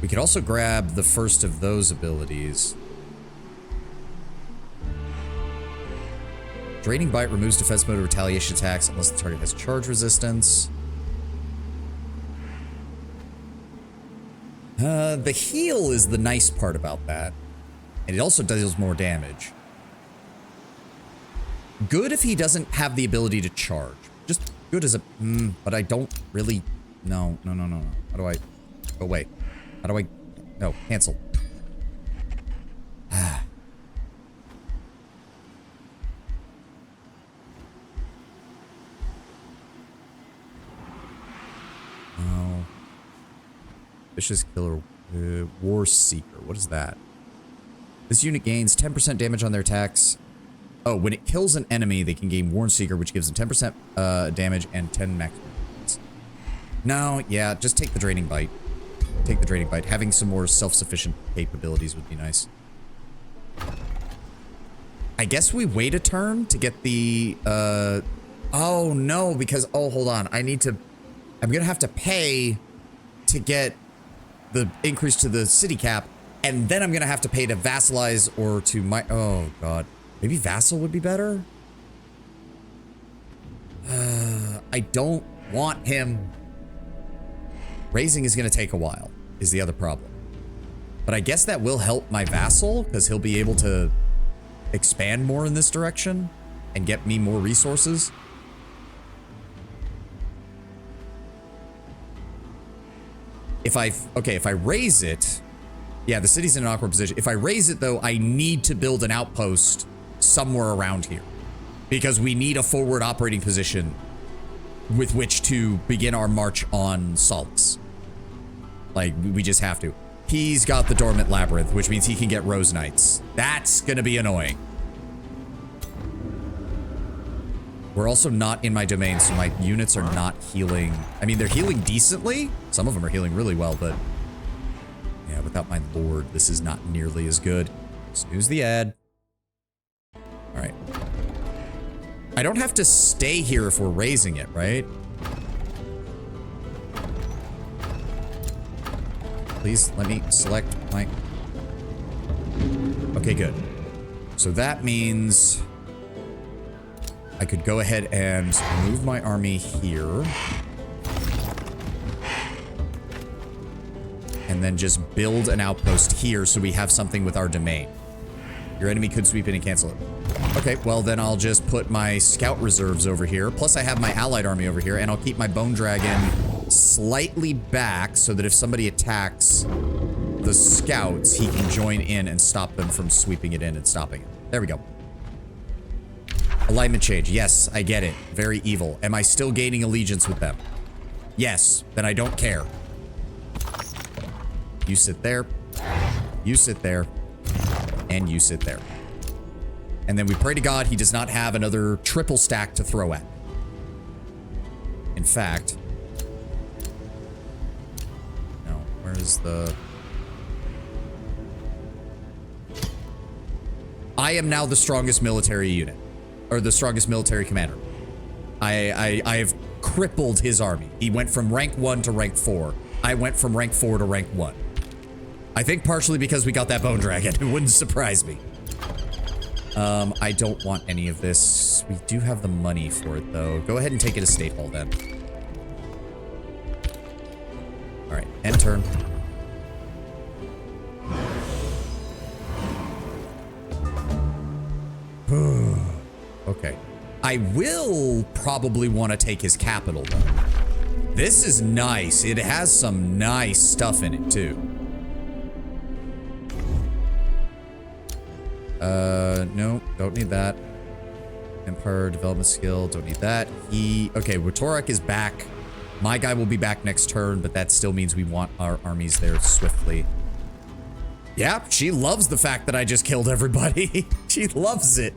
We could also grab the first of those abilities. Draining Bite removes defense mode of retaliation attacks unless the target has charge resistance. The heal is the nice part about that. And it also deals more damage. Good if he doesn't have the ability to charge. Just good as a... but I don't really... No. How do I... Oh, wait. How do I... No, cancel. Oh. Vicious Killer... War Seeker. What is that? This unit gains 10% damage on their attacks. Oh, when it kills an enemy, they can gain War Seeker, which gives them 10% damage and 10 maximum hits. No, yeah, just take the Draining Bite. Take the Draining Bite. Having some more self-sufficient capabilities would be nice. I guess we wait a turn to get the, oh, no, because, oh, hold on. I'm gonna have to pay to get the increase to the city cap, and then I'm gonna have to pay to vassalize or to my... Oh, God. Maybe vassal would be better? I don't want him. Raising is gonna take a while, is the other problem. But I guess that will help my vassal, because he'll be able to expand more in this direction and get me more resources. If I raise it, yeah, the city's in an awkward position. If I raise it, though, I need to build an outpost somewhere around here because we need a forward operating position with which to begin our march on Salix. Like, we just have to. He's got the Dormant Labyrinth, which means he can get Rose Knights. That's gonna be annoying. We're also not in my domain, so my units are not healing. I mean, they're healing decently. Some of them are healing really well, but yeah, without my lord, this is not nearly as good. Snooze the ad. All right. I don't have to stay here if we're raising it, right? Please let me select my... Okay, good. So that means I could go ahead and move my army here. And then just build an outpost here so we have something with our domain. Your enemy could sweep in and cancel it. Okay, well then I'll just put my scout reserves over here. Plus I have my allied army over here, and I'll keep my Bone Dragon slightly back so that if somebody attacks the scouts, he can join in and stop them from sweeping it in and stopping it. There we go. Alignment change. Yes, I get it. Very evil. Am I still gaining allegiance with them? Yes. Then I don't care. You sit there. You sit there. And you sit there. And then we pray to God he does not have another triple stack to throw at. In fact... No. Where's the... I am now the strongest military unit. Or the strongest military commander. I have crippled his army. He went from rank 1 to rank 4. I went from rank 4 to rank 1. I think partially because we got that Bone Dragon. It wouldn't surprise me. I don't want any of this. We do have the money for it, though. Go ahead and take it to State Hall, then. Alright, end turn. Okay. I will probably want to take his capital, though. This is nice. It has some nice stuff in it, too. No, don't need that. Empire development skill, don't need that. Okay, Watorek is back. My guy will be back next turn, but that still means we want our armies there swiftly. Yeah, she loves the fact that I just killed everybody. She loves it.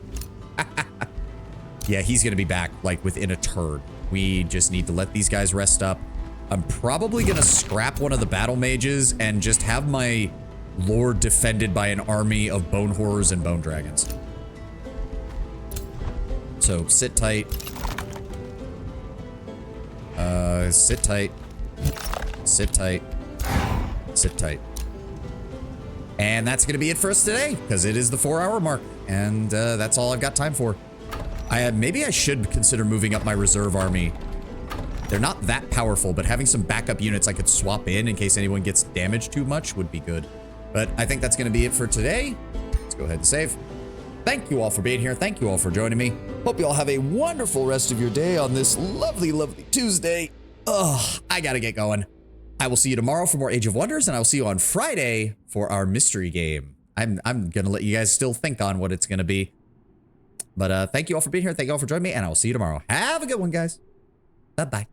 Yeah, he's gonna be back, like, within a turn. We just need to let these guys rest up. I'm probably gonna scrap one of the battle mages and just have my lord defended by an army of bone horrors and bone dragons. So, sit tight. Sit tight. Sit tight. Sit tight. And that's gonna be it for us today, because it is the 4-hour mark, and that's all I've got time for. Maybe I should consider moving up my reserve army. They're not that powerful, but having some backup units I could swap in case anyone gets damaged too much would be good. But I think that's going to be it for today. go ahead and save. Thank you all for being here. Thank you all for joining me. Hope you all have a wonderful rest of your day on this lovely, lovely Tuesday. Ugh, I gotta get going. I will see you tomorrow for more Age of Wonders, and I will see you on Friday for our mystery game. I'm gonna let you guys still think on what it's gonna be. But thank you all for being here. Thank you all for joining me, and I will see you tomorrow. Have a good one, guys. Bye-bye.